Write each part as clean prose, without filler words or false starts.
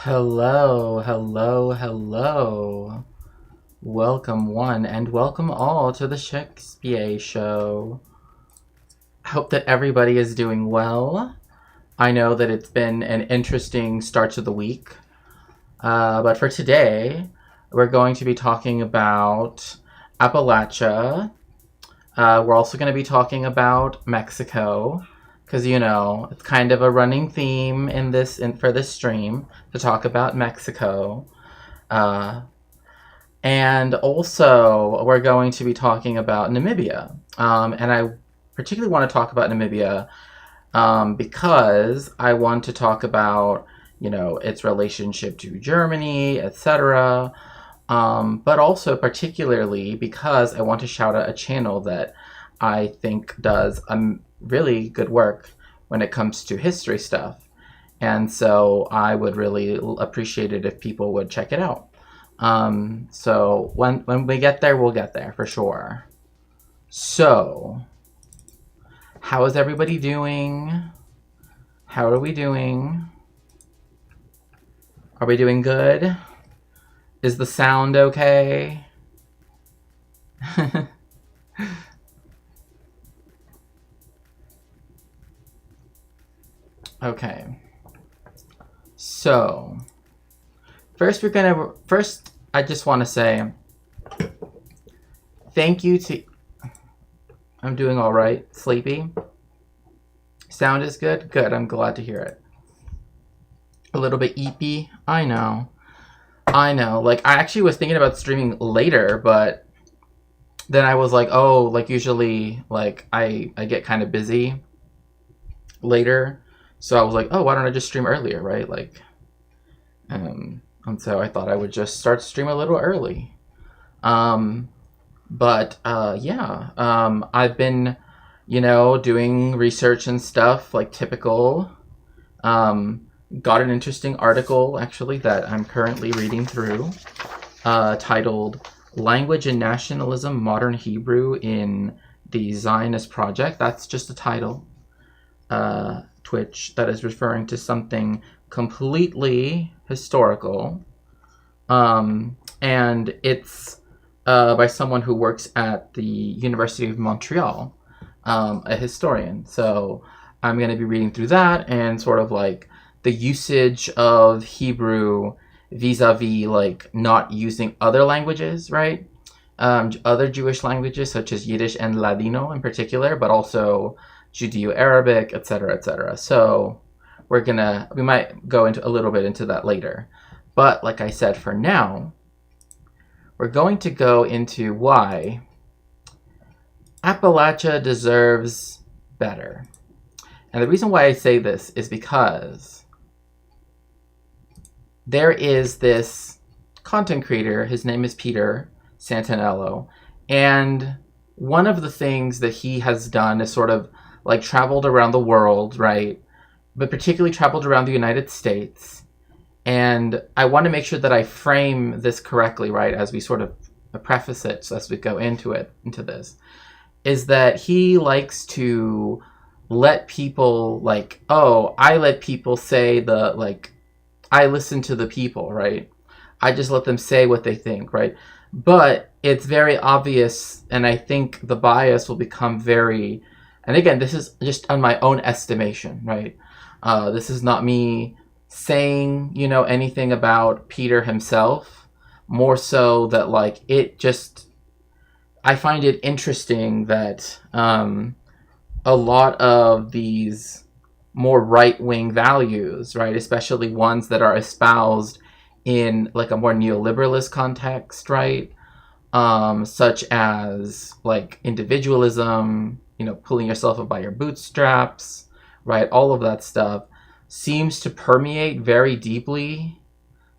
Hello, hello, hello. Welcome one and welcome all to the Shakespeare Show. I hope that everybody is doing well. I know that it's been an interesting start to the week. But for today, we're going to be talking about Appalachia. We're also going to be talking about Mexico, because it's kind of a running theme for this stream to talk about Mexico. Uh, and also, we're going to be talking about Namibia. And I particularly want to talk about Namibia because I want to talk about, its relationship to Germany, etc. But also particularly because I want to shout out a channel that I think does really good work when it comes to history stuff. And so I would really appreciate it if people would check it out. So when we get there, we'll get there for sure. So, how is everybody doing? How are we doing? Are we doing good? Is the sound okay? Okay. So, first I just want to say thank you to I'm doing all right. Sleepy? Sound is good? Good. I'm glad to hear it. A little bit eepy? I know. Like, I actually was thinking about streaming later, but then I was like, oh, like, usually, like, I get kind of busy later. So I was like, oh, why don't I just stream earlier, right? Like, and so I thought I would just start stream a little early. I've been, doing research and stuff, like typical. Got an interesting article, actually, that I'm currently reading through, titled Language and Nationalism, Modern Hebrew in the Zionist Project. That's just a title, Twitch, that is referring to something completely historical. And it's by someone who works at the University of Montreal, a historian. So I'm going to be reading through that and sort of like the usage of Hebrew vis-a-vis like not using other languages, right? Other Jewish languages such as Yiddish and Ladino in particular, but also Judeo-Arabic, etc., etc. So we might go into a little bit into that later. But like I said, for now, we're going to go into why Appalachia deserves better. And the reason why I say this is because there is this content creator, his name is Peter Santanello, and one of the things that he has done is sort of like traveled around the world, right? But particularly traveled around the United States. And I want to make sure that I frame this correctly, right, as we sort of preface it, so as we go into this, is that he likes to let people, like, oh, I let people say I listen to the people, right? I just let them say what they think, right? But it's very obvious, and I think the bias will become very, and again, this is just on my own estimation, right? This is not me saying, anything about Peter himself, more so that, like, I find it interesting that a lot of these more right-wing values, right, especially ones that are espoused in, like, a more neoliberalist context, right, such as, like, individualism, pulling yourself up by your bootstraps, right, all of that stuff seems to permeate very deeply,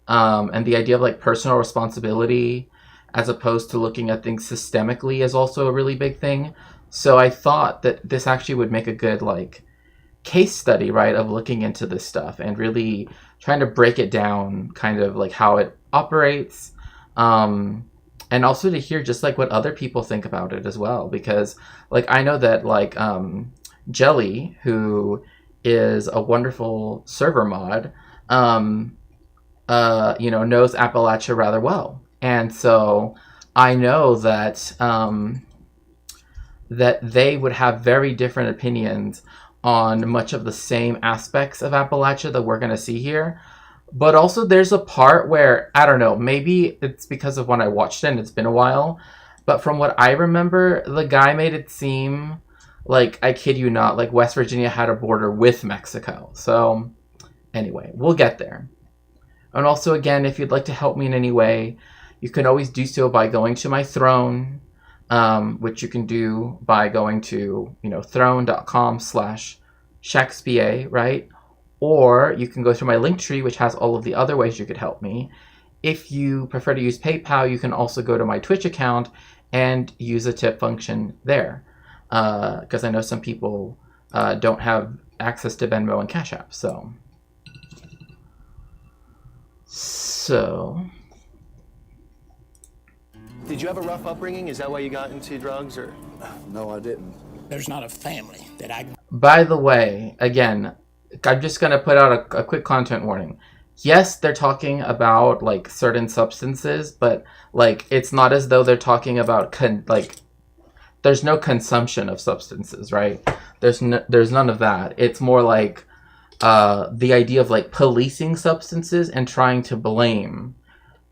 and the idea of, like, personal responsibility as opposed to looking at things systemically is also a really big thing. So I thought that this actually would make a good, like, case study, right, of looking into this stuff and really trying to break it down, kind of like how it operates, and also to hear just like what other people think about it as well, because like I know that like Jelly, who is a wonderful server mod, knows Appalachia rather well. And so I know that that they would have very different opinions on much of the same aspects of Appalachia that we're going to see here. But also there's a part where, I don't know, maybe it's because of when I watched it and it's been a while, but from what I remember, the guy made it seem like, I kid you not, like West Virginia had a border with Mexico. So anyway, we'll get there. And also, again, if you'd like to help me in any way, you can always do so by going to my Throne, which you can do by going to, throne.com/Shakespeare, right? Or you can go through my Linktree, which has all of the other ways you could help me. If you prefer to use PayPal, you can also go to my Twitch account and use a tip function there. Because I know some people don't have access to Venmo and Cash App, so... Did you have a rough upbringing? Is that why you got into drugs, or? No, I didn't. There's not a family that I... By the way, again, I'm just going to put out a quick content warning. Yes, they're talking about, like, certain substances, but, like, it's not as though they're talking about, there's no consumption of substances, right? There's none of that. It's more like the idea of, like, policing substances and trying to blame,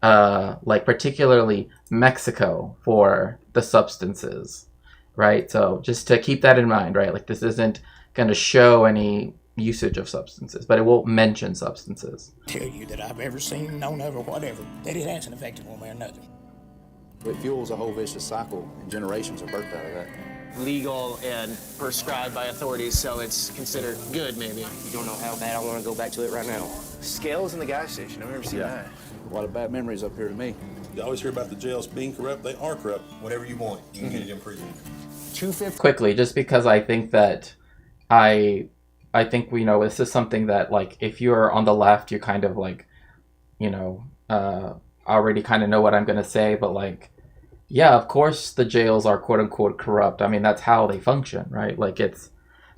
like, particularly Mexico for the substances, right? So just to keep that in mind, right? Like, this isn't going to show any usage of substances, but it will mention substances. Tell you that I've ever seen, known of, or whatever, that it has an effect one way or another. It fuels a whole vicious cycle, and generations are birthed out of that. Legal and prescribed by authorities, so it's considered good, maybe. You don't know how bad I want to go back to it right now. Scales in the gas station. I've never seen that. A lot of bad memories up here to me. You always hear about the jails being corrupt. They are corrupt. Whatever you want, you can get it in prison. 250. Quickly, just because I think that I think this is something that, like, if you're on the left, you kind of, like, already kind of know what I'm going to say, but, like, yeah, of course the jails are quote-unquote corrupt. I mean, that's how they function, right? Like, it's...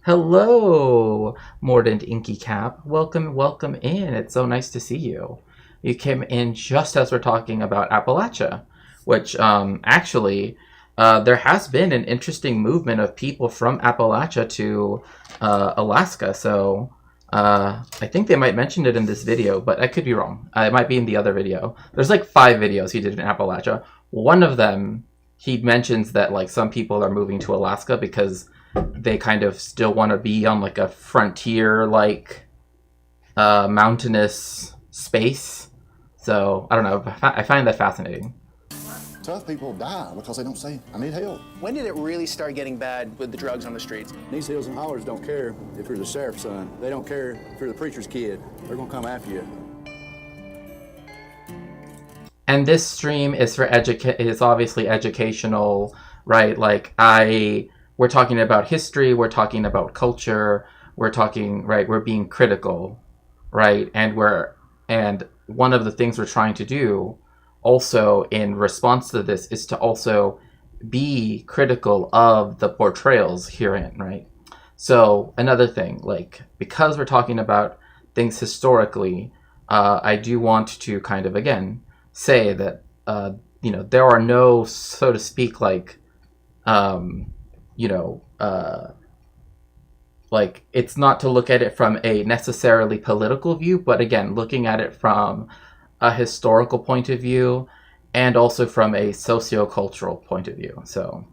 Hello, Mordant Inky Cap. Welcome in. It's so nice to see you. You came in just as we're talking about Appalachia, which, actually... there has been an interesting movement of people from Appalachia to Alaska, so I think they might mention it in this video, but I could be wrong. It might be in the other video. There's like 5 videos he did in Appalachia. One of them, he mentions that like some people are moving to Alaska because they kind of still want to be on like a frontier, like mountainous space. So I don't know. I find that fascinating. Tough people die because they don't say, I need help. When did it really start getting bad with the drugs on the streets? These hills and hollers don't care if you're the sheriff's son. They don't care if you're the preacher's kid. They're gonna come after you. And this stream is for is obviously educational, right? Like we're talking about history, we're talking about culture, we're talking, right? We're being critical, right? And one of the things we're trying to do also in response to this is to also be critical of the portrayals herein, right? So another thing, like, because we're talking about things historically, I do want to kind of, again, say that, there are no, so to speak, like, like, it's not to look at it from a necessarily political view, but again, looking at it from a historical point of view and also from a socio-cultural point of view. So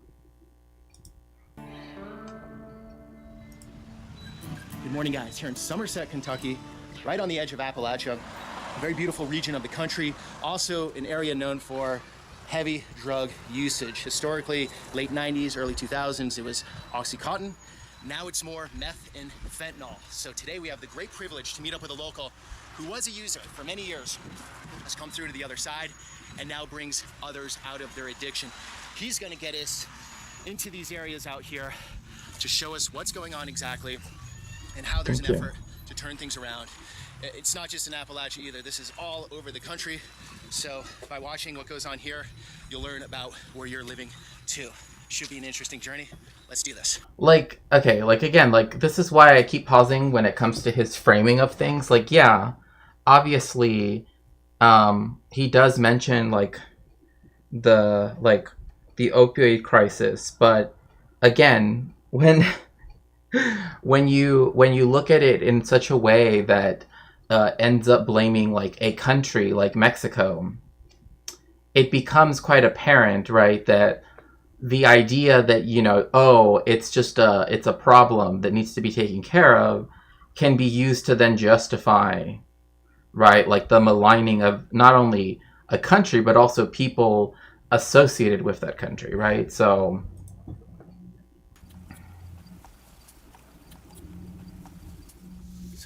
Good morning, guys. Here in Somerset, Kentucky, right on the edge of Appalachia, a very beautiful region of the country, also an area known for heavy drug usage. Historically, late 90s, early 2000s, it was OxyContin. Now it's more meth and fentanyl. So today we have the great privilege to meet up with a local who was a user for many years, has come through to the other side, and now brings others out of their addiction. He's gonna get us into these areas out here to show us what's going on exactly and how there's an effort to turn things around. It's not just in Appalachia either. This is all over the country. So by watching what goes on here, you'll learn about where you're living too. Should be an interesting journey. Let's do this. Like, okay, like, again, like, this is why I keep pausing when it comes to his framing of things. Like, yeah, obviously, he does mention the the opioid crisis, but again, when you look at it in such a way that ends up blaming like a country like Mexico, it becomes quite apparent, right, that the idea that, you know, oh, it's a problem that needs to be taken care of can be used to then justify, right, like the maligning of not only a country but also people associated with that country, right? So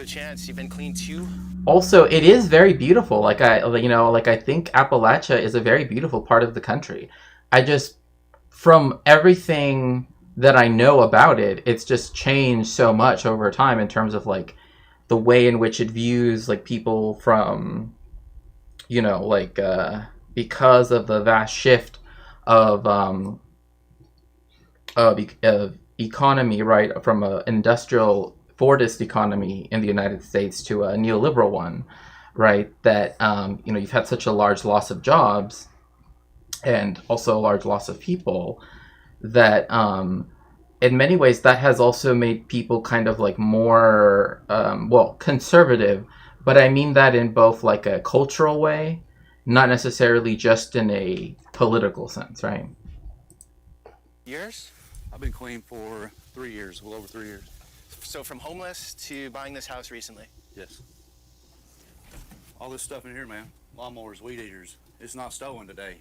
Chance, you've been clean too? also it is very beautiful. I think Appalachia is a very beautiful part of the country. I just, from everything that I know about it, it's just changed so much over time in terms of like the way in which it views like people from, you know, like because of the vast shift of economy, right, from an industrial Fordist economy in the United States to a neoliberal one, right, that you know, you've had such a large loss of jobs and also a large loss of people that in many ways that has also made people kind of like more conservative, but I mean that in both like a cultural way, not necessarily just in a political sense, right? Years? I've been clean for 3 years, well over 3 years. So from homeless to buying this house recently? Yes. All this stuff in here, man. Lawnmowers, weed eaters. It's not stolen today.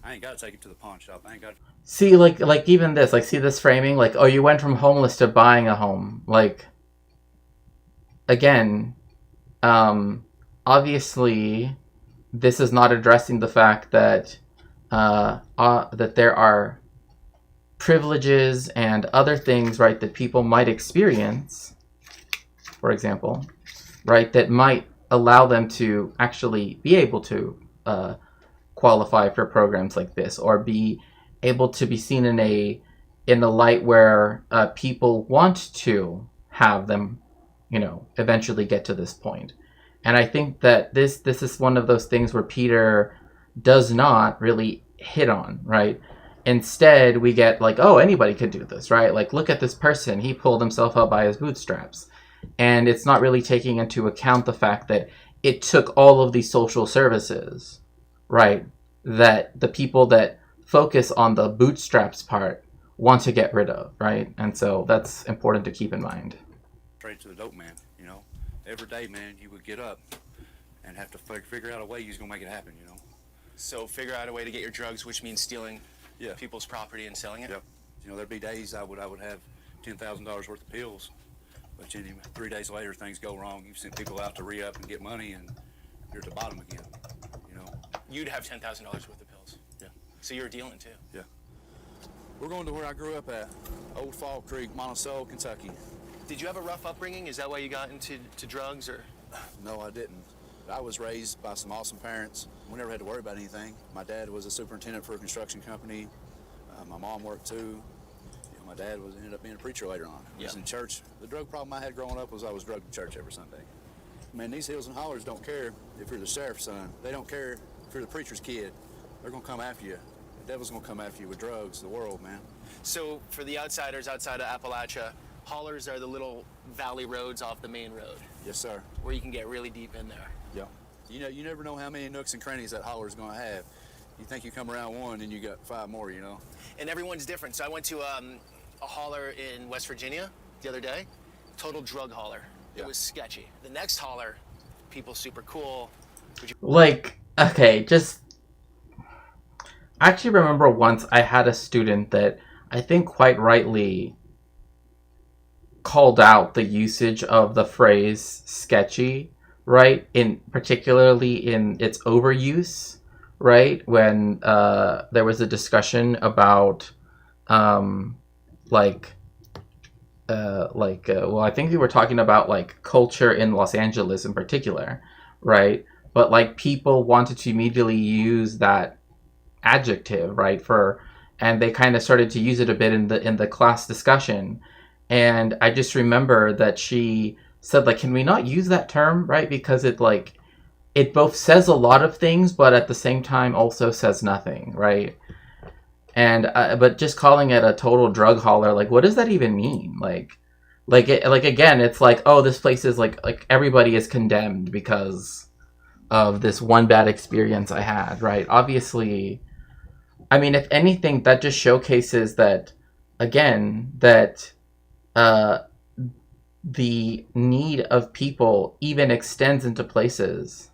I ain't got to take it to the pawn shop. I ain't got to... See, like even this, like, see this framing? Like, oh, you went from homeless to buying a home. Like, again, obviously, this is not addressing the fact that that there are privileges and other things, right, that people might experience, for example, right, that might allow them to actually be able to qualify for programs like this, or be able to be seen in a light where people want to have them, you know, eventually get to this point. And I think that this is one of those things where Peter does not really hit on, right? Instead, we get like, oh, anybody could do this, right? Like, look at this person. He pulled himself up by his bootstraps. And it's not really taking into account the fact that it took all of these social services, right, that the people that focus on the bootstraps part want to get rid of, right? And so that's important to keep in mind. Straight to the dope man, you know. Every day, man, you would get up and have to figure out a way you're going to make it happen, you know. So figure out a way to get your drugs, which means stealing people's property and selling it? Yep. You know, there'd be days I would have $10,000 worth of pills, but 3 days later things go wrong. You've sent people out to re-up and get money, and you're at the bottom again, you know. You'd have $10,000 worth of pills? Yeah. So you were dealing too? Yeah. We're going to where I grew up at, Old Fall Creek, Monticello, Kentucky. Did you have a rough upbringing? Is that why you got into drugs, or? No, I didn't. I was raised by some awesome parents. We never had to worry about anything. My dad was a superintendent for a construction company. My mom worked too. You know, my dad ended up being a preacher later on. He was in church. The drug problem I had growing up was I was drugged to church every Sunday. Man, these hills and hollers don't care if you're the sheriff's son. They don't care if you're the preacher's kid. They're gonna come after you. The devil's gonna come after you with drugs, the world, man. So for the outsiders outside of Appalachia, hollers are the little valley roads off the main road. Yes, sir. Where you can get really deep in there. Yeah. You know, you never know how many nooks and crannies that holler's gonna have. You think you come around one and you got 5 more, you know? And everyone's different. So I went to a holler in West Virginia the other day. Total drug holler. Yeah. It was sketchy. The next holler, people super cool. Like, okay, just... I actually remember once I had a student that I think quite rightly called out the usage of the phrase sketchy, right? Particularly in its overuse, right? When there was a discussion about well, I think we were talking about like culture in Los Angeles in particular, right? But like people wanted to immediately use that adjective, right? And they kind of started to use it a bit in the class discussion. And I just remember that she said, like, can we not use that term, right? Because it it both says a lot of things, but at the same time also says nothing, right? And but just calling it a total drug hauler, like, what does that even mean? Like again, it's like, oh, this place is like everybody is condemned because of this one bad experience I had, right? Obviously, I mean, if anything, that just showcases that, again, that the need of people even extends into places.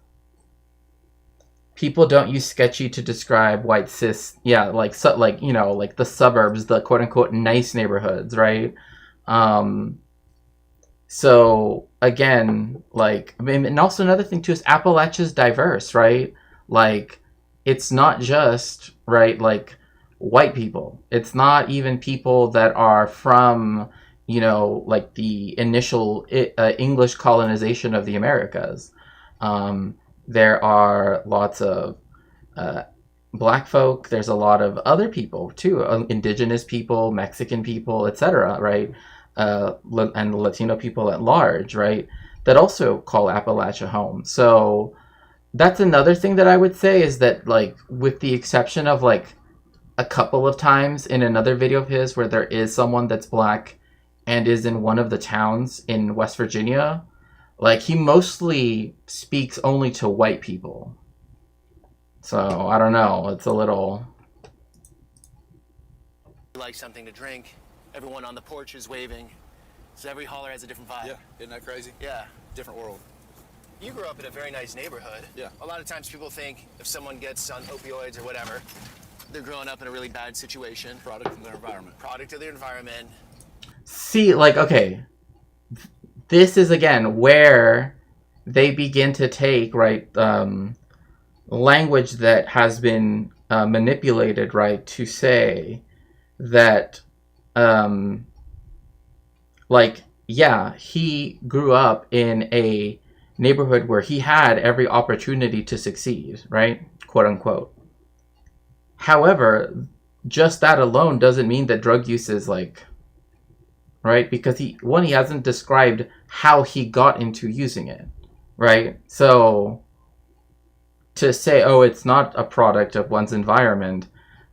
People don't use sketchy to describe white cis, like the suburbs, the quote unquote nice neighborhoods, right? So again, like, I mean, and also another thing too is Appalachia's diverse, right? Like, it's not just, right, like, white people. It's not even people that are from, like the initial English colonization of the Americas. There are lots of black folk. There's a lot of other people too, indigenous people, Mexican people, etc., right? And Latino people at large, right? That also call Appalachia home. So that's another thing that I would say is that, like, with the exception of like a couple of times in another video of his where there is someone that's black and is in one of the towns in West Virginia, like, he mostly speaks only to white people. So I don't know, it's a little like something to drink. Everyone on the porch is waving. So every holler has a different vibe. Yeah, isn't that crazy? Yeah. Different world. You grew up in a very nice neighborhood. Yeah. A lot of times people think if someone gets on opioids or whatever, they're growing up in a really bad situation. Product of their environment. Product of their environment. See, like, okay, this is again where they begin to take, right, language that has been manipulated, right, to say that like, yeah, he grew up in a neighborhood where he had every opportunity to succeed, right? Quote unquote. However, just that alone doesn't mean that drug use is like, right? Because he hasn't described how he got into using it, right? So to say, oh, it's not a product of one's environment,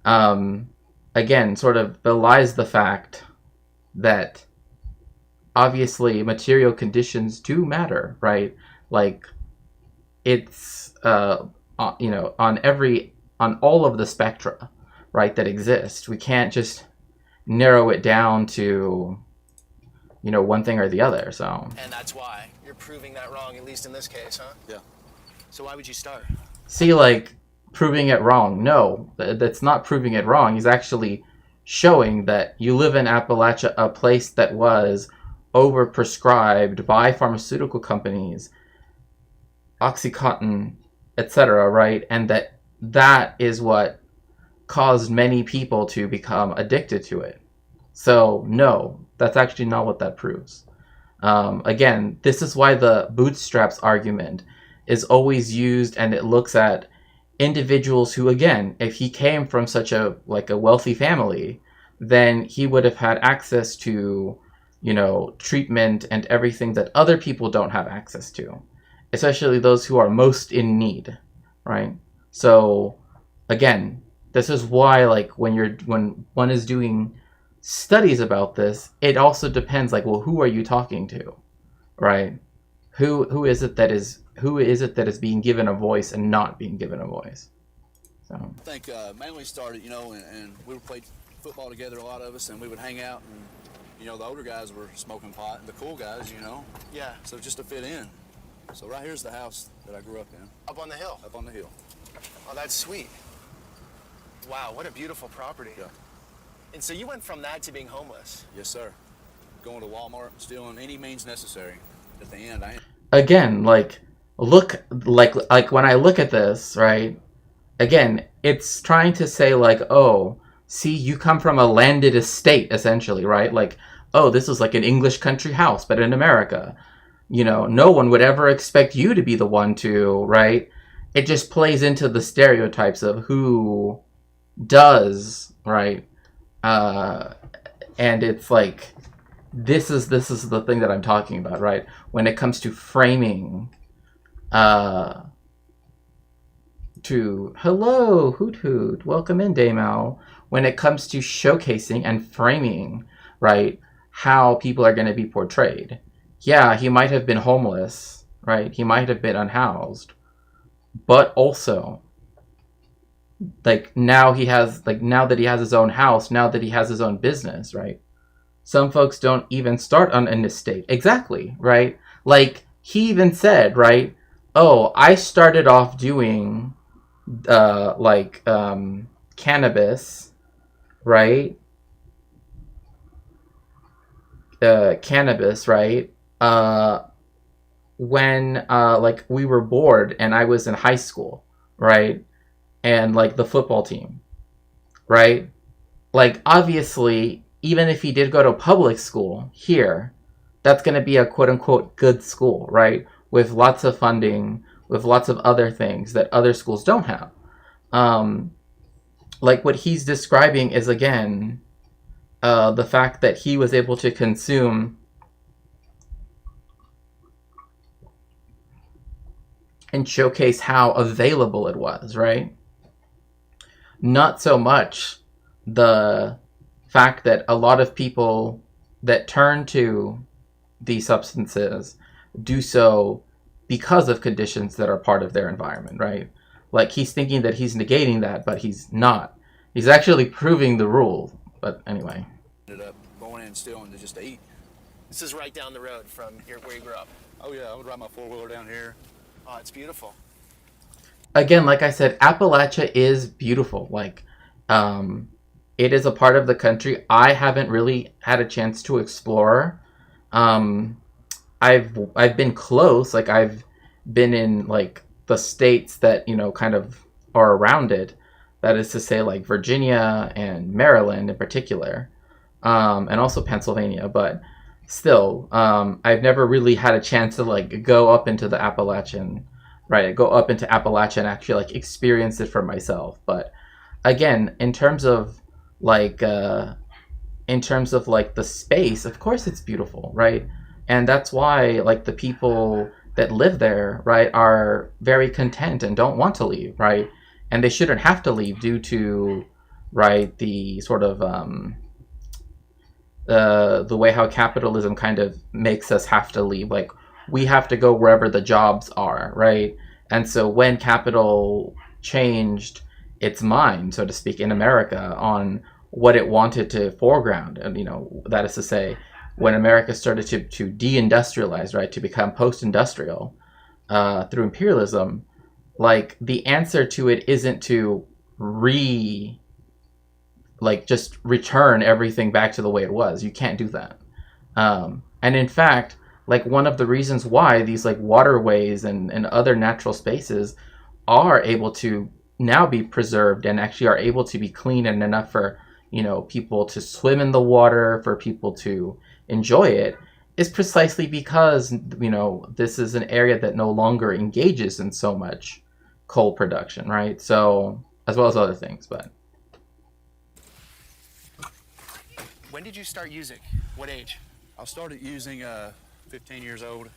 again, sort of belies the fact that obviously material conditions do matter, right? Like, it's on all of the spectra, right, that exist. We can't just narrow it down to, one thing or the other. So, And that's why you're proving that wrong, at least in this case, huh? Yeah. So why would you start? see, like, proving it wrong. No, that's not proving it wrong. He's actually showing that you live in Appalachia, a place that was overprescribed by pharmaceutical companies, OxyContin, etc., right? And that is what caused many people to become addicted to it. So no, that's actually not what that proves. Again, this is why the bootstraps argument is always used, and it looks at individuals who, again, if he came from such a wealthy family, then he would have had access to, treatment and everything that other people don't have access to, especially those who are most in need, right? So again, this is why, like, when one is doing studies about this, it also depends, like, well, who are you talking to, right? Who is it that is being given a voice and not being given a voice? So I think mainly started, and we would play football together, a lot of us, and we would hang out, and the older guys were smoking pot, and the cool guys, Yeah. so just to fit in. So right here's the house that I grew up in, Up on the hill. up on the hill. Oh, that's sweet. Wow, what a beautiful property. Yeah. And so you went from that to being homeless. Yes, sir. Going to Walmart, stealing any means necessary. At the end, again, like, look, like when I look at this, right? Again, it's trying to say, like, oh, see, you come from a landed estate, essentially, right? Like, oh, this is like an English country house, but in America. No one would ever expect you to be the one to, right? It just plays into the stereotypes of who does, right? And it's like, this is the thing that I'm talking about, right? When it comes to framing hello, Hoot Hoot, welcome in, Daymel, when it comes to showcasing and framing, right, how people are going to be portrayed. Yeah, he might have been homeless, right? He might have been unhoused, but also, like, now that he has his own house, now that he has his own business, right? Some folks don't even start on an estate. Exactly, right? Like, he even said, right, oh, I started off doing, cannabis, right? Cannabis, right? When, like, we were bored and I was in high school, right? And, like, the football team, right? Like, obviously, even if he did go to public school here, that's going to be a quote-unquote good school, right? With lots of funding, with lots of other things that other schools don't have. Like, what he's describing is, again, the fact that he was able to consume and showcase how available it was, right? Not so much the fact that a lot of people that turn to these substances do so because of conditions that are part of their environment, right? Like, he's thinking that he's negating that, but he's not. He's actually proving the rule. But anyway. Ended up going in and stealing just to eat. This is right down the road from where you grew up. Oh yeah, I would ride my four-wheeler down here. Oh, it's beautiful. Again, like I said, Appalachia is beautiful. Like, it is a part of the country I haven't really had a chance to explore. I've been close. Like, I've been in, like, the states that, you know, kind of are around it. That is to say, like, Virginia and Maryland in particular, and also Pennsylvania. But still, I've never really had a chance to, like, go up into the Appalachian, right? Go up into Appalachia and actually, like, experience it for myself. But again, in terms of like the space, of course it's beautiful, right? And that's why, like, the people that live there, right, are very content and don't want to leave, right? And they shouldn't have to leave due to, right, the sort of the way how capitalism kind of makes us have to leave. Like, we have to go wherever the jobs are, right? And so when capital changed its mind, so to speak, in America on what it wanted to foreground, and, you know, that is to say, when America started to deindustrialize, right, to become post-industrial through imperialism, like, the answer to it isn't to just return everything back to the way it was. You can't do that. And in fact, like, one of the reasons why these, like, waterways and other natural spaces are able to now be preserved and actually are able to be clean and enough for, you know, people to swim in the water, for people to enjoy it, is precisely because, you know, this is an area that no longer engages in so much coal production, right? So, as well as other things. But When did you start using? What age? I started using 15 years old.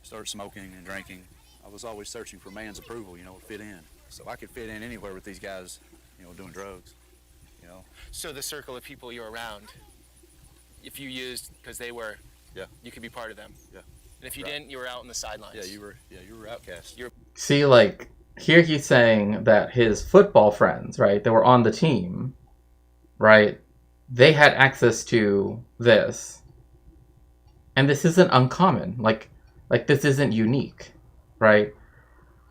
Started smoking and drinking. I was always searching for man's approval, you know, to fit in. So I could fit in anywhere with these guys, you know, doing drugs, you know. So the circle of people you're around, if you used because they were, Yeah. you could be part of them. Yeah. And if you Right. didn't, you were out on the sidelines. Yeah, you were outcast. see, like, here he's saying that his football friends, right, that were on the team, right, they had access to this. And this isn't uncommon. Like this isn't unique, right?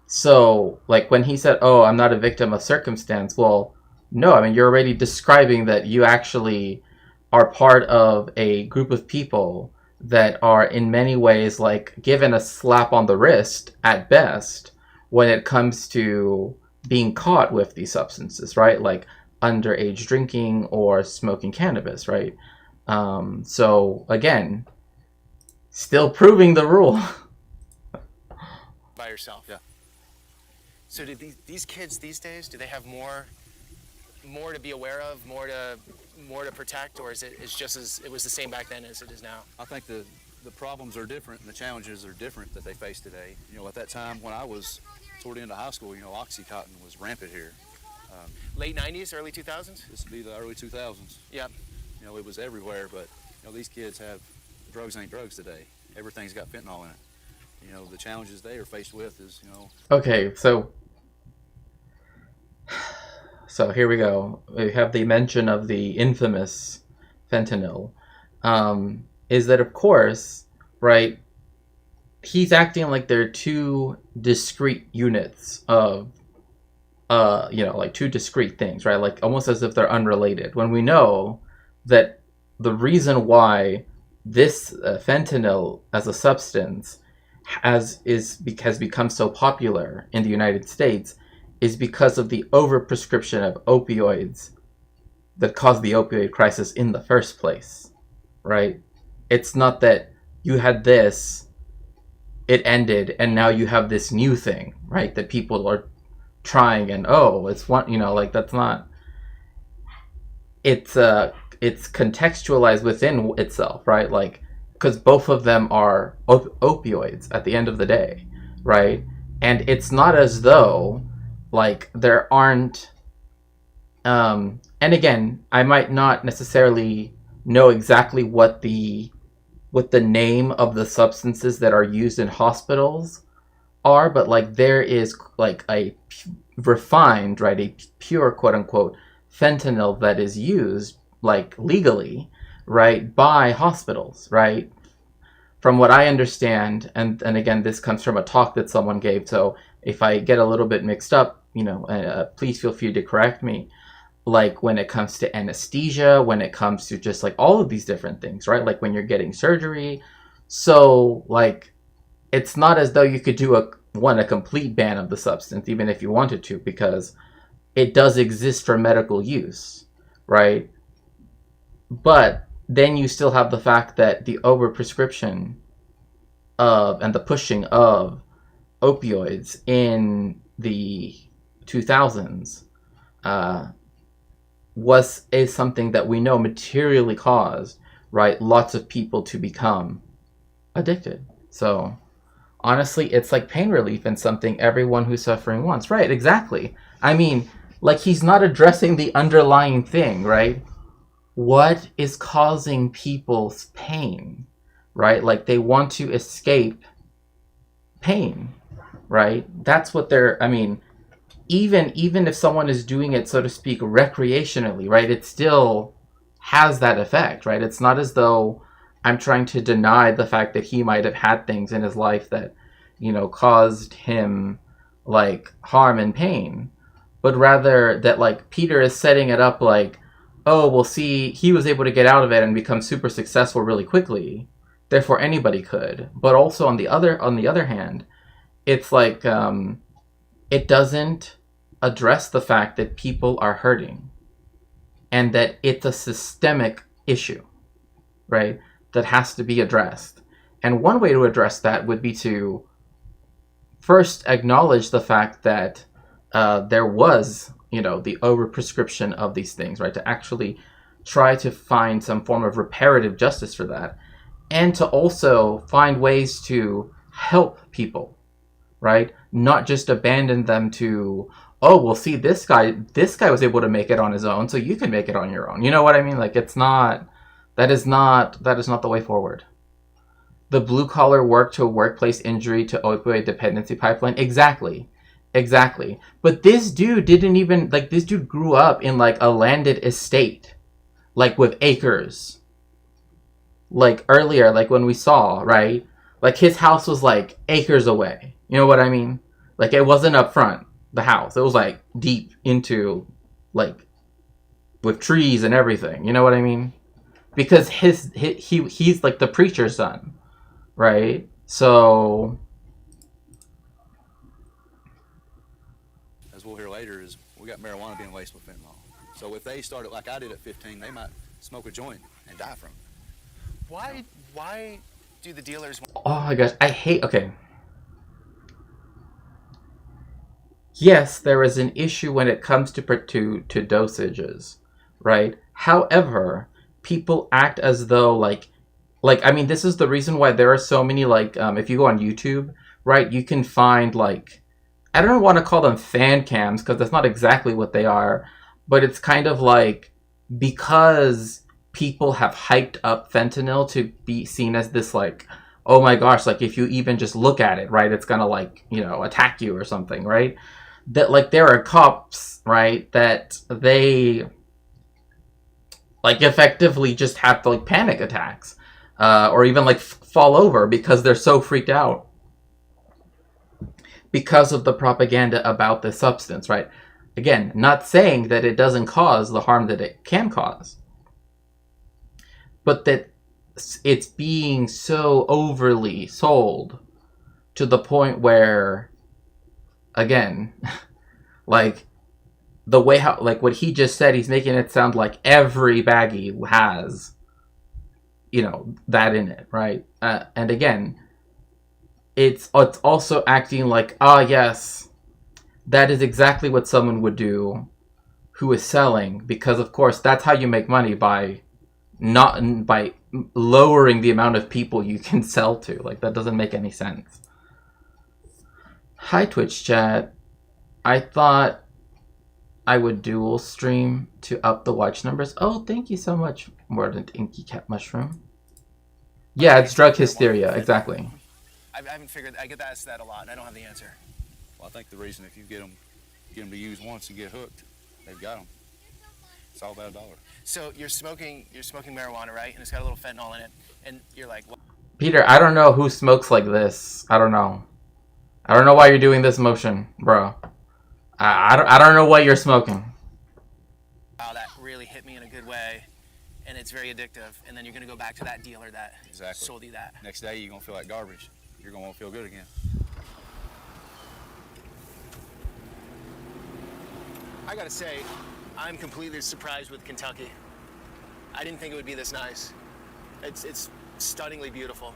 So, like, when he said, oh, I'm not a victim of circumstance, well, no, I mean, you're already describing that you actually are part of a group of people that are in many ways, like, given a slap on the wrist at best when it comes to being caught with these substances, right? Like underage drinking or smoking cannabis, right? So, again, still proving the rule. By yourself. Yeah. So do these kids these days, do they have more to be aware of, more to protect, or is it just as it was the same back then as it is now? I think the problems are different and the challenges are different that they face today. You know, at that time when I was toward the end of high school, you know, Oxycontin was rampant here. Late 90s, early 2000s? This would be the early 2000s. Yeah. You know, it was everywhere, but, you know, these kids have, drugs ain't drugs today. Everything's got fentanyl in it. You know, the challenges they are faced with is, you know... Okay, so here we go. We have the mention of the infamous fentanyl. Is that, of course, right, he's acting like they're two discrete units of, like two discrete things, right? Like almost as if they're unrelated. When we know that the reason why this fentanyl as a substance has become so popular in the United States is because of the overprescription of opioids that caused the opioid crisis in the first place, right? It's not that you had this, it ended, and now you have this new thing, right? That people are trying, and it's one, like that's not. It's contextualized within itself, right? Like, because both of them are opioids at the end of the day, right? And it's not as though, like, there aren't. And again, I might not necessarily know exactly what the name of the substances that are used in hospitals are, but like there is like a refined, right, a pure quote unquote fentanyl that is used like legally, right, by hospitals, right? From what I understand, and again, this comes from a talk that someone gave, so if I get a little bit mixed up, please feel free to correct me. Like when it comes to anesthesia, when it comes to just like all of these different things, right? Like when you're getting surgery. So like, it's not as though you could do a complete ban of the substance, even if you wanted to, because it does exist for medical use, right? But then you still have the fact that the overprescription of and the pushing of opioids in the 2000s is something that we know materially caused, right, lots of people to become addicted. So honestly, it's like pain relief and something everyone who's suffering wants. Right, exactly. I mean, like, he's not addressing the underlying thing, right? What is causing people's pain, right? Like, they want to escape pain, right? That's what even if someone is doing it, so to speak, recreationally, right, it still has that effect, right? It's not as though I'm trying to deny the fact that he might have had things in his life that, caused him, like, harm and pain, but rather that, like, Peter is setting it up like, oh, well, see, he was able to get out of it and become super successful really quickly, therefore anybody could. But also on the other hand, it's like, it doesn't address the fact that people are hurting and that it's a systemic issue, right, that has to be addressed. And one way to address that would be to first acknowledge the fact that there was, the overprescription of these things, right, to actually try to find some form of reparative justice for that, and to also find ways to help people, right, not just abandon them to, oh, well, see, this guy was able to make it on his own, so you can make it on your own. You know what I mean? Like, that is not the way forward. The blue collar work to workplace injury to opioid dependency pipeline. Exactly. But this dude this dude grew up in like a landed estate, like with acres. Like earlier, like when we saw, right? Like his house was like acres away. You know what I mean? Like it wasn't up front, the house. It was like deep into, like, with trees and everything. You know what I mean? Because he's like the preacher's son, right? So, as we'll hear later, is we got marijuana being laced with fentanyl. So if they started like I did at 15, they might smoke a joint and die from it. Why do the dealers... Oh my gosh, okay. Yes, there is an issue when it comes to dosages, right? However, people act as though like I mean, this is the reason why there are so many, like, if you go on YouTube, right, you can find like I don't want to call them fan cams because that's not exactly what they are, but it's kind of like, because people have hyped up fentanyl to be seen as this like, oh my gosh, like if you even just look at it, right, it's gonna like, you know, attack you or something, right? That like there are cops, right, that they like effectively just have like panic attacks, or even like fall over because they're so freaked out because of the propaganda about the substance, right? Again, not saying that it doesn't cause the harm that it can cause, but that it's being so overly sold to the point where, again, like the way how, like what he just said, he's making it sound like every baggie has, you know, that in it, right? And again, it's also acting like, yes, that is exactly what someone would do who is selling, because of course that's how you make money, by lowering the amount of people you can sell to. Like, that doesn't make any sense. Hi Twitch chat. I thought I would dual stream to up the watch numbers. Oh, thank you so much, Mordant Inky Cat Mushroom. Yeah, it's drug hysteria, exactly. I haven't figured. I get asked that a lot, and I don't have the answer. Well, I think the reason, if you get them to use once and get hooked, they've got them. It's all about $1. So you're smoking marijuana, right? And it's got a little fentanyl in it, and you're like, what? Peter, I don't know who smokes like this. I don't know why you're doing this motion, bro. I don't know what you're smoking. Wow, that really hit me in a good way, and it's very addictive. And then you're gonna go back to that dealer that sold you that. Next day, you're gonna feel like garbage. You're gonna want to feel good again. I gotta say, I'm completely surprised with Kentucky. I didn't think it would be this nice. It's stunningly beautiful.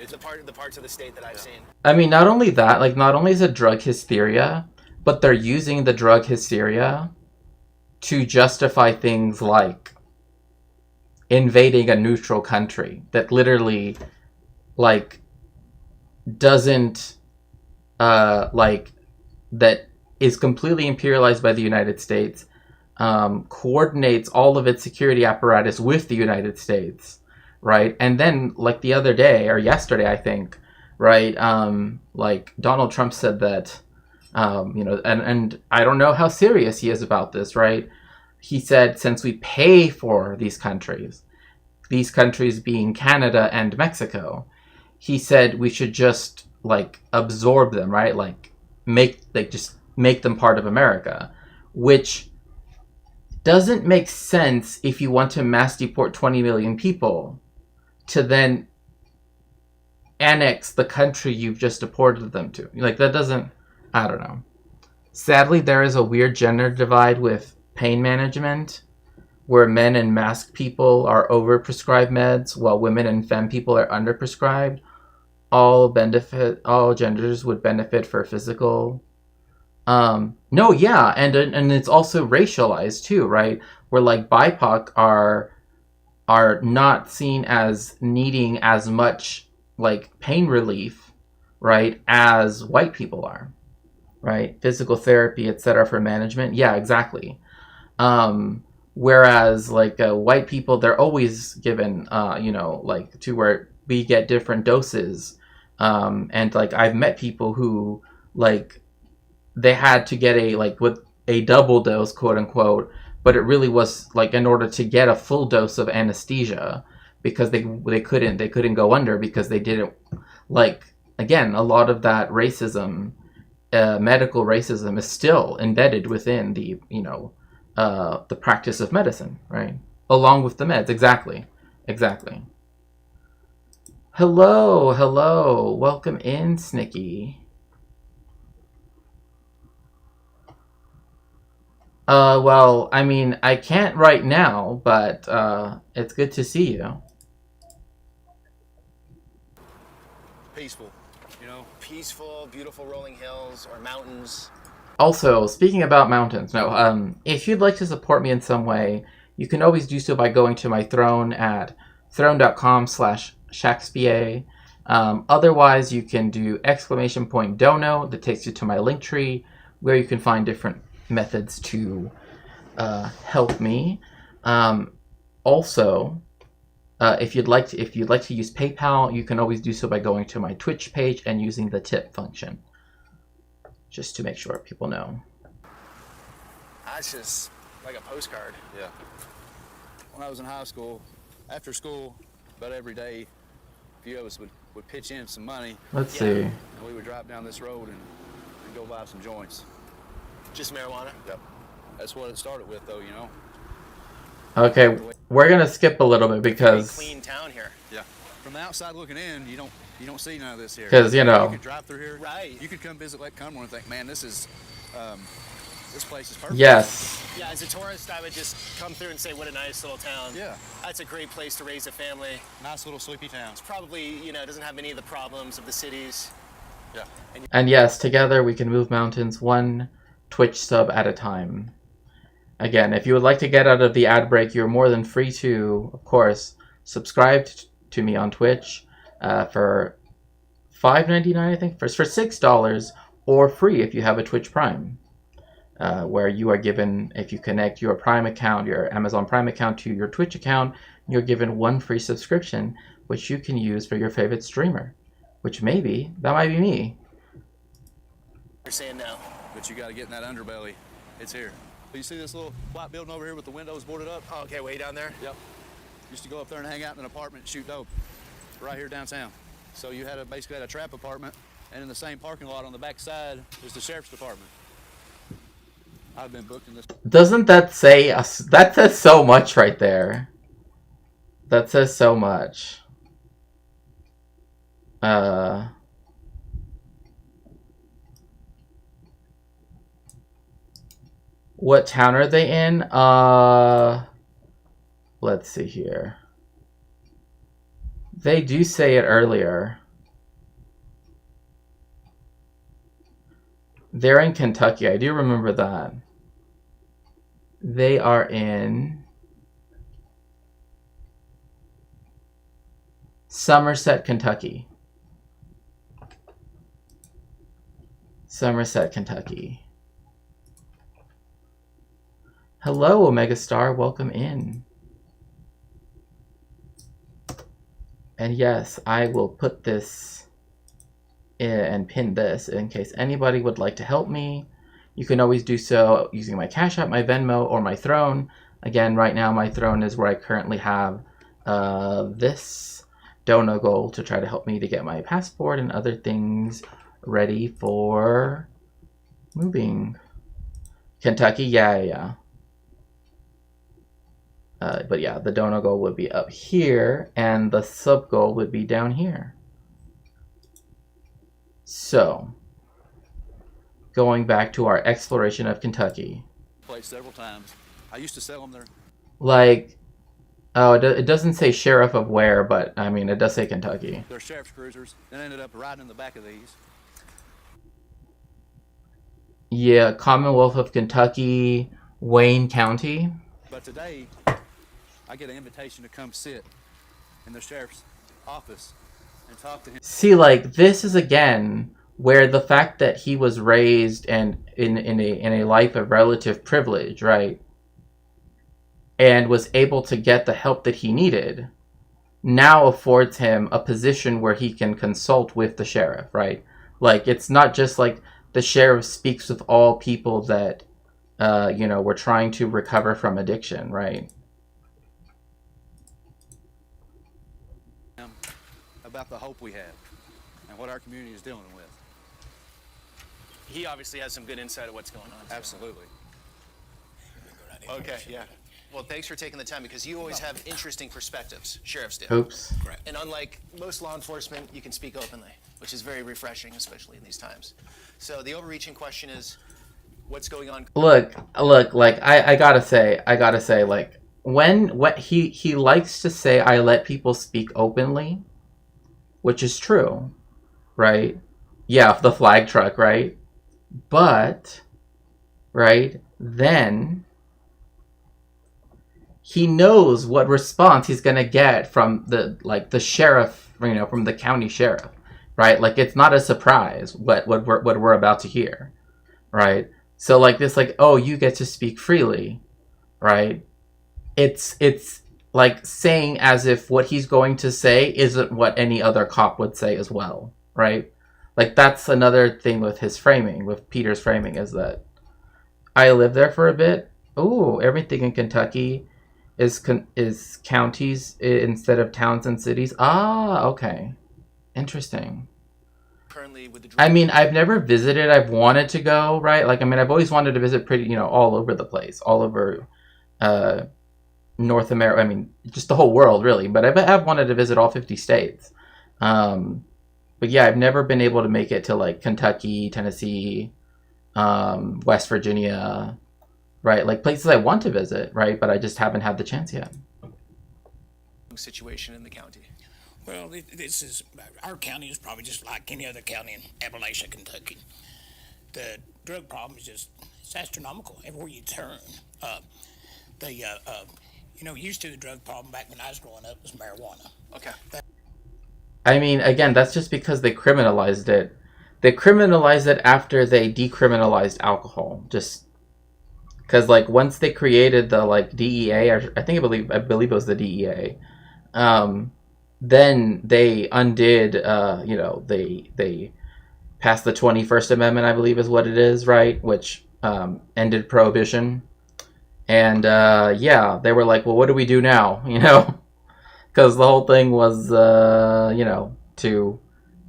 It's the parts of the state that I've seen. I mean, not only that, like, not only is it drug hysteria, but they're using the drug hysteria to justify things like invading a neutral country that literally, like, doesn't, like, that is completely imperialized by the United States, coordinates all of its security apparatus with the United States, right? And then, like, the other day, or yesterday, I think, right, like, Donald Trump said that, you know, and I don't know how serious he is about this, right? He said, since we pay for these countries being Canada and Mexico, he said we should just, like, absorb them, right? Like, just make them part of America, which doesn't make sense if you want to mass deport 20 million people to then annex the country you've just deported them to. Like, that doesn't, I don't know. Sadly, there is a weird gender divide with pain management, where men and masked people are overprescribed meds, while women and femme people are underprescribed. All genders would benefit for physical. No, yeah, and it's also racialized too, right? Where, like, BIPOC are not seen as needing as much, like, pain relief, right, as white people are, right? Physical therapy, etc., for management. Yeah, exactly. Whereas, like, white people, they're always given, you know, like, to where we get different doses. And, like, I've met people who, like, they had to get with a double dose, quote unquote, but it really was, like, in order to get a full dose of anesthesia, because they couldn't go under, because they didn't, like, again, a lot of that racism, medical racism, is still embedded within the, you know, the practice of medicine, right? Along with the meds, exactly. Hello, welcome in, Snicky. Well, I mean, I can't right now, but it's good to see you. Peaceful, you know? Peaceful, beautiful rolling hills or mountains. Also, speaking about mountains, if you'd like to support me in some way, you can always do so by going to my Throne at throne.com/Shaxpa. Otherwise, you can do !dono that takes you to my link tree where you can find different methods to help me. Also, if you'd like to use PayPal, you can always do so by going to my Twitch page and using the tip function. Just to make sure people know. That's just like a postcard. Yeah. When I was in high school, after school, about every day, a few of us would pitch in some money. Let's see. And we would drive down this road and go buy some joints. Just marijuana? Yep. That's what it started with, though, you know. Okay, we're gonna skip a little bit because Clean town here. Yeah. From the outside looking in, you don't see none of this here. 'Cause, you know. You could drive through here. Right. You could come visit Lake Cumberland and think, man, this place is perfect. yes, Yeah, as a tourist, I would just come through and say, what a nice little town. Yeah. That's a great place to raise a family. Nice little sleepy town. Probably, doesn't have many of the problems of the cities. Yeah. and yes, together we can move mountains one Twitch sub at a time. Again, if you would like to get out of the ad break, you're more than free to, of course, subscribe to me on Twitch for $5.99, I think, for $6, or free if you have a Twitch Prime, where you are given, if you connect your Prime account, your Amazon Prime account to your Twitch account, you're given one free subscription, which you can use for your favorite streamer, which that might be me. You're saying no. But you got to get in that underbelly. It's here. You see this little white building over here with the windows boarded up? Oh, okay, way down there? Yep. Used to go up there and hang out in an apartment and shoot dope right here downtown. So you basically had a trap apartment, and in the same parking lot on the back side is the sheriff's department. I've been booked in this. Doesn't that say that says so much right there? That says so much. What town are they in? Let's see here. They do say it earlier. They're in Kentucky. I do remember that. They are in Somerset, Kentucky. Somerset, Kentucky. Hello, Omega Star. Welcome in. And yes, I will put this in and pin this in case anybody would like to help me. You can always do so using my Cash App, my Venmo, or my Throne. Again, right now my Throne is where I currently have this Dono goal to try to help me to get my passport and other things ready for moving. Kentucky, yeah. But yeah, the Dono goal would be up here, and the sub goal would be down here. So, going back to our exploration of Kentucky. Played several times. I used to sell them there. Like, oh, it doesn't say sheriff of where, but I mean, it does say Kentucky. They're sheriff's cruisers. Then ended up riding in the back of these. Yeah, Commonwealth of Kentucky, Wayne County. But today, I get an invitation to come sit in the sheriff's office and talk to him. See, like, this is again where the fact that he was raised and in a life of relative privilege, right, and was able to get the help that he needed, now affords him a position where he can consult with the sheriff, right? Like, it's not just like the sheriff speaks with all people that, were trying to recover from addiction, right? About the hope we have and what our community is dealing with. He obviously has some good insight of what's going on. So. Absolutely. Okay, yeah. Well, thanks for taking the time because you always have interesting perspectives. Sheriffs do. Oops. And unlike most law enforcement, you can speak openly, which is very refreshing, especially in these times. So the overreaching question is, what's going on? Look, like, I gotta say, like, when he likes to say, I let people speak openly, which is true, right? Yeah, the flag truck, right? But, right, then he knows what response he's gonna get from the sheriff from the county sheriff, right? Like, it's not a surprise what we're about to hear, right? So like this, like, oh, you get to speak freely, right? It's like saying as if what he's going to say isn't what any other cop would say as well, right? Like, that's another thing with his framing, with Peter's framing, is that I lived there for a bit. Ooh, everything in Kentucky is counties instead of towns and cities. Ah, okay. Interesting. Currently with the I mean, I've never visited. I've wanted to go, right? Like, I mean, I've always wanted to visit pretty, all over the place, all over North America. I mean, just the whole world, really. But I've wanted to visit all 50 states. But yeah, I've never been able to make it to, like, Kentucky, Tennessee, West Virginia, right? Like, places I want to visit, right? But I just haven't had the chance yet. situation in the county. Well, this is, our county is probably just like any other county in Appalachia, Kentucky. The drug problem is just, it's astronomical everywhere you turn. Used to the drug problem back when I was growing up was marijuana. Okay. I mean, again, that's just because they criminalized it. They criminalized it after they decriminalized alcohol. Just because, like, once they created the, like, DEA, or I believe it was the DEA, then they undid, they passed the 21st Amendment, I believe is what it is, right? Which ended prohibition. And, they were like, well, what do we do now? Because the whole thing was, to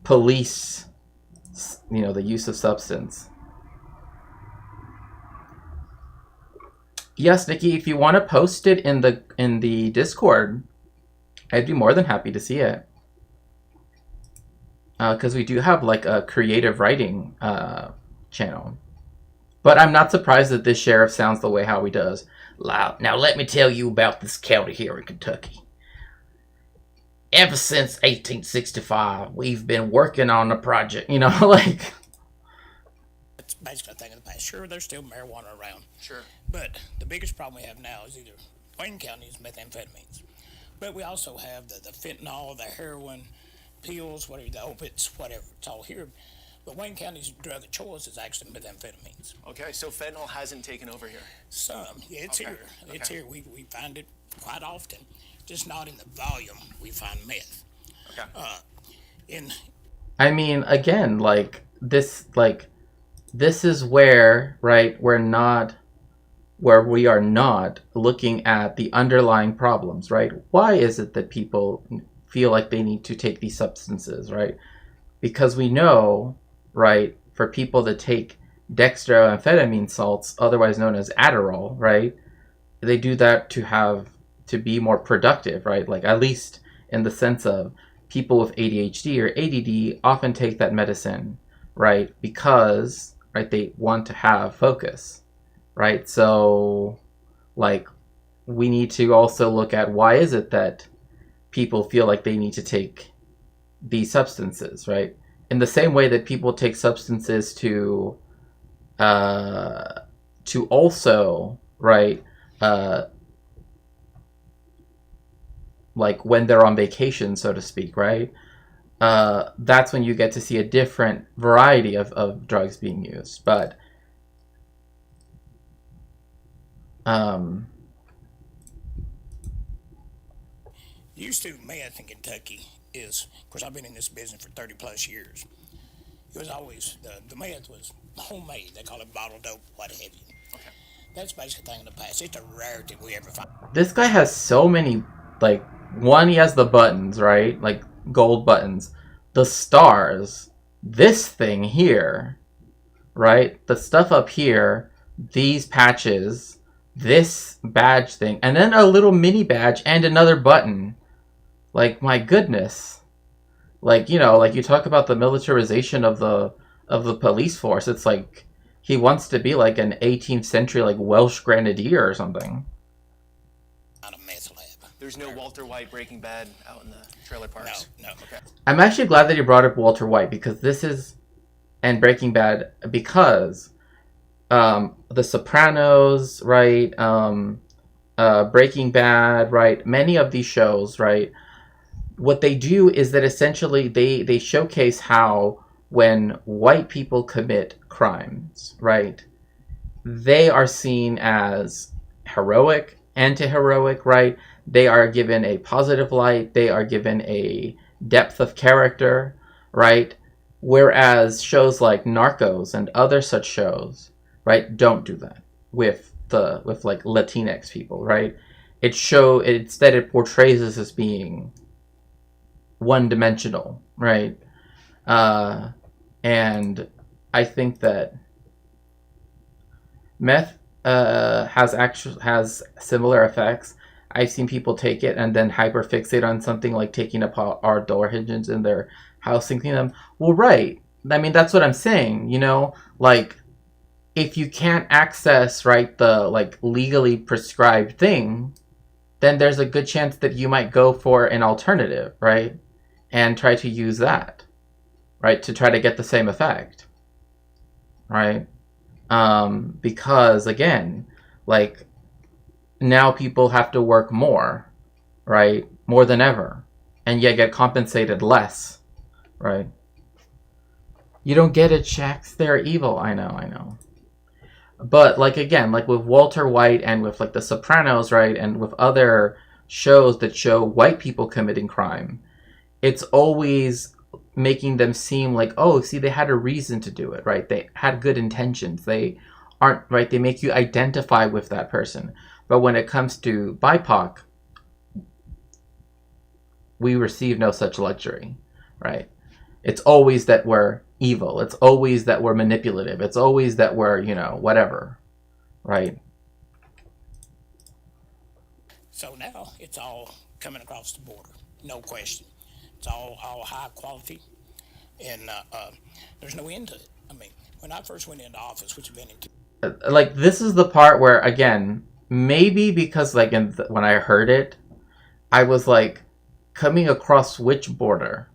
police, the use of substance. Yes, Nikki, if you want to post it in the Discord, I'd be more than happy to see it. Because we do have, like, a creative writing channel. But I'm not surprised that this sheriff sounds the way how he does. Now, let me tell you about this county here in Kentucky. Ever since 1865, we've been working on a project, like... It's basically a thing of the past. Sure, there's still marijuana around. Sure. But the biggest problem we have now is either Wayne County is methamphetamines. But we also have the fentanyl, the heroin, pills, whatever, the opiates, whatever. It's all here. But Wayne County's drug of choice is actually methamphetamines. Okay, so fentanyl hasn't taken over here. Some. Yeah, it's Okay. here. It's Okay. here. We find it quite often. Just not in the volume we find meth. Okay. I mean, again, this is where, right, where we are not looking at the underlying problems, right? Why is it that people feel like they need to take these substances, right? Because we know, right, for people that take dextroamphetamine salts, otherwise known as Adderall, right, they do that to be more productive, right? Like, at least in the sense of people with ADHD or ADD often take that medicine, right, because, right, they want to have focus, right? So, like, we need to also look at why is it that people feel like they need to take these substances, right? In the same way that people take substances to also, right, like when they're on vacation, so to speak, right? That's when you get to see a different variety of drugs being used. But used to meth in Kentucky is, of course, I've been in this business for 30 plus years. It was always, the meth was homemade. They call it bottled dope, what have you. Okay. That's basically a thing in the past. It's a rarity we ever find. This guy has so many, like, one, he has the buttons, right? Like, gold buttons. The stars. This thing here, right? The stuff up here, these patches, this badge thing, and then a little mini badge and another button. Like, my goodness. Like, like you talk about the militarization of the police force. It's like he wants to be like an 18th century, like, Welsh grenadier or something. Not a meth lab. There's no Walter White Breaking Bad out in the trailer parks. No. Okay. I'm actually glad that you brought up Walter White, because this is, and Breaking Bad, because The Sopranos, right, Breaking Bad, right, many of these shows, right, what they do is that essentially they showcase how when white people commit crimes, right, they are seen as heroic, anti-heroic, right? They are given a positive light. They are given a depth of character, right? Whereas shows like Narcos and other such shows, right, don't do that with like Latinx people, right? Instead it portrays us as being one-dimensional, right? And I think that meth has similar effects. I've seen people take it and then hyperfixate on something like taking apart our door hinges in their house and clean them. Well, right. I mean, that's what I'm saying, you know? Like, if you can't access, right, the, like, legally prescribed thing, then there's a good chance that you might go for an alternative, right? And try to use that, right, to try to get the same effect, right? Because, again, like, now people have to work more, right? More than ever. And yet get compensated less, right? You don't get it, Shax. They're evil. I know. But, like, again, like with Walter White and with, like, The Sopranos, right? And with other shows that show white people committing crime, it's always making them seem like, oh, see, they had a reason to do it, right? They had good intentions. They aren't, right? They make you identify with that person. But when it comes to BIPOC, we receive no such luxury, right? It's always that we're evil. It's always that we're manipulative. It's always that we're, you know, whatever, right? So now it's all coming across the border, no question. It's all high quality, and there's no end to it. I mean, when I first went into office, which had been in... Like, this is the part where, again, maybe because, like, when I heard it, I was like, coming across which border,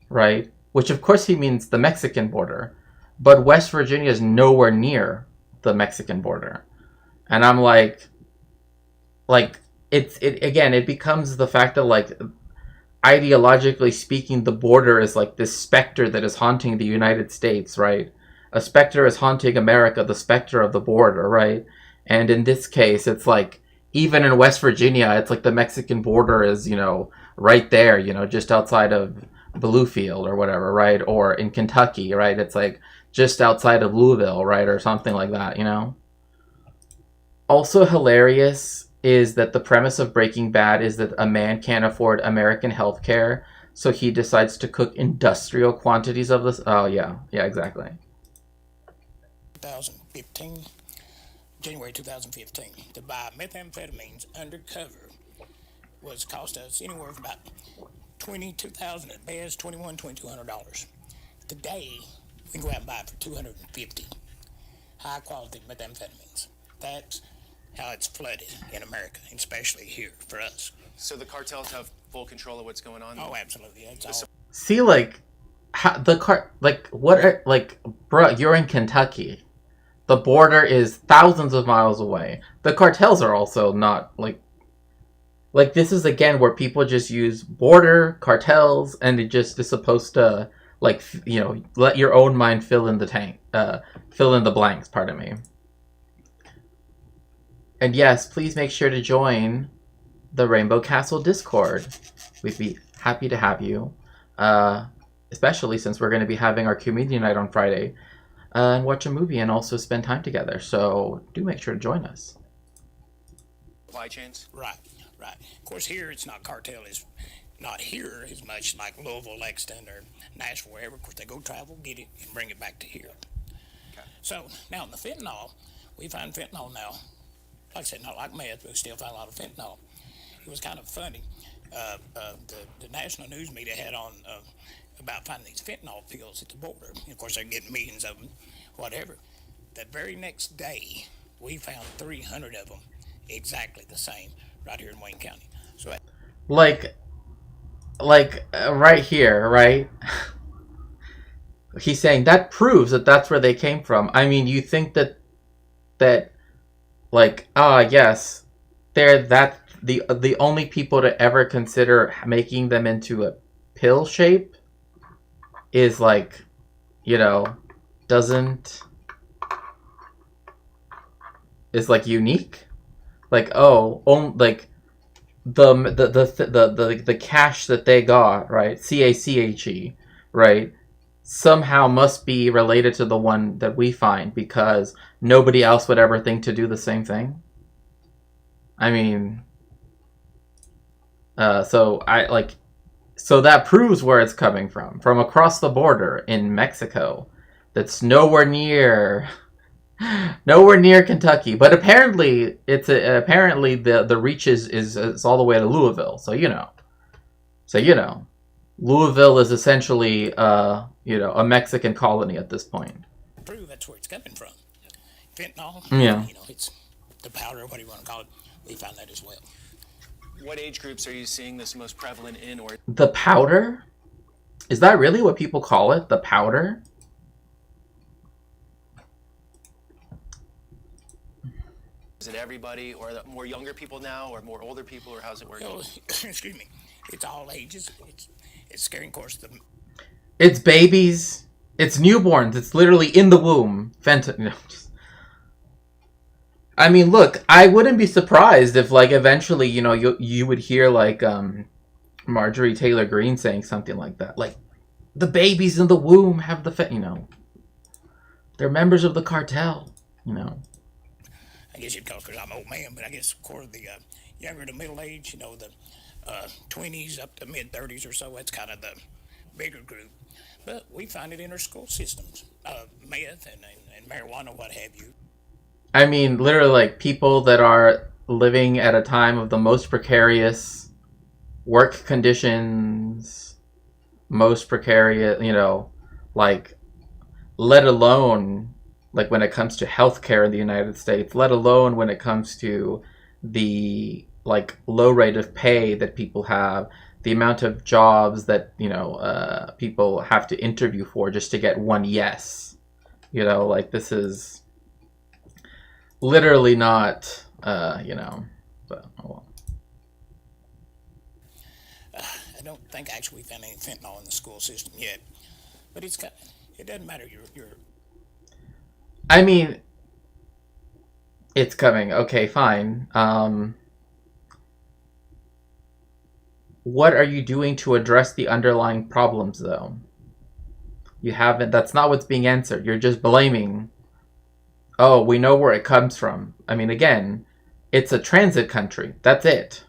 right? Which, of course, he means the Mexican border. But West Virginia is nowhere near the Mexican border. And I'm like, it becomes the fact that, like, ideologically speaking, the border is like this specter that is haunting the United States, right? A specter is haunting America, the specter of the border, right? And in this case, it's like, even in West Virginia, it's like the Mexican border is, you know, right there, you know, just outside of Bluefield or whatever, right? Or in Kentucky, right? It's like just outside of Louisville, right? Or something like that, you know? Also hilarious is that the premise of Breaking Bad is that a man can't afford American healthcare, so he decides to cook industrial quantities of this. Oh, yeah, exactly. 2015, January 2015, to buy methamphetamines undercover was cost us anywhere from about $22,000 at best, $2,200. Today, we can go out and buy it for $250. High quality methamphetamines. That's how it's flooded in America, especially here for us. So the cartels have full control of what's going on? Oh, absolutely. It's all... See, like, bro, you're in Kentucky. The border is thousands of miles away. The cartels are also not, like, this is, again, where people just use border, cartels, and it just is supposed to, like, you know, let your own mind fill in the blanks, pardon me. And yes, please make sure to join the Rainbow Castle Discord. We'd be happy to have you, especially since we're going to be having our community night on Friday, and watch a movie and also spend time together. So do make sure to join us. Supply chains? Right. Of course, here it's not cartel. It's not here as much like Louisville, Lexington, or Nashville, wherever. Of course, they go travel, get it, and bring it back to here. Okay. So now in the fentanyl, we find fentanyl now. Like I said, not like meth, but we still find a lot of fentanyl. It was kind of funny. The national news media had on about finding these fentanyl pills at the border. And of course, they're getting millions of them, whatever. That very next day, we found 300 of them exactly the same right here in Wayne County. So, right here, right? He's saying that proves that that's where they came from. I mean, you think that like, yes, they're the only people to ever consider making them into a pill shape is like, you know, is like unique. Like, oh, like the cash that they got, right? CACHE, right? Somehow must be related to the one that we find, because nobody else would ever think to do the same thing. I mean, so that proves where it's coming from across the border in Mexico. That's nowhere near Kentucky, but apparently the reach is all the way to Louisville. So you know, Louisville is essentially a Mexican colony at this point. Prove that's where it's coming from. Fentanyl. Yeah. You know, it's the powder, what do you want to call it? We found that as well. What age groups are you seeing this most prevalent in, or The powder? Is that really what people call it? The powder? is it everybody, or more younger people now, or more older people, or how's it working? Oh, excuse me. It's all ages. It's scary, of course. It's babies. It's newborns. It's literally in the womb. No, I mean, look, I wouldn't be surprised if, like, eventually, you know, you would hear, like, Marjorie Taylor Greene saying something like that. Like, the babies in the womb have the, you know, they're members of the cartel, you know. I guess you'd call it because I'm an old man, but I guess, of course, the younger to middle age, you know, the 20s up to mid-30s or so, that's kind of the bigger group. But we find it in our school systems, meth and marijuana, what have you. I mean, literally, like, people that are living at a time of the most precarious work conditions, most precarious, you know, like, let alone, like, when it comes to healthcare in the United States, let alone when it comes to the, like, low rate of pay that people have, the amount of jobs that, you know, people have to interview for just to get one yes. You know, like, this is literally not, you know, but, oh well. I don't think actually we found any fentanyl in the school system yet, but it doesn't matter. You're I mean, it's coming. Okay, fine. What are you doing to address the underlying problems, though? You haven't. That's not what's being answered. You're just blaming. Oh, we know where it comes from. I mean, again, it's a transit country. That's it.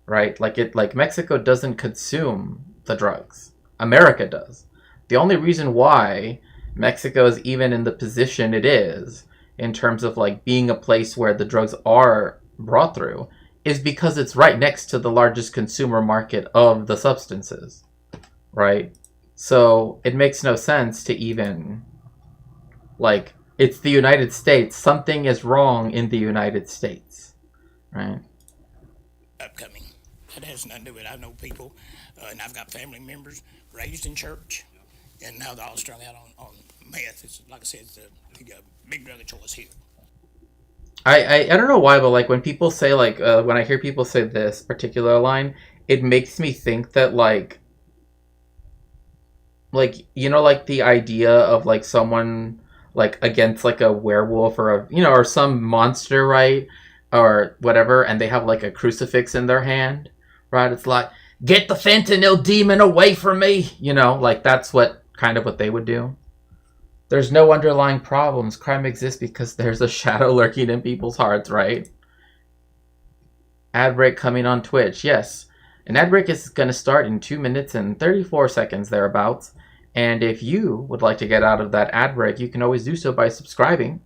Right? Like Mexico doesn't consume the drugs. America does. The only reason why Mexico is even in the position it is, in terms of, like, being a place where the drugs are brought through, is because it's right next to the largest consumer market of the substances. Right? So it makes no sense to even, like, it's the United States. Something is wrong in the United States. Right? upcoming. That has nothing to do with it. I know people, and I've got family members raised in church, and now they're all strung out on meth. It's, like I said, it's the big drug of choice here. I don't know why, but, like, when people say, like, when I hear people say this particular line, it makes me think that, like, you know, like, the idea of, like, someone, like, against, like, a werewolf or a, you know, or some monster, right, or whatever, and they have, like, a crucifix in their hand, right? It's like, get the fentanyl demon away from me, you know, like, that's what they would do. There's no underlying problems. Crime exists because there's a shadow lurking in people's hearts, right? Ad break coming on Twitch. Yes. An ad break is going to start in 2 minutes and 34 seconds thereabouts. And if you would like to get out of that ad break, you can always do so by subscribing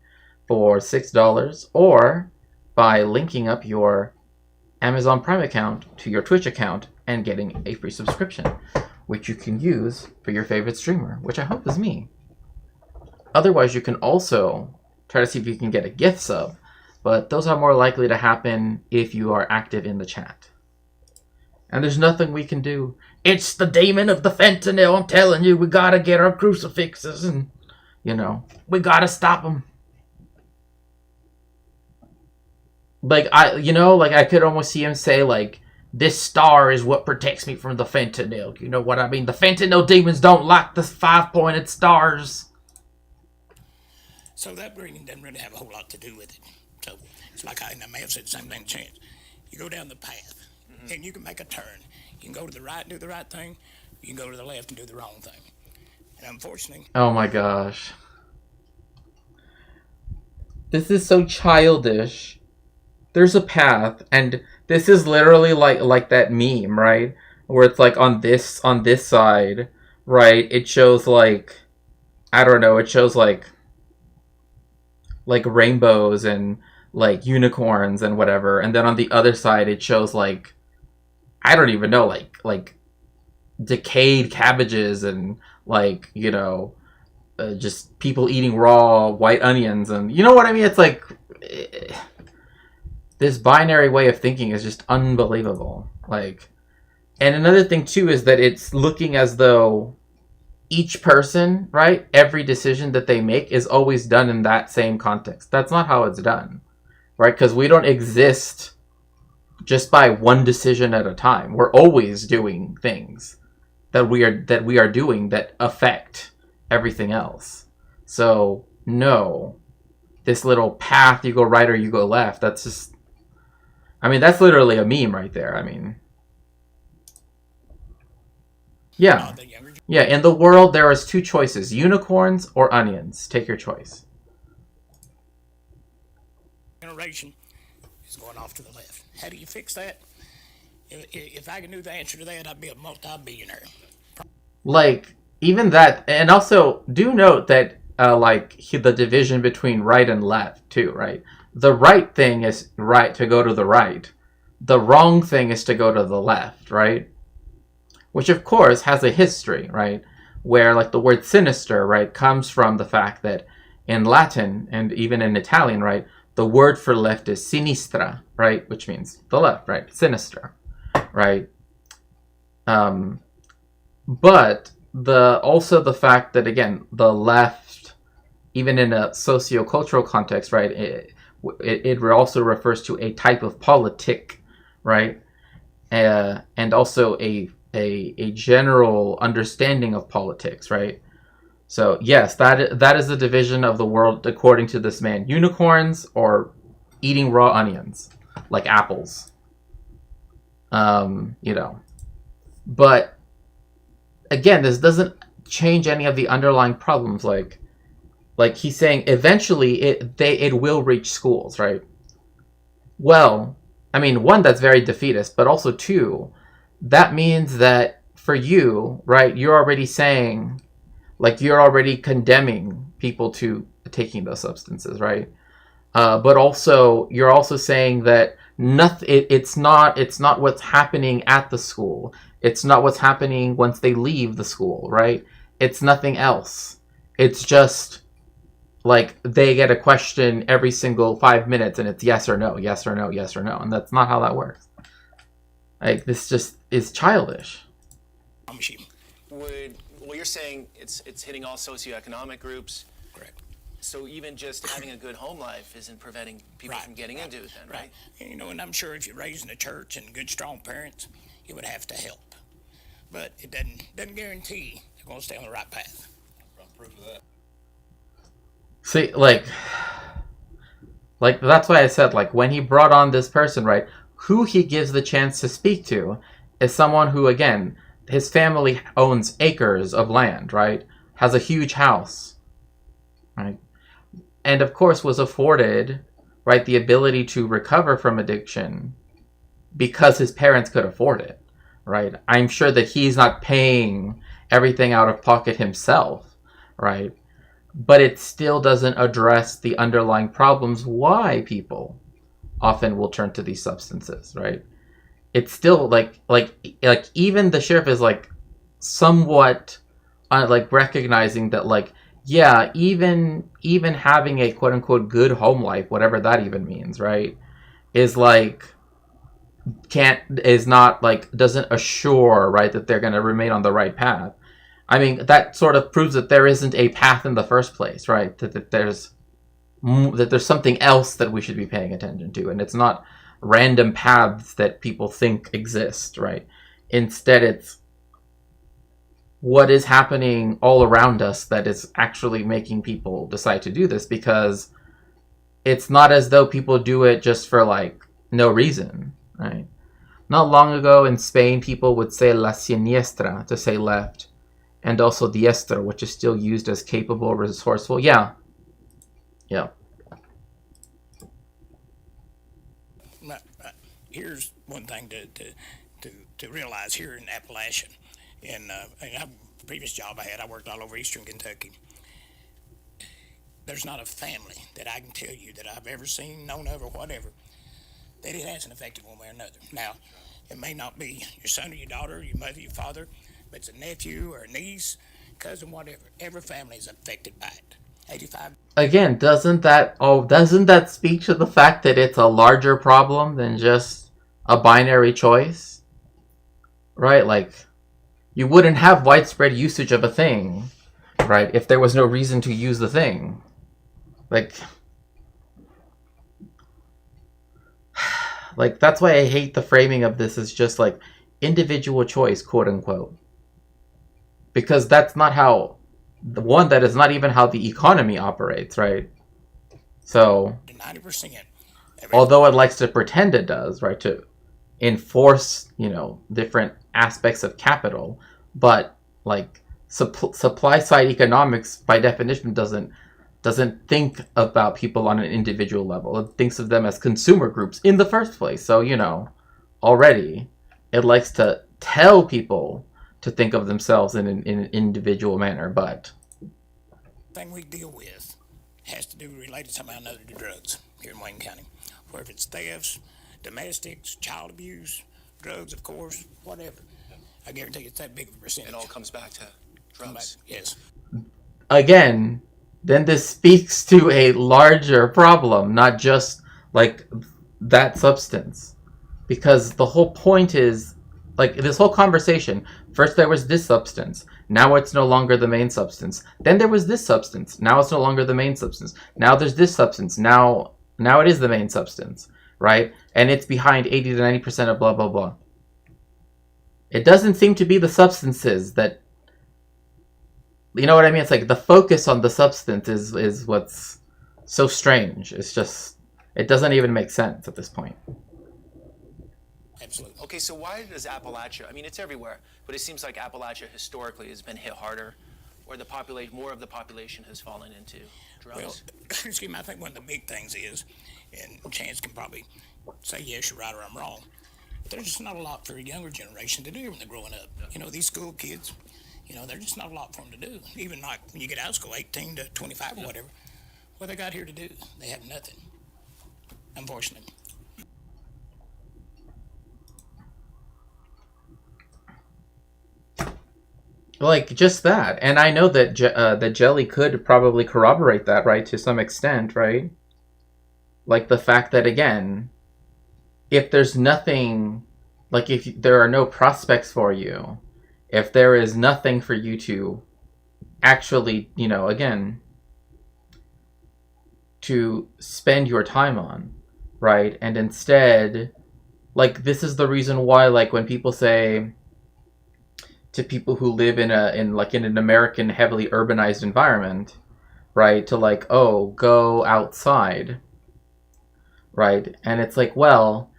for $6 or by linking up your Amazon Prime account to your Twitch account and getting a free subscription, which you can use for your favorite streamer, which I hope is me. Otherwise, you can also try to see if you can get a gift sub, but those are more likely to happen if you are active in the chat. And there's nothing we can do. It's the demon of the fentanyl, I'm telling you, we gotta get our crucifixes and, you know, we gotta stop them. like I could almost see him say like, this star is what protects me from the fentanyl. You know what I mean? The fentanyl demons don't like the 5-pointed stars. So that breeding doesn't really have a whole lot to do with it. So it's like I may have said the same thing, Chance. You go down the path, and you can make a turn. You can go to the right and do the right thing. You can go to the left and do the wrong thing. And unfortunately... Oh my gosh. This is so childish. There's a path, and this is literally like that meme, right? Where it's like on this side, right? It shows like, I don't know, it shows like rainbows and like unicorns and whatever, and then on the other side it shows like, I don't even know, like decayed cabbages and like, you know, just people eating raw white onions, and you know what I mean? It's like this binary way of thinking is just unbelievable. Like, and another thing too is that it's looking as though each person, right, every decision that they make is always done in that same context. That's not how it's done, right? Because we don't exist just by one decision at a time. We're always doing things that we are doing that affect everything else. So no, this little path, you go right or you go left, that's just, I mean, that's literally a meme right there. I mean, yeah. Yeah, in the world, there is 2 choices. Unicorns or onions. Take your choice. Generation is going off to the left. How do you fix that? If I knew the answer to that, I'd be a multi-billionaire. Like, even that, and also, do note that, the division between right and left, too, right? The right thing is right to go to the right. The wrong thing is to go to the left, right? Which, of course, has a history, right? Where, like, the word sinister, right, comes from the fact that in Latin, and even in Italian, right, the word for left is sinistra, right? Which means the left, right? Sinister, right? But also the fact that, again, the left, even in a socio-cultural context, right, it also refers to a type of politic, right? And also a general understanding of politics, right? So yes, that is the division of the world according to this man. Unicorns or eating raw onions, like apples. You know. But again, this doesn't change any of the underlying problems. Like he's saying, eventually it will reach schools, right? Well, I mean, one, that's very defeatist, but also two, that means that for you, right, you're already saying, like, you're already condemning people to taking those substances, right? But also, you're also saying that it's not what's happening at the school. It's not what's happening once they leave the school, right? It's nothing else. It's just, like, they get a question every single 5 minutes, and it's yes or no, yes or no, yes or no. And that's not how that works. Like, this just is childish. Well, you're saying it's hitting all socioeconomic groups. Correct. So even just having a good home life isn't preventing people from getting into it then, right? You know, and I'm sure if you're raised in a church and good, strong parents, it would have to help. But it doesn't guarantee you're going to stay on the right path. Proof of that. See, like that's why I said, like, when he brought on this person, right, who he gives the chance to speak to is someone who, again, his family owns acres of land, right, has a huge house, right, and of course was afforded, right, the ability to recover from addiction because his parents could afford it, right? I'm sure that he's not paying everything out of pocket himself, right? But it still doesn't address the underlying problems why people often will turn to these substances, right? It's still like even the sheriff is like somewhat like recognizing that, like, yeah, even having a quote unquote good home life, whatever that even means, right, is like doesn't assure, right, that they're going to remain on the right path. I mean, that sort of proves that there isn't a path in the first place, right? That there's that there's something else that we should be paying attention to, and it's not random paths that people think exist, right? Instead, it's what is happening all around us that is actually making people decide to do this, because it's not as though people do it just for like no reason, right? Not long ago in Spain, people would say la siniestra to say left, and also diestra, which is still used as capable, resourceful. Yeah. Here's one thing to realize here in Appalachia. In a previous job I had, I worked all over eastern Kentucky. There's not a family that I can tell you that I've ever seen, known of, or whatever, that it hasn't affected one way or another. Now, it may not be your son or your daughter, your mother, your father, but it's a nephew or a niece, cousin, whatever. Every family is affected by it. 85. Again, doesn't that speak to the fact that it's a larger problem than just a binary choice? Right? Like, you wouldn't have widespread usage of a thing, right, if there was no reason to use the thing. Like, that's why I hate the framing of this as just like individual choice, quote unquote. Because that's not how, that is not even how the economy operates, right? So, 90%. Although it likes to pretend it does, right, to enforce, different aspects of capital, but like supply side economics by definition doesn't think about people on an individual level. It thinks of them as consumer groups in the first place. So, already it likes to tell people to think of themselves in an individual manner, but thing we deal with has to do related somehow or another to drugs here in Wayne County. Whether it's thefts, domestics, child abuse, drugs, of course, whatever. I guarantee it's that big of a percentage. It all comes back to drugs. Yes. Again, then this speaks to a larger problem, not just like that substance. Because the whole point is, like, this whole conversation, first there was this substance, now it's no longer the main substance. Then there was this substance, now it's no longer the main substance. Now there's this substance, now it is the main substance, right? And it's behind 80 to 90% of blah, blah, blah. It doesn't seem to be the substances that, you know what I mean? It's like the focus on the substance is what's so strange. It's just, it doesn't even make sense at this point. Absolutely. Okay, so why does Appalachia, I mean, it's everywhere, but it seems like Appalachia historically has been hit harder, where more of the population has fallen into drugs? Well, excuse me, I think one of the big things is, and Chance can probably say yes, you're right or I'm wrong, but there's just not a lot for a younger generation to do when they're growing up. These school kids, there's just not a lot for them to do. Even like when you get out of school, 18 to 25 or whatever, what they got here to do? They have nothing, unfortunately. Like, just that. And I know that that Jelly could probably corroborate that, right, to some extent, right? Like, the fact that, again, if there's nothing, like, if there are no prospects for you, if there is nothing for you to actually, again, to spend your time on, right? And instead, like, this is the reason why, like, when people say to people who live in an American heavily urbanized environment, right, to like, oh, go outside, right? And it's like, well,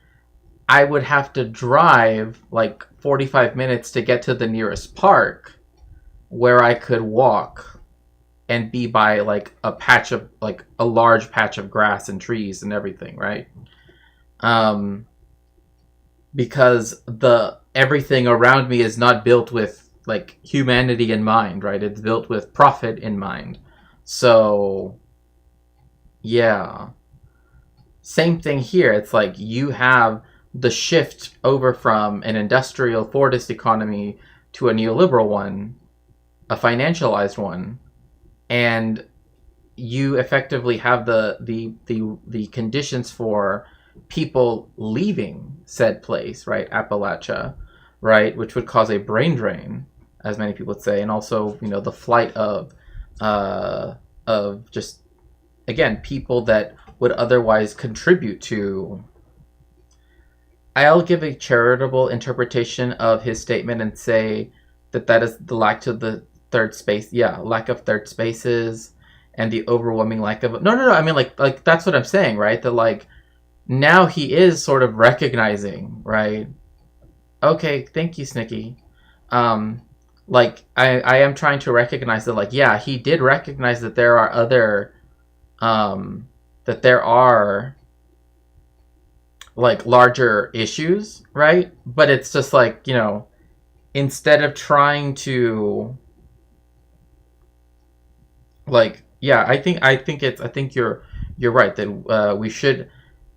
I would have to drive like 45 minutes to get to the nearest park where I could walk and be by like a large patch of grass and trees and everything, right? Because everything around me is not built with like humanity in mind, right? It's built with profit in mind. So, yeah. Same thing here. It's like you have the shift over from an industrial Fordist economy to a neoliberal one, a financialized one, and you effectively have the conditions for people leaving said place, right, Appalachia, right, which would cause a brain drain, as many people would say, and also, the flight of just again, people that would otherwise contribute to. I'll give a charitable interpretation of his statement and say that that is the lack of the third space. Yeah, lack of third spaces and the overwhelming lack of. No. I mean, like that's what I'm saying, right? That like now he is sort of recognizing, right? Okay, thank you, Snicky. Like I am trying to recognize that, like, yeah, he did recognize that there are other, that there are like larger issues, right? But it's just like, you know, instead of trying to like, yeah, I think you're right that we should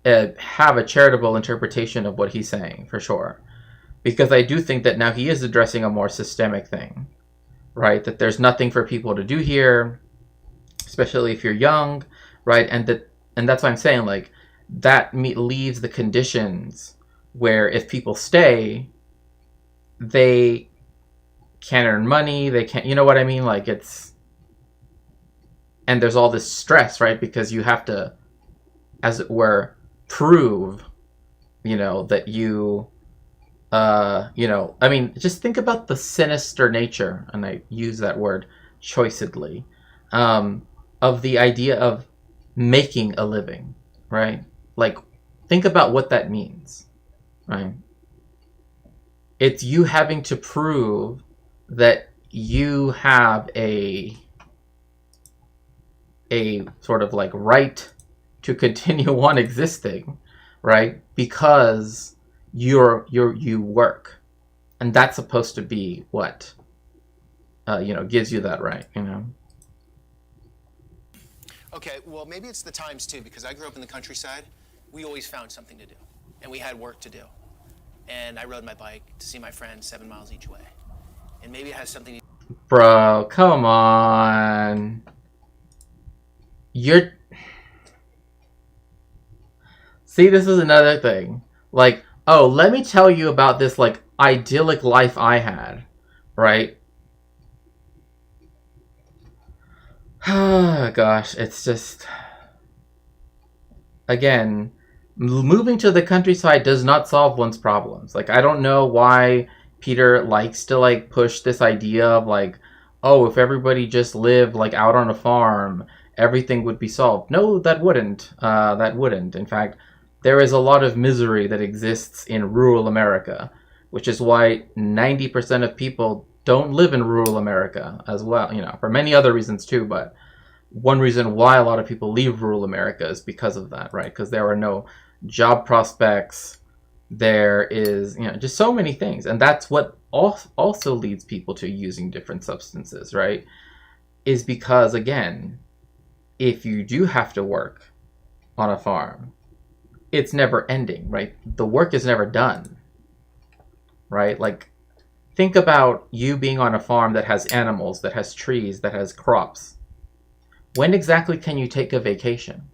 have a charitable interpretation of what he's saying for sure, because I do think that now he is addressing a more systemic thing, right? That there's nothing for people to do here, especially if you're young, right? And that's why I'm saying, like, that leaves the conditions where if people stay, they can't earn money, they can't, you know what I mean? Like, it's, and there's all this stress, right? Because you have to, as it were, prove, you know, that you, you know, I mean, just think about the sinister nature, and I use that word choicidly, of the idea of making a living, right? Like, think about what that means, right? It's you having to prove that you have a sort of like right to continue on existing, right? Because you work, and that's supposed to be what you know, gives you that right, you know. Okay, well, maybe it's the times too, because I grew up in the countryside. We always found something to do, and we had work to do. And I rode my bike to see my friends 7 miles each way. And maybe it has something to... Bro, come on. You're... See, this is another thing. Like, oh, let me tell you about this, like, idyllic life I had, right? Gosh, it's just... Again, moving to the countryside does not solve one's problems. Like, I don't know why Peter likes to, like, push this idea of, like, oh, if everybody just lived, like, out on a farm, everything would be solved. No, that wouldn't. That wouldn't. In fact, there is a lot of misery that exists in rural America, which is why 90% of people don't live in rural America as well, you know, for many other reasons too, but one reason why a lot of people leave rural America is because of that, right? Because there are no job prospects, there is, you know, just so many things, and that's what also leads people to using different substances, right? Is because, again, if you do have to work on a farm, it's never ending, right? The work is never done, right? Like, think about you being on a farm that has animals, that has trees, that has crops. When exactly can you take a vacation?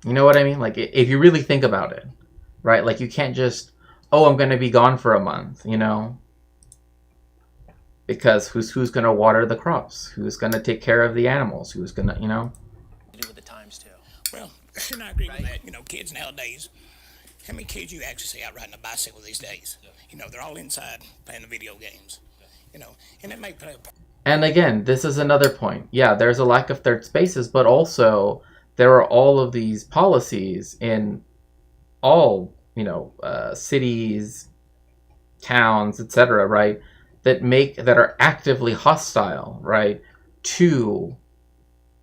You know what I mean? Like, if you really think about it, right? Like, you can't just, oh, I'm going to be gone for a month, you know? Because who's going to water the crops? Who's going to take care of the animals? Who's going to, you know? do with the times too. Well, and I agree with that. You know, kids nowadays, how many kids you actually see out riding a bicycle these days? You know, they're all inside playing the video games. You know, and it may play a part. And again, this is another point. Yeah, there's a lack of third spaces, but also there are all of these policies in all, you know, cities, towns, etc., right? That are actively hostile, right, to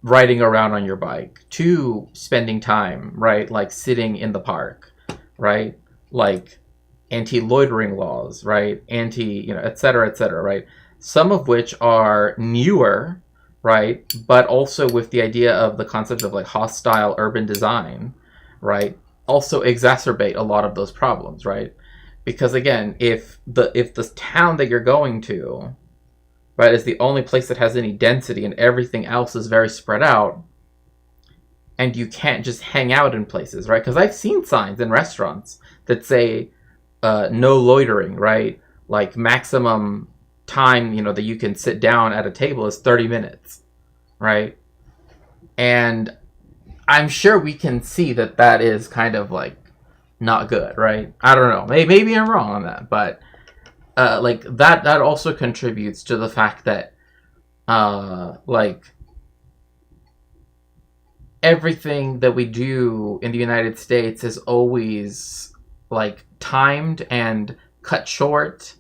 riding around on your bike, to spending time, right, like sitting in the park, right, like anti-loitering laws, right, you know, etc., right? Some of which are newer, right, but also with the idea of the concept of like hostile urban design, right, also exacerbate a lot of those problems, right? Because again, if the town that you're going to, right, is the only place that has any density and everything else is very spread out, and you can't just hang out in places, right? Because I've seen signs in restaurants that say no loitering, right? Like maximum time, you know, that you can sit down at a table is 30 minutes, right? And I'm sure we can see that that is kind of like not good, right? I don't know. Maybe I'm wrong on that, but like that also contributes to the fact that like everything that we do in the United States is always like timed and cut short,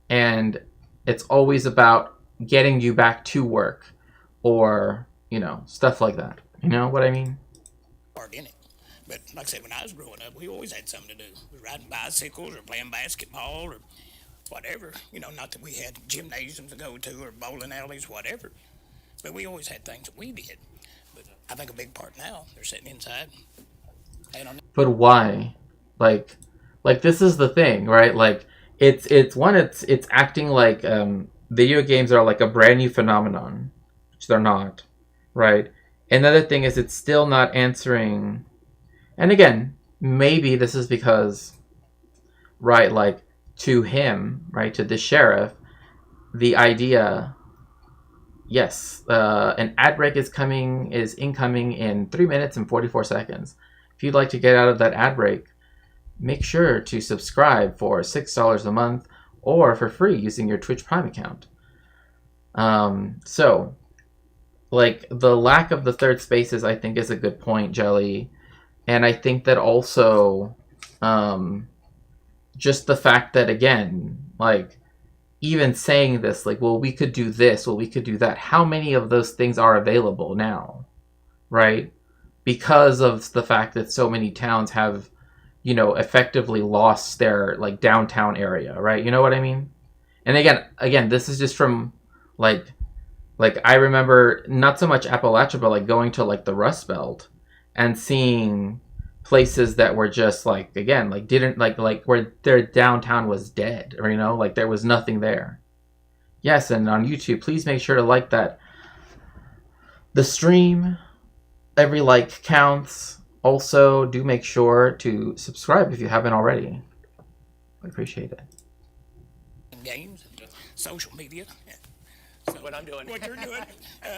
and it's always about getting you back to work, or stuff like that. You know what I mean? Part in it. But like I said, when I was growing up, we always had something to do. We were riding bicycles or playing basketball or whatever. Not that we had gymnasiums to go to or bowling alleys, whatever. But we always had things that we did. But I think a big part now, they're sitting inside. But why? Like this is the thing, right? Like it's acting like video games are like a brand new phenomenon, which they're not, right? Another thing is it's still not answering. And again, maybe this is because, right, like to him, right, to the sheriff, the idea, yes, an ad break is incoming in 3 minutes and 44 seconds. If you'd like to get out of that ad break, make sure to subscribe for $6 a month or for free using your Twitch Prime account. So, like, the lack of the third spaces, I think, is a good point, Jelly. And I think that also, just the fact that, again, like, even saying this, like, well, we could do this, well, we could do that. How many of those things are available now, right? Because of the fact that so many towns have, effectively lost their, like, downtown area, right? You know what I mean? And again, this is just from, like I remember not so much Appalachia, but like going to like the Rust Belt and seeing places that were just like, again, like didn't like where their downtown was dead, or like there was nothing there. Yes, and on YouTube, please make sure to like the stream. Every like counts. Also, do make sure to subscribe if you haven't already. I appreciate it. Games and social media. So what I'm doing. What you're doing.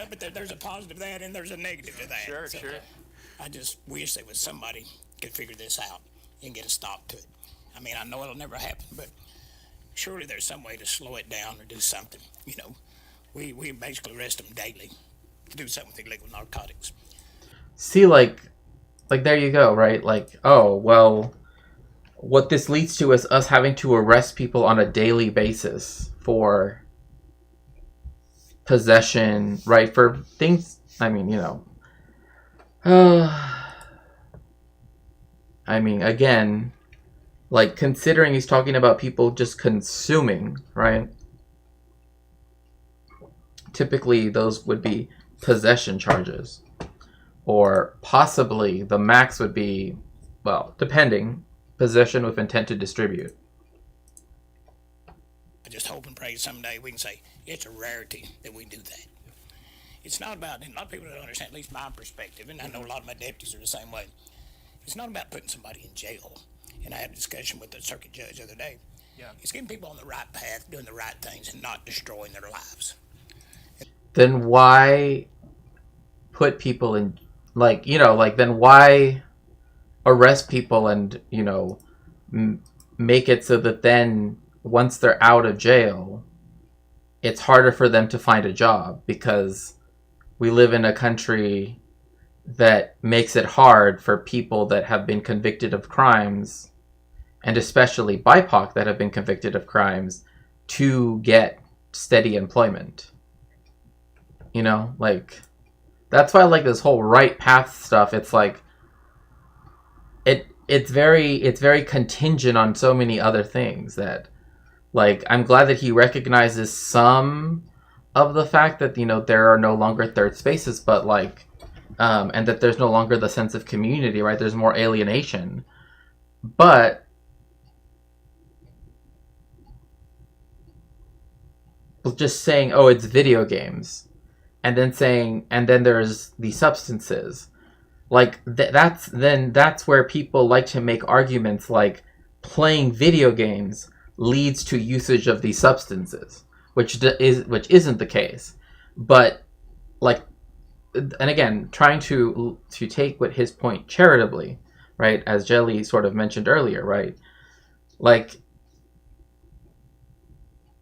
But there's a positive to that and there's a negative to that. Sure. I just wish there was somebody could figure this out and get a stop to it. I mean, I know it'll never happen, but surely there's some way to slow it down or do something. We basically arrest them daily to do something with illegal narcotics. See, like there you go, right? Like, oh, well, what this leads to is us having to arrest people on a daily basis for possession, right? For things, I mean, again, like, considering he's talking about people just consuming, right? Typically, those would be possession charges. Or possibly the max would be, well, depending, possession with intent to distribute. I just hope and pray someday we can say it's a rarity that we do that. It's not about, and a lot of people don't understand, at least my perspective, and I know a lot of my deputies are the same way. It's not about putting somebody in jail. And I had a discussion with the circuit judge the other day. Yeah. It's getting people on the right path, doing the right things, and not destroying their lives. Then why put people in, then why arrest people and, make it so that then once they're out of jail, it's harder for them to find a job, because we live in a country that makes it hard for people that have been convicted of crimes, and especially BIPOC that have been convicted of crimes, to get steady employment. That's why I like this whole right path stuff. It's like it's very contingent on so many other things that, like, I'm glad that he recognizes some of the fact that there are no longer third spaces, but like and that there's no longer the sense of community, right? There's more alienation. But just saying, oh, it's video games, and then there's the substances, like that's where people like to make arguments like playing video games leads to usage of these substances, which isn't the case. But like and again, trying to take what his point charitably, right? As Jelly sort of mentioned earlier, right? Like,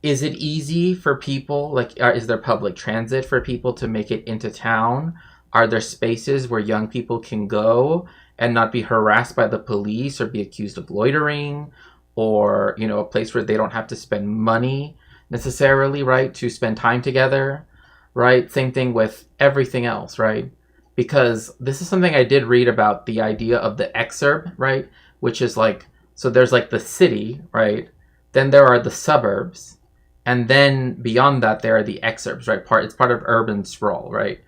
is it easy for people, like, is there public transit for people to make it into town? Are there spaces where young people can go and not be harassed by the police or be accused of loitering? Or, you know, a place where they don't have to spend money necessarily, right, to spend time together, right? Same thing with everything else, right? Because this is something I did read about, the idea of the exurb, right? Which is like, so there's like the city, right? Then there are the suburbs. And then beyond that, there are the exurbs, right? It's part of urban sprawl, right?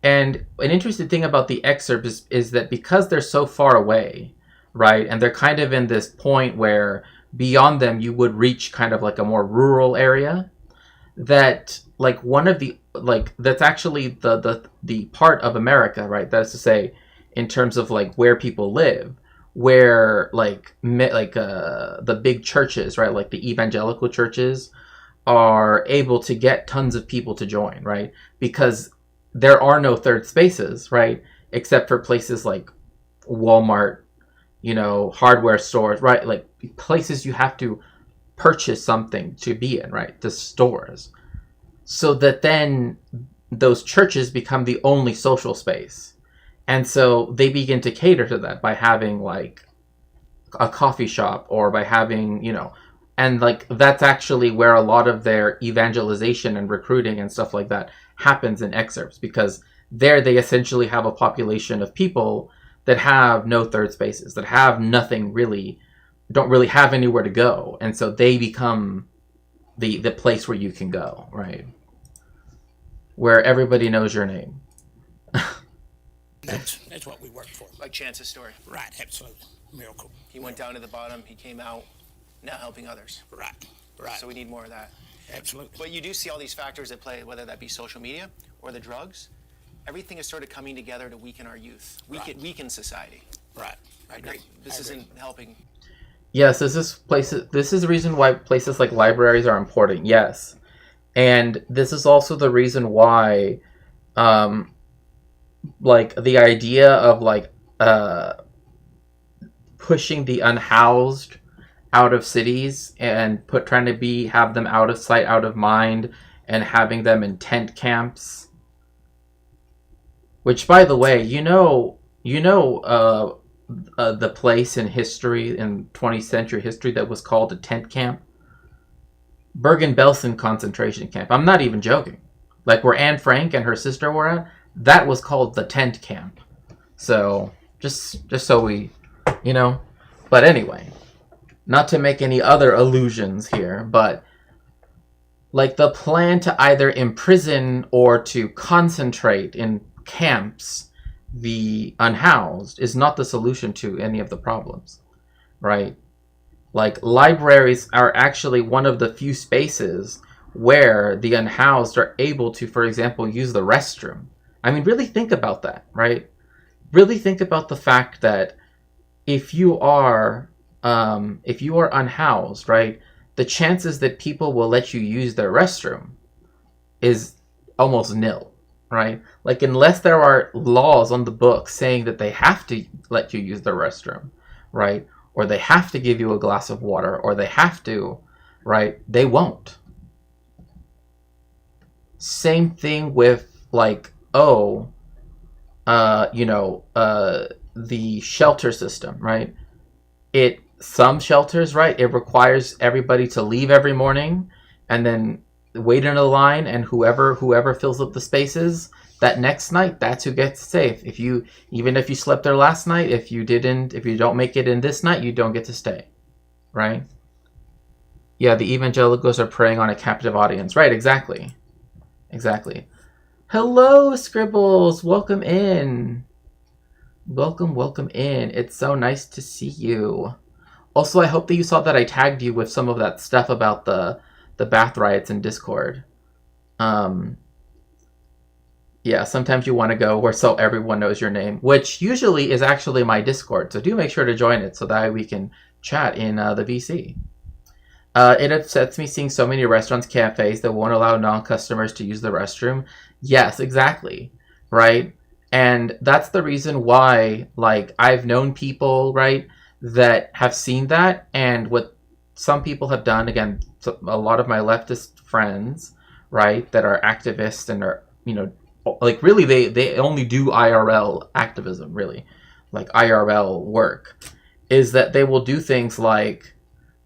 And an interesting thing about the exurbs is that because they're so far away, right? And they're kind of in this point where beyond them, you would reach kind of like a more rural area, that like one of the, like, that's actually the part of America, right? That is to say, in terms of like where people live, where like the big churches, right? Like the evangelical churches are able to get tons of people to join, right? Because there are no third spaces, right? Except for places like Walmart, you know, hardware stores, right? Like places you have to purchase something to be in, right? The stores. So that then those churches become the only social space. And so they begin to cater to that by having like a coffee shop, or by having, you know, and like that's actually where a lot of their evangelization and recruiting and stuff like that happens in exurbs, because there they essentially have a population of people that have no third spaces, that have nothing really, don't really have anywhere to go. And so they become the place where you can go, right? Where everybody knows your name. That's what we work for. Like Chance's story. Right, absolutely. Miracle. He went down to the bottom, he came out, now helping others. Right, right. So we need more of that. Absolutely. But you do see all these factors at play, whether that be social media or the drugs. Everything is sort of coming together to weaken our youth, weaken society. Right. I agree. This isn't helping. Yes, this is the reason why places like libraries are important. Yes. And this is also the reason why, like the idea of like, pushing the unhoused out of cities and trying to have them out of sight, out of mind, and having them in tent camps. Which, by the way, the place in history, in 20th century history, that was called a tent camp? Bergen-Belsen concentration camp. I'm not even joking. Like where Anne Frank and her sister were at, that was called the tent camp. So, just so we, you know. But anyway, not to make any other allusions here, but like the plan to either imprison or to concentrate in camps the unhoused is not the solution to any of the problems, right? Like libraries are actually one of the few spaces where the unhoused are able to, for example, use the restroom. I mean, really think about that, right? Really think about the fact that if you are unhoused, right, the chances that people will let you use their restroom is almost nil, right? Like unless there are laws on the books saying that they have to let you use their restroom, right? Or they have to give you a glass of water, or they have to, right? They won't. Same thing with like, the shelter system, right? Some shelters, right, it requires everybody to leave every morning and then wait in a line, and whoever fills up the spaces that next night, that's who gets safe. Even if you slept there last night, if you don't make it in this night, you don't get to stay, right? Yeah, the evangelicals are preying on a captive audience, right? Exactly. Hello, Scribbles, welcome in. Welcome in. It's so nice to see you. Also, I hope that you saw that I tagged you with some of that stuff about the bath riots in Discord. Yeah, sometimes you want to go where so everyone knows your name, which usually is actually my Discord. So do make sure to join it so that we can chat in the VC. It upsets me seeing so many restaurants, cafes that won't allow non-customers to use the restroom. Yes, exactly. right? And that's the reason why, like, I've known people, right, that have seen that. And what some people have done, again, a lot of my leftist friends, right, that are activists and are, you know, like, really, they only do IRL activism, really, like IRL work, is that they will do things like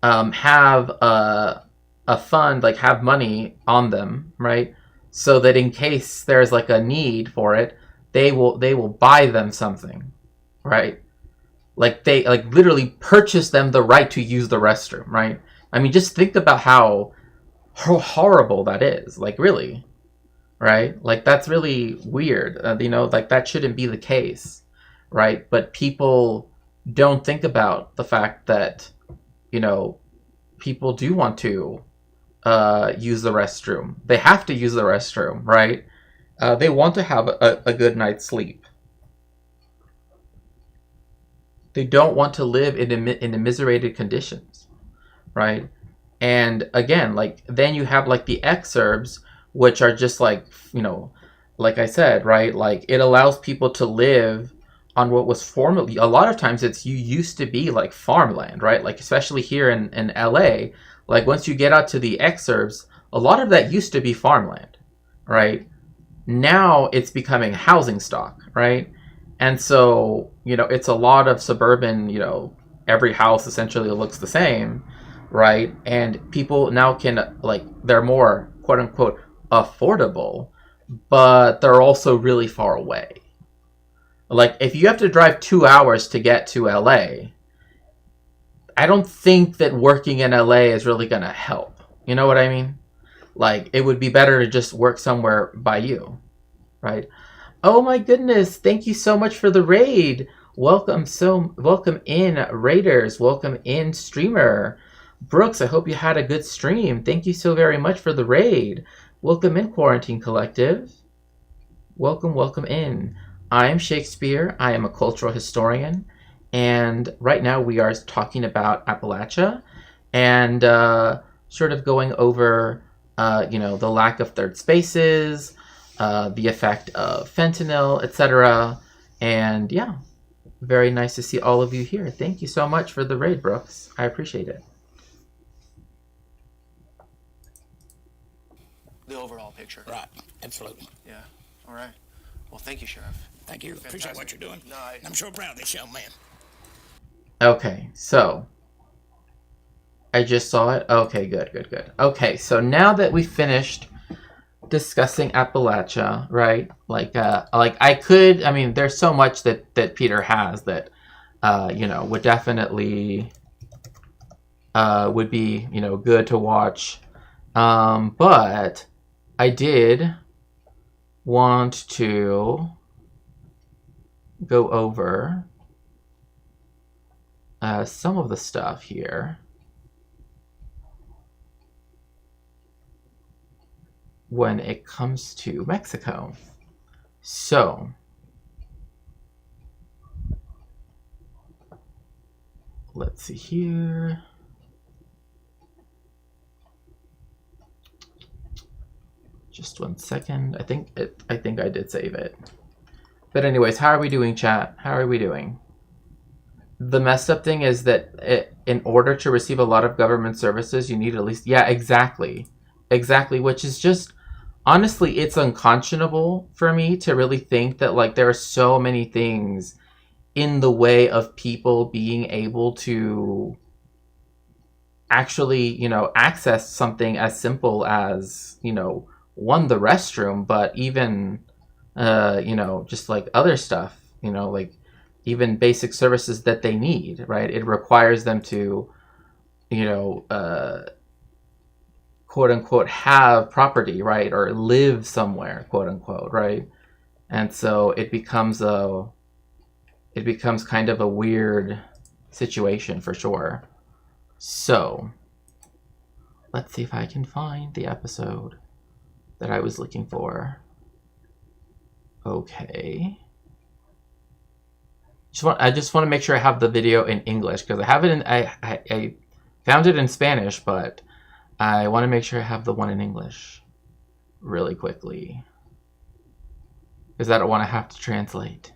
have a fund, like have money on them, right? So that in case there's like a need for it, they will buy them something, right? Like they like literally purchase them the right to use the restroom, right? I mean, just think about how horrible that is. Like, really, right? Like, that's really weird. You know, like, that shouldn't be the case, right? But people don't think about the fact that, you know, people do want to use the restroom. They have to use the restroom, right? They want to have a good night's sleep. They don't want to live in immiserated conditions, right? And again, like, then you have like the exurbs, which are just like, you know, like I said, right? Like, it allows people to live on what was formerly, a lot of times it's, you used to be like farmland, right? Like, especially here in LA, like once you get out to the exurbs, a lot of that used to be farmland, right? Now it's becoming housing stock, right? And so, you know, it's a lot of suburban, you know, every house essentially looks the same, right? And people now can, like, they're more, quote unquote, affordable, but they're also really far away. Like, if you have to drive 2 hours to get to LA, I don't think that working in LA is really going to help. You know what I mean? Like, it would be better to just work somewhere by you, right? Oh my goodness, thank you so much for the raid. Welcome in, raiders. Welcome in, streamer. Brooks, I hope you had a good stream. Thank you so very much for the raid. Welcome in, Quarantine Collective. Welcome in. I am Shakespeare. I am a cultural historian. And right now we are talking about Appalachia and sort of going over, you know, the lack of third spaces, the effect of fentanyl, etc. And yeah, very nice to see all of you here. Thank you so much for the raid, Brooks. I appreciate it. The overall picture. Right, absolutely. Yeah. All right. Well, thank you, Sheriff. Thank you. Appreciate what you're doing. No, I'm sure proud of this young man. Okay, so I just saw it. Okay, good. Okay, so now that we finished discussing Appalachia, right? Like I mean, there's so much that Peter has that, you know, would definitely, would be, you know, good to watch. But I did want to go over some of the stuff here when it comes to Mexico. So, let's see here. Just 1 second. I think I did save it. But anyways, how are we doing, chat? How are we doing? The messed up thing is that in order to receive a lot of government services, you need at least... Yeah, exactly. Exactly, which is just... Honestly, it's unconscionable for me to really think that, like, there are so many things in the way of people being able to actually, you know, access something as simple as, you know, one, the restroom, but even, you know, just like other stuff, you know, like even basic services that they need, right? It requires them to, you know, quote unquote, have property, right? Or live somewhere, quote unquote, right? And so it becomes kind of a weird situation for sure. So let's see if I can find the episode that I was looking for. Okay. I just want to make sure I have the video in English because I have it I found it in Spanish, but I want to make sure I have the one in English really quickly. Is that one I have to translate?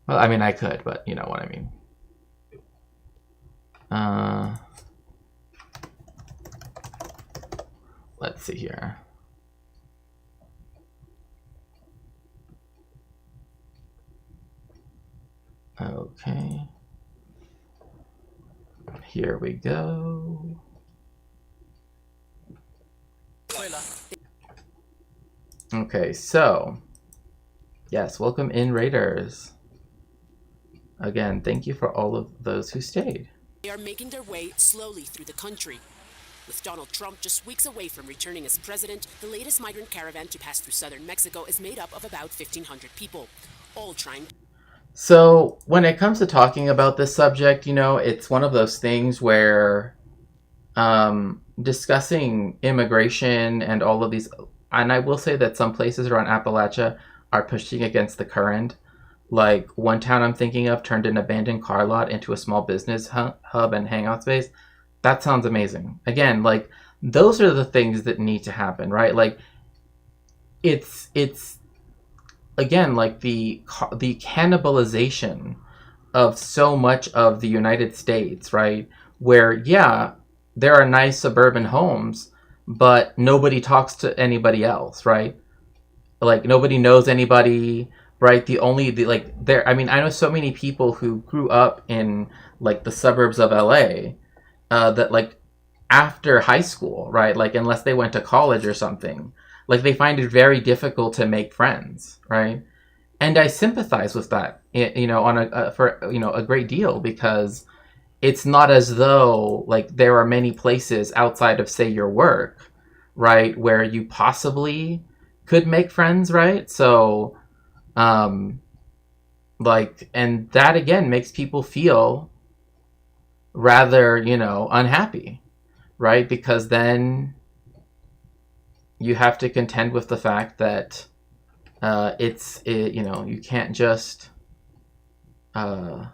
Well, I mean, I could, but you know what I mean. Let's see here. Okay. Here we go. Okay, so yes, welcome in, Raiders. Again, thank you for all of those who stayed. They are making their way slowly through the country. With Donald Trump just weeks away from returning as president, the latest migrant caravan to pass through southern Mexico is made up of about 1,500 people, all trying. So when it comes to talking about this subject, you know, it's one of those things where discussing immigration and all of these, and I will say that some places around Appalachia are pushing against the current. Like one town I'm thinking of turned an abandoned car lot into a small business hub and hangout space. That sounds amazing. Again, like those are the things that need to happen, right? Like it's again like the cannibalization of so much of the United States, right? Where yeah, there are nice suburban homes, but nobody talks to anybody else, right? Like nobody knows anybody, right? I mean, I know so many people who grew up in like the suburbs of LA that like after high school, right? Like unless they went to college or something, like they find it very difficult to make friends, right? And I sympathize with that, you know, on a great deal, because it's not as though like there are many places outside of say your work, right, where you possibly could make friends, right? So like, and that again makes people feel rather, you know, unhappy, right? Because then you have to contend with the fact that you know, you can't just you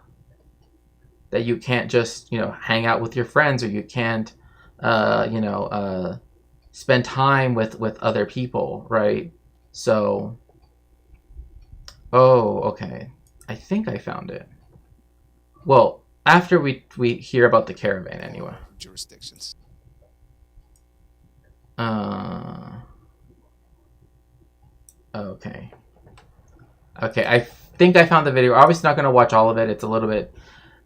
know, hang out with your friends, or you can't you know, spend time with other people, right? So oh, okay, I think I found it. Well, after we hear about the caravan anyway. Jurisdictions. Okay, I think I found the video. Obviously not going to watch all of it. It's a little bit,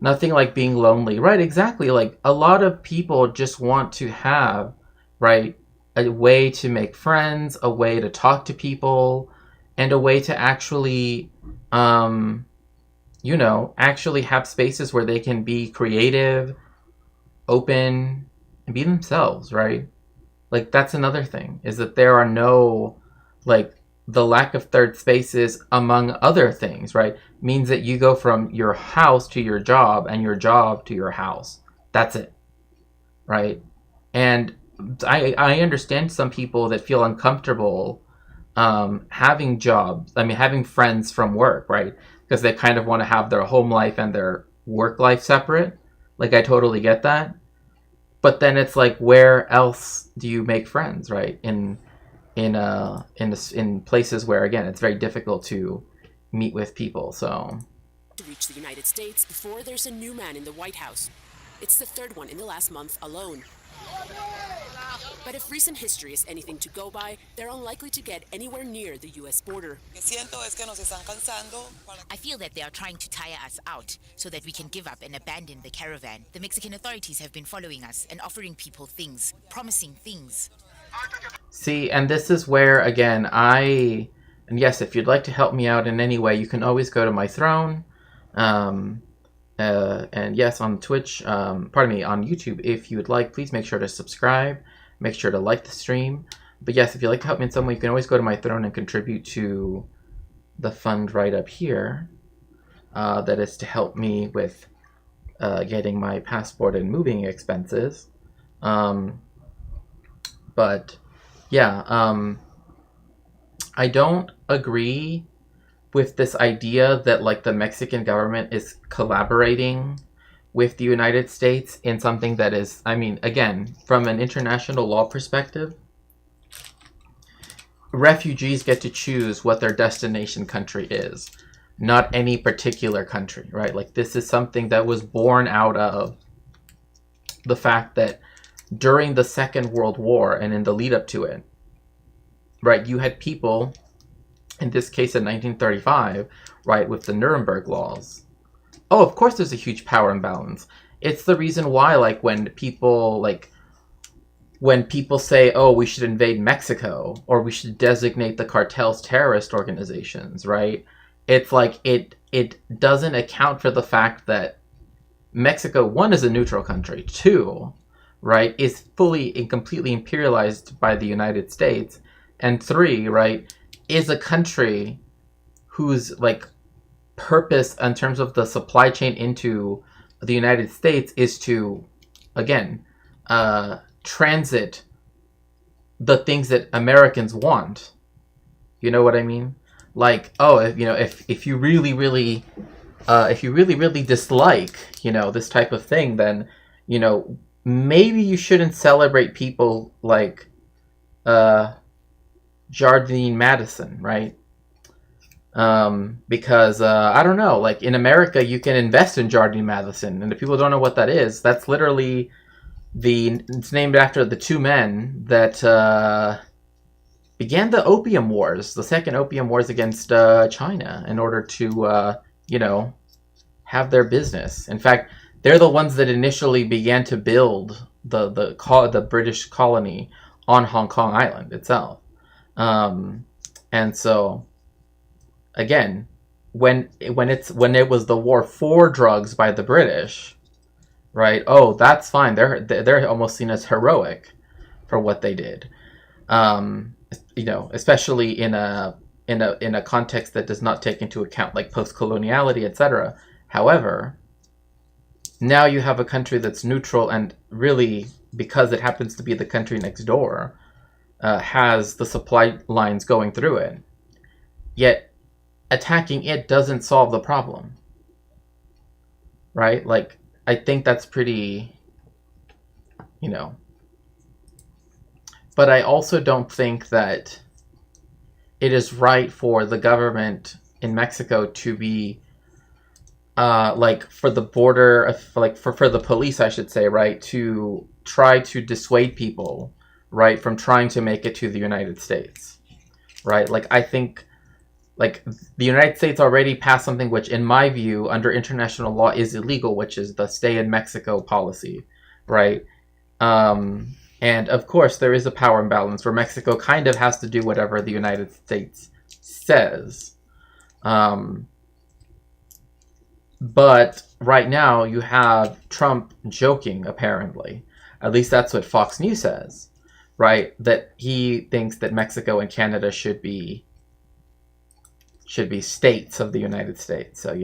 nothing like being lonely, right? Exactly. Like a lot of people just want to have, right, a way to make friends, a way to talk to people, and a way to actually you know, actually have spaces where they can be creative, open, and be themselves, right? Like that's another thing, is that there are no, like, the lack of third spaces, among other things, right, means that you go from your house to your job and your job to your house. That's it, right? And I understand some people that feel uncomfortable having jobs, I mean, having friends from work, right? Because they kind of want to have their home life and their work life separate. Like, I totally get that. But then it's like, where else do you make friends, right? In places where, again, it's very difficult to meet with people. So To reach the United States before there's a new man in the White House. It's the third one in the last month alone. But if recent history is anything to go by, they're unlikely to get anywhere near the U.S. border. I feel that they are trying to tire us out so that we can give up and abandon the caravan. The Mexican authorities have been following us and offering people things, promising things. see, and this is where, again, and yes, if you'd like to help me out in any way, you can always go to my throne. And yes, on Twitch, on YouTube, if you would like, please make sure to subscribe, make sure to like the stream. But yes, if you'd like to help me in some way, you can always go to my throne and contribute to the fund right up here. That is to help me with getting my passport and moving expenses. But yeah, I don't agree with this idea that like the Mexican government is collaborating with the United States in something that is, I mean, again, from an international law perspective, refugees get to choose what their destination country is, not any particular country, right? Like, this is something that was born out of the fact that during the Second World War and in the lead up to it, right, you had people, in this case in 1935, right, with the Nuremberg laws. Oh, of course there's a huge power imbalance. It's the reason why, like, when people say, oh, we should invade Mexico, or we should designate the cartels terrorist organizations, right? It's like, it doesn't account for the fact that Mexico, one, is a neutral country, two, right, is fully and completely imperialized by the United States, and three, right, is a country whose, like, purpose in terms of the supply chain into the United States is to, again, transit the things that Americans want. You know what I mean? Like, oh, if you really, really dislike, this type of thing, then, maybe you shouldn't celebrate people like Jardine Madison, right? Because I don't know, like, in America you can invest in Jardine Madison, and if people don't know what that is, that's literally it's named after the two men that began the Opium Wars, the second Opium Wars against China, in order to have their business. In fact, they're the ones that initially began to build the British colony on Hong Kong Island itself. And so, again, when it was the war for drugs by the British, right? Oh, that's fine. They're almost seen as heroic for what they did. Especially in a context that does not take into account, like, post-coloniality, etc. However, now you have a country that's neutral, and really, because it happens to be the country next door, has the supply lines going through it. Yet, attacking it doesn't solve the problem. Right? Like, I think that's pretty, But I also don't think that it is right for the government in Mexico to be, for the border, for the police, I should say, right, to try to dissuade people, right, from trying to make it to the United States, right? Like, I think, like, the United States already passed something which, in my view, under international law is illegal, which is the stay in Mexico policy, right? And of course, there is a power imbalance where Mexico kind of has to do whatever the United States says. But right now, you have Trump joking, apparently. At least that's what Fox News says, right? That he thinks that Mexico and Canada should be states of the United States. So,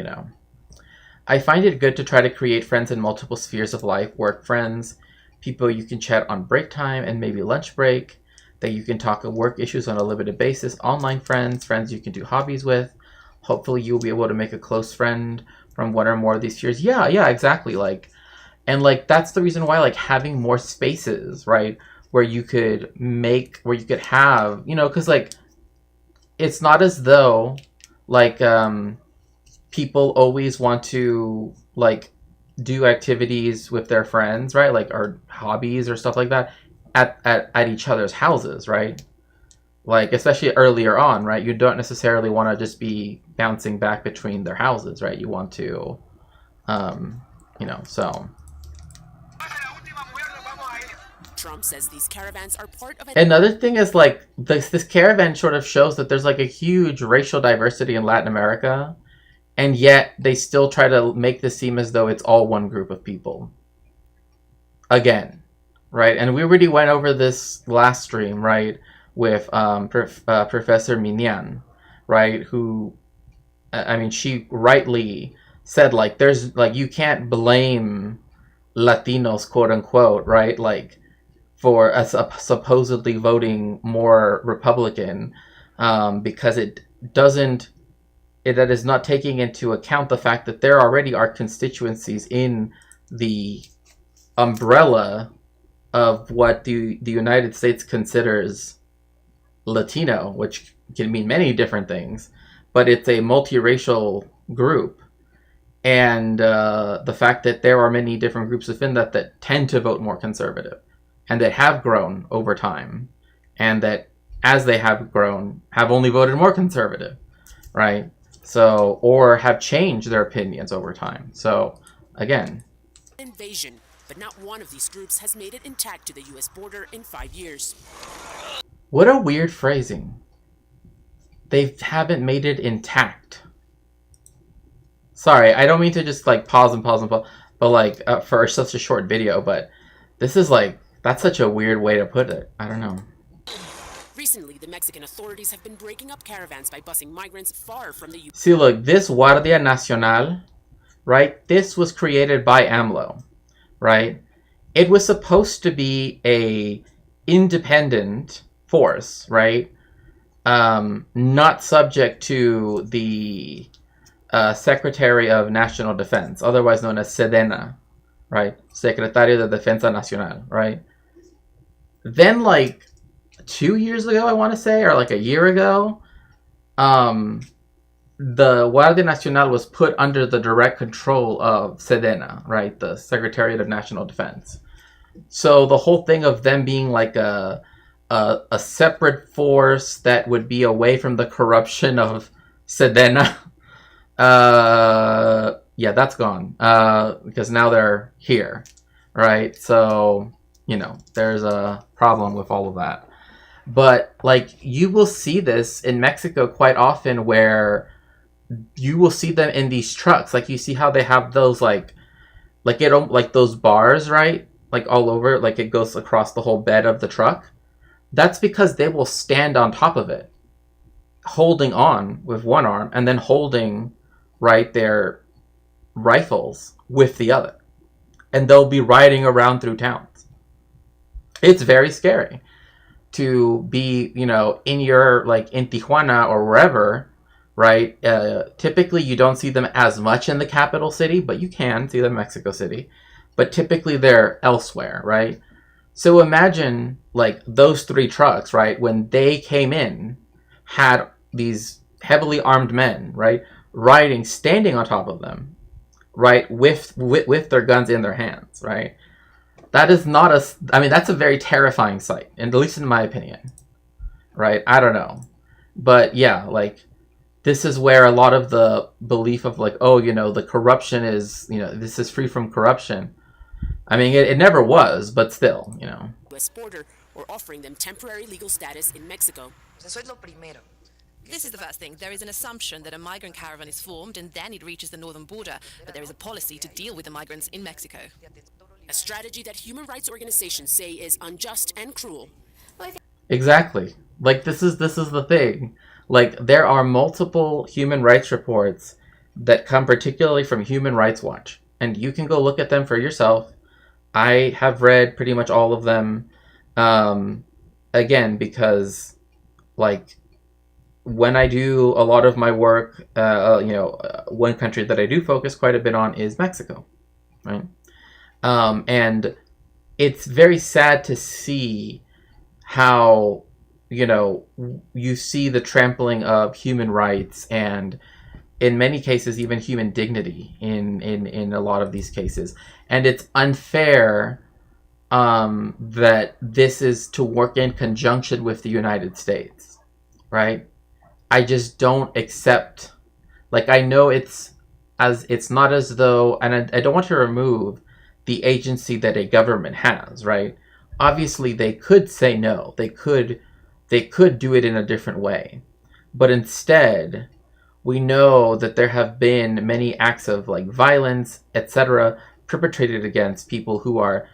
I find it good to try to create friends in multiple spheres of life: work friends, people you can chat on break time and maybe lunch break, that you can talk work issues on a limited basis, online friends you can do hobbies with. Hopefully you'll be able to make a close friend from one or more of these spheres. Yeah, exactly. Like, and like, that's the reason why, like, having more spaces, right, where you could have, because, like, it's not as though, like, people always want to, like, do activities with their friends, right, like, or hobbies or stuff like that at each other's houses, right? Like, especially earlier on, right? You don't necessarily want to just be bouncing back between their houses, right? You want to, so. Trump says these caravans are part of Another thing is, like, this caravan sort of shows that there's, like, a huge racial diversity in Latin America, and yet they still try to make this seem as though it's all one group of people. Again, right? And we already went over this last stream, right, with Professor Minian, right, who, she rightly said, like, there's, like, you can't blame Latinos, quote unquote, right, like, for supposedly voting more Republican, because that is not taking into account the fact that there already are constituencies in the umbrella of what the United States considers Latino, which can mean many different things, but it's a multiracial group. And the fact that there are many different groups within that tend to vote more conservative and that have grown over time, and that as they have grown, have only voted more conservative, right? So, or have changed their opinions over time. So, again. Invasion, but not one of these groups has made it intact to the US border in 5 years. What a weird phrasing. They haven't made it intact. Sorry, I don't mean to just like pause, but like for such a short video, but this is like, that's such a weird way to put it. I don't know. Recently, the Mexican authorities have been breaking up caravans by busing migrants far from the U.S. See, look, this Guardia Nacional, right? This was created by AMLO, right? It was supposed to be a independent force, right? Not subject to the Secretary of National Defense, otherwise known as SEDENA, right? Secretario de Defensa Nacional, right? Then, like, 2 years ago, I want to say, or like a year ago, the Guardia Nacional was put under the direct control of SEDENA, right? The Secretariat of National Defense. So the whole thing of them being like a separate force that would be away from the corruption of SEDENA, yeah, that's gone. Because now they're here, right? So, you know, there's a problem with all of that. But, like, you will see this in Mexico quite often where you will see them in these trucks. Like, you see how they have those, like those bars, right? Like, all over, like, it goes across the whole bed of the truck. That's because they will stand on top of it, holding on with one arm, and then holding, right, their rifles with the other. And they'll be riding around through towns. It's very scary to be, you know, in your, like, in Tijuana or wherever, right? Typically, you don't see them as much in the capital city, but you can see them in Mexico City. But typically, they're elsewhere, right? So imagine, like, those three trucks, right? When they came in, had these heavily armed men, right? Riding, standing on top of them, right? With their guns in their hands, right? That is not that's a very terrifying sight, and at least in my opinion, right? I don't know. But yeah, like, this is where a lot of the belief of, like, oh, you know, the corruption is, you know, this is free from corruption. I mean, it never was, but still, you know. US border or offering them temporary legal status in Mexico. This is the first thing. There is an assumption that a migrant caravan is formed and then it reaches the northern border, but there is a policy to deal with the migrants in Mexico. A strategy that human rights organizations say is unjust and cruel. Exactly. Like, this is the thing. Like, there are multiple human rights reports that come particularly from Human Rights Watch, and you can go look at them for yourself. I have read pretty much all of them. Again, because, like, when I do a lot of my work, you know, one country that I do focus quite a bit on is Mexico, right? And it's very sad to see how, you know, you see the trampling of human rights and, in many cases, even human dignity in a lot of these cases. And it's unfair that this is to work in conjunction with the United States, right? I just don't accept, like, I know it's not as though, and I don't want to remove the agency that a government has, right? Obviously, they could say no. They could do it in a different way. But instead, we know that there have been many acts of, like, violence, etc., perpetrated against people who are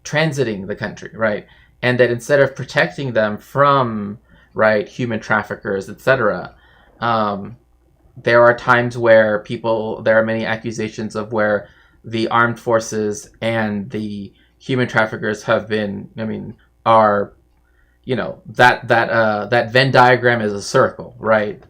transiting the country, right? And that instead of protecting them from, right, human traffickers, etc., there are times where there are many accusations of where the armed forces and the human traffickers have been, are, you know, that Venn diagram is a circle, right?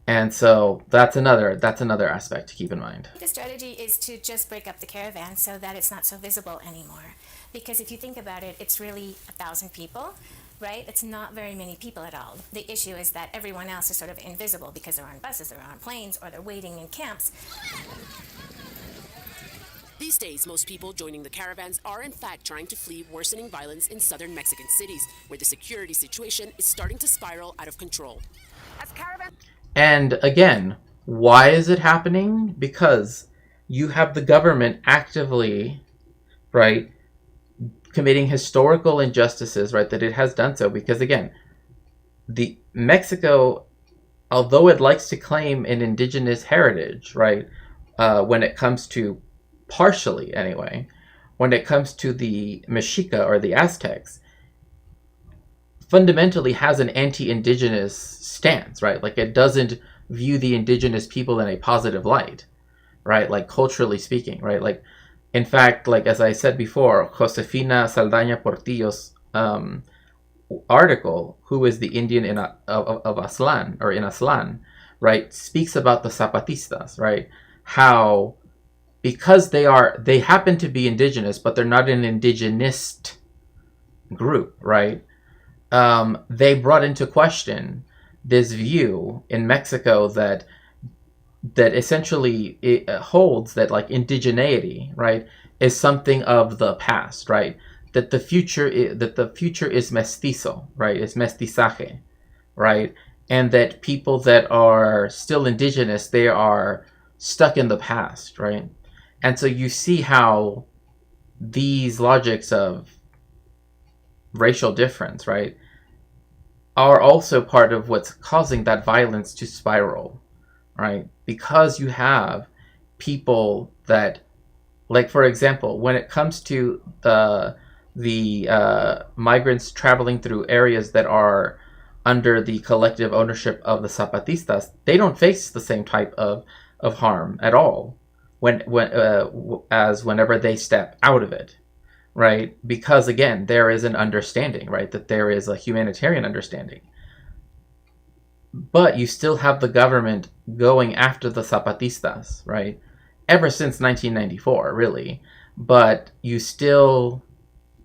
And so that's another aspect to keep in mind. The strategy is to just break up the caravan so that it's not so visible anymore. Because if you think about it, it's really 1,000 people. right? It's not very many people at all. The issue is that everyone else is sort of invisible because they're on buses, they're on planes, or they're waiting in camps. These days, most people joining the caravans are in fact trying to flee worsening violence in southern Mexican cities, where the security situation is starting to spiral out of control. And again, why is it happening? Because you have the government actively, right, committing historical injustices, right, that it has done so. Because again, the Mexico, although it likes to claim an indigenous heritage, right, when it comes to, partially anyway, when it comes to the Mexica or the Aztecs, fundamentally has an anti-indigenous stance, right? Like, it doesn't view the indigenous people in a positive light, right? Like, culturally speaking, right? Like, in fact, like, as I said before, Josefina Saldaña Portillo's article, Who is the Indian of Aztlán, or in Aztlán, right, speaks about the Zapatistas, right? How, because they happen to be indigenous, but they're not an indigenist group, right? They brought into question this view in Mexico that essentially it holds that, like, indigeneity, right, is something of the past, right? That the future is mestizo, right? It's mestizaje, right? And that people that are still indigenous, they are stuck in the past, right? And so you see how these logics of racial difference, right, are also part of what's causing that violence to spiral, right? Because you have people that, like, for example, when it comes to the migrants traveling through areas that are under the collective ownership of the Zapatistas, they don't face the same type of harm at all as whenever they step out of it, right? Because again, there is an understanding, right, that there is a humanitarian understanding. But you still have the government going after the Zapatistas, right? Ever since 1994, really. But you still,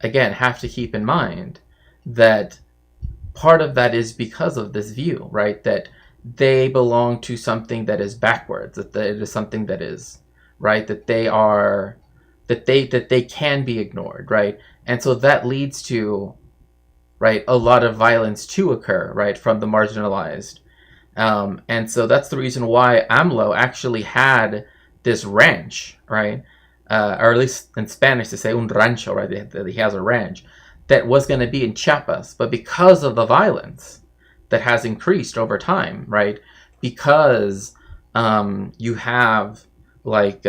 again, have to keep in mind that part of that is because of this view, right? That they belong to something that is backwards, that it is something that is, right, that they can be ignored, right? And so that leads to, right, a lot of violence to occur, right, from the marginalized. And so that's the reason why AMLO actually had this ranch, right? Or at least in Spanish to say un rancho, right? That he has a ranch that was going to be in Chiapas, but because of the violence that has increased over time, right? Because you have, like,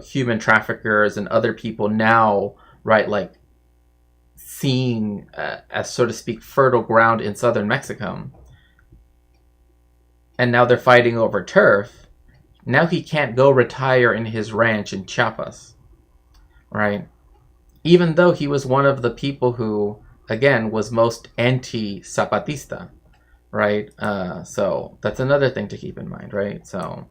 human traffickers and other people now, right, like, seeing as, so to speak, fertile ground in southern Mexico. And now they're fighting over turf. Now he can't go retire in his ranch in Chiapas, right? Even though he was one of the people who, again, was most anti-Zapatista, right? So that's another thing to keep in mind, right? So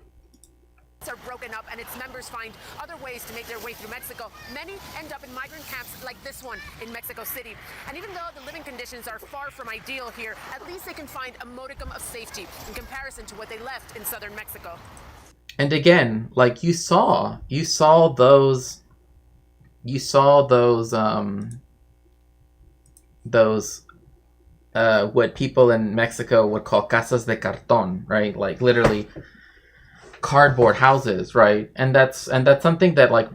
are broken up and its members find other ways to make their way through Mexico. Many end up in migrant camps like this one in Mexico City. And even though the living conditions are far from ideal here, at least they can find a modicum of safety in comparison to what they left in southern Mexico. And again, like, you saw those what people in Mexico would call casas de cartón, right? Like, literally cardboard houses, right? And that's something that, like,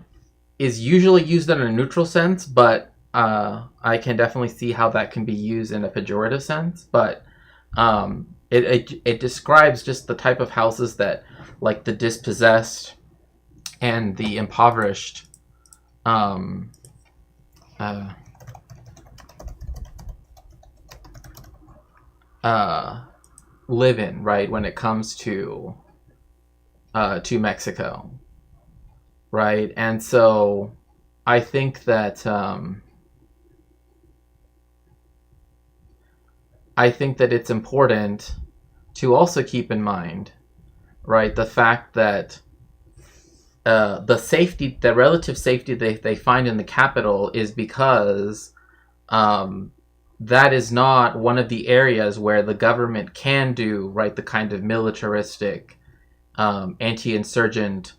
is usually used in a neutral sense, but I can definitely see how that can be used in a pejorative sense. But it describes just the type of houses that, like, the dispossessed and the impoverished live in, right, when it comes to Mexico, right? And so I think that it's important to also keep in mind, right, the fact that the relative safety they find in the capital is because that is not one of the areas where the government can do, right, the kind of militaristic, anti-insurgent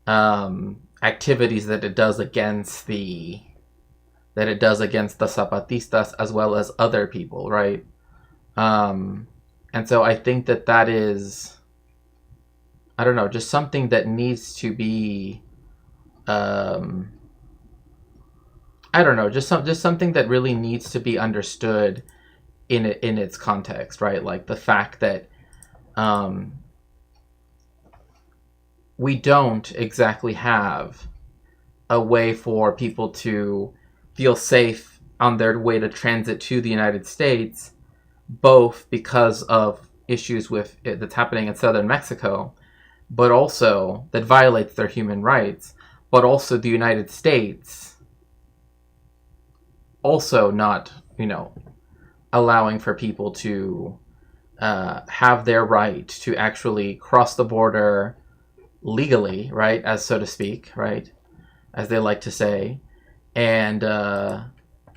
activities that it does against the Zapatistas as well as other people, right? And so I think that is, I don't know, just something that needs to be, I don't know, just something that really needs to be understood in its context, right? Like the fact that we don't exactly have a way for people to feel safe on their way to transit to the United States, both because of issues that's happening in southern Mexico, but also that violates their human rights, but also the United States also not, allowing for people to have their right to actually cross the border legally, right, as so to speak, right, as they like to say, and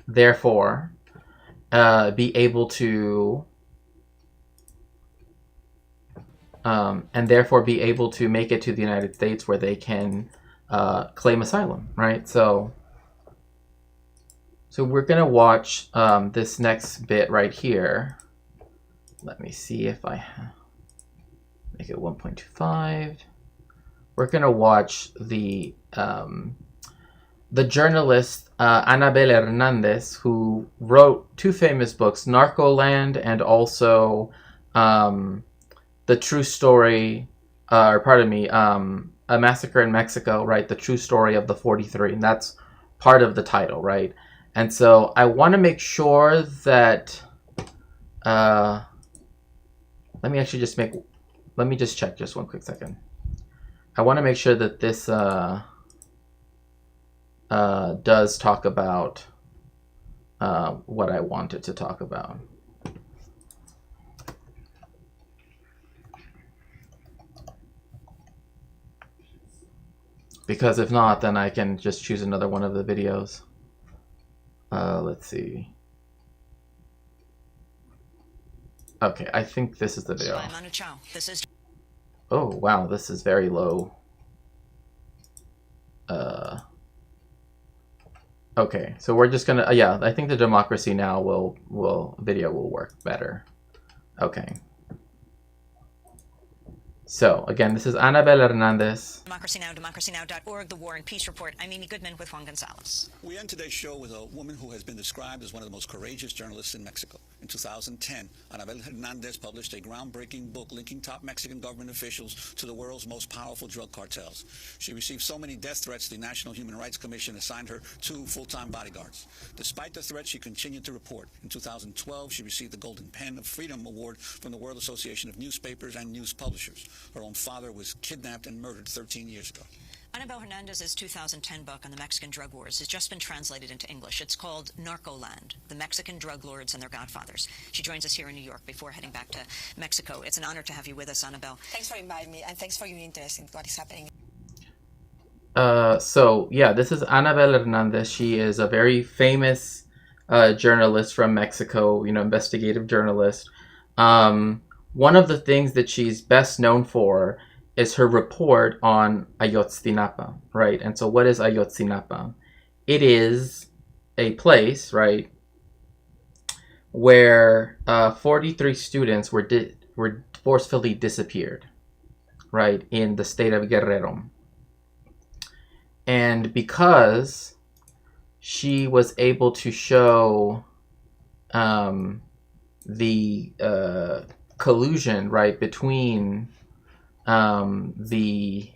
therefore be able to make it to the United States where they can claim asylum, right? So we're going to watch this next bit right here. Let me see if I make it 1.25. We're going to watch the journalist Anabel Hernandez, who wrote two famous books, Narcoland and also The True Story, A Massacre in Mexico, right? The True Story of the 43. And that's part of the title, right? And so I want to make sure that, let me just check just one quick second. I want to make sure that this does talk about what I wanted to talk about. Because if not, then I can just choose another one of the videos. Let's see. Okay, I think this is the video. Oh, wow, this is very low. Okay, so we're just gonna, yeah, I think the Democracy Now! Video will work better. Okay. So, again, this is Anabel Hernandez. Democracy Now!, democracynow.org, The War and Peace Report. I'm Amy Goodman with Juan Gonzalez. We end today's show with a woman who has been described as one of the most courageous journalists in Mexico. In 2010, Anabel Hernandez published a groundbreaking book linking top Mexican government officials to the world's most powerful drug cartels. She received so many death threats, the National Human Rights Commission assigned her 2 full-time bodyguards. Despite the threats, she continued to report. In 2012, she received the Golden Pen of Freedom Award from the World Association of Newspapers and News Publishers. Her own father was kidnapped and murdered 13 years ago. Anabel Hernandez's 2010 book on the Mexican drug wars has just been translated into English. It's called Narcoland, The Mexican Drug Lords and Their Godfathers. She joins us here in New York before heading back to Mexico. It's an honor to have you with us, Anabel. Thanks for inviting me, and thanks for your interest in what is happening. So, yeah, this is Anabel Hernandez. She is a very famous journalist from Mexico, investigative journalist. One of the things that she's best known for is her report on Ayotzinapa, right? And so what is Ayotzinapa? It is a place, right, where 43 students were forcefully disappeared, right, in the state of Guerrero. And because she was able to show the collusion, right, between the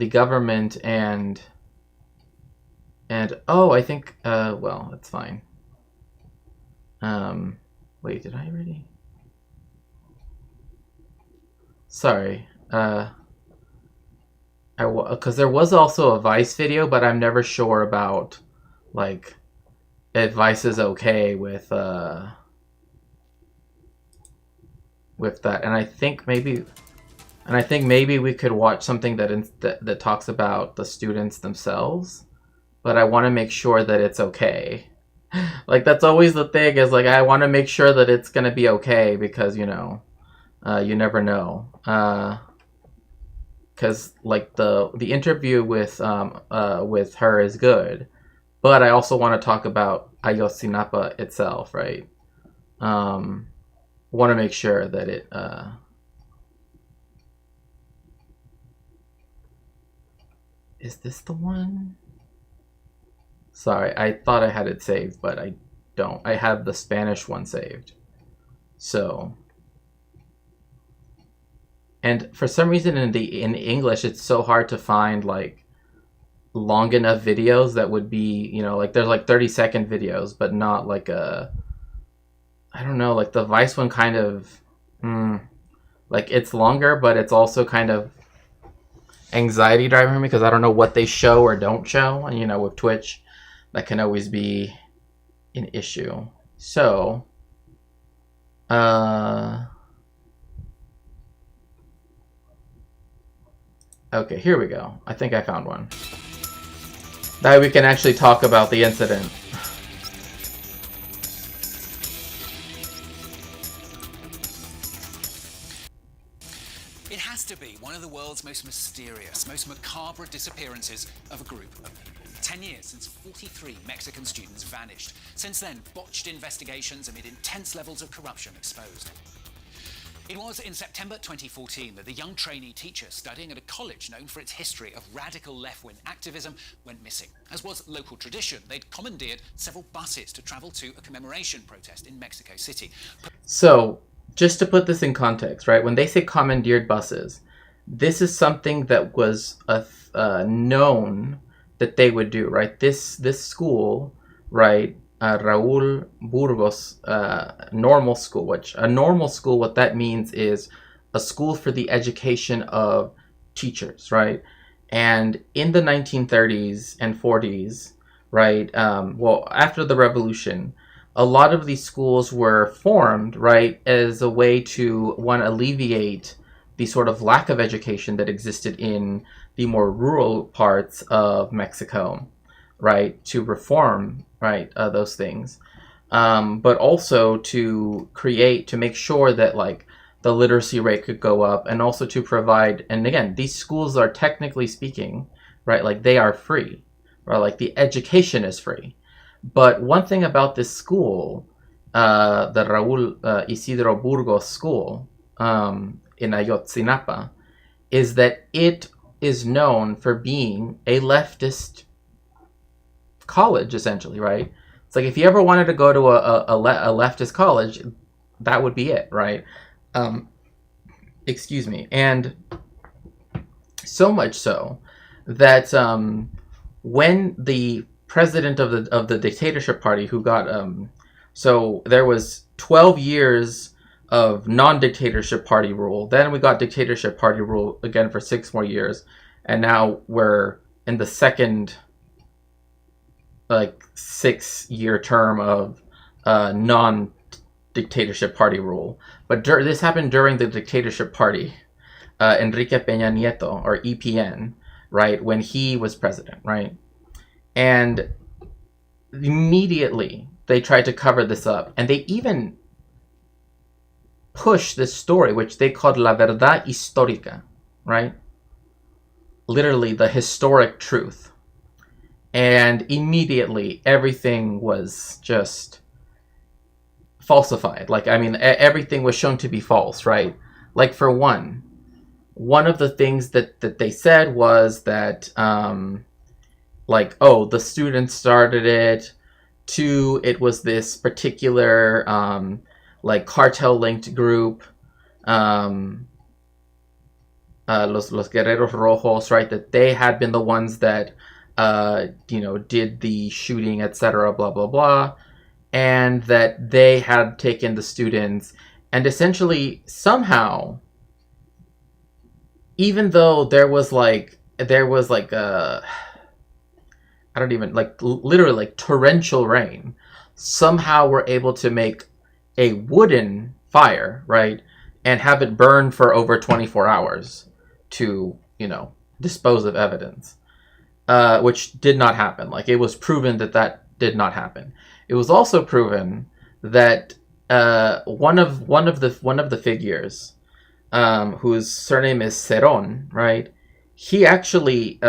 government and oh, I think well, that's fine. Wait, did I already? Sorry, because there was also a Vice video, but I'm never sure about like if Vice is okay with that, and I think maybe And I think maybe we could watch something that talks about the students themselves, but I want to make sure that it's okay. Like, that's always the thing, is like, I want to make sure that it's going to be okay, because, you know, you never know. Because like the interview with her is good, but I also want to talk about Ayotzinapa itself, right? Want to make sure that it is this the one? Sorry, I thought I had it saved, but I don't. I have the Spanish one saved. So, and for some reason in English, it's so hard to find like long enough videos that would be, you know, like there's like 30-second videos, but not like I don't know, like the Vice one kind of, like it's longer, but it's also kind of anxiety driving me, because I don't know what they show or don't show, and you know, with Twitch, that can always be an issue. So, okay, here we go. I think I found one. That way we can actually talk about the incident. It has to be one of the world's most mysterious, most macabre disappearances of a group of people. 10 years since 43 Mexican students vanished. Since then, botched investigations amid intense levels of corruption exposed. It was in September 2014 that the young trainee teacher studying at a college known for its history of radical left-wing activism went missing. As was local tradition, they'd commandeered several buses to travel to a commemoration protest in Mexico City. So, just to put this in context, right? When they say commandeered buses, this is something that was known that they would do, right? This school, right? Raúl Burgos normal school, which a normal school, what that means is a school for the education of teachers, right? And in the 1930s and 40s, right? Well, after the revolution, a lot of these schools were formed, right, as a way to, one, alleviate the sort of lack of education that existed in the more rural parts of Mexico, right, to reform, right, those things, but also to make sure that like the literacy rate could go up, and also to provide, and again, these schools are technically speaking, right, like they are free, right, like the education is free. But one thing about this school, the Raúl Isidro Burgos school in Ayotzinapa, is that it is known for being a leftist college, essentially, right? It's like if you ever wanted to go to a leftist college, that would be it, right? Excuse me. And so much so that when the president of the dictatorship party, who got so there was 12 years of non-dictatorship party rule, then we got dictatorship party rule again for 6 more years, and now we're in the second like 6-year term of non-dictatorship party rule. But this happened during the dictatorship party, Enrique Peña Nieto, or EPN, right, when he was president, right? And immediately they tried to cover this up, and they even pushed this story, which they called La Verdad Histórica, right? Literally the historic truth. And immediately everything was just falsified. Like, I mean, everything was shown to be false, right? Like, for one of the things that they said was that, like, oh, the students started it. 2, it was this particular, like, cartel-linked group, Los Guerreros Rojos, right? That they had been the ones that, you know, did the shooting, etc., blah, blah, blah. And that they had taken the students, and essentially, somehow, even though there was like I don't even, like, literally, like, torrential rain, somehow we're able to make a wooden fire, right, and have it burned for over 24 hours to, you know, dispose of evidence, which did not happen. Like, it was proven that that did not happen. It was also proven that one of the figures, whose surname is Cerón, right? He actually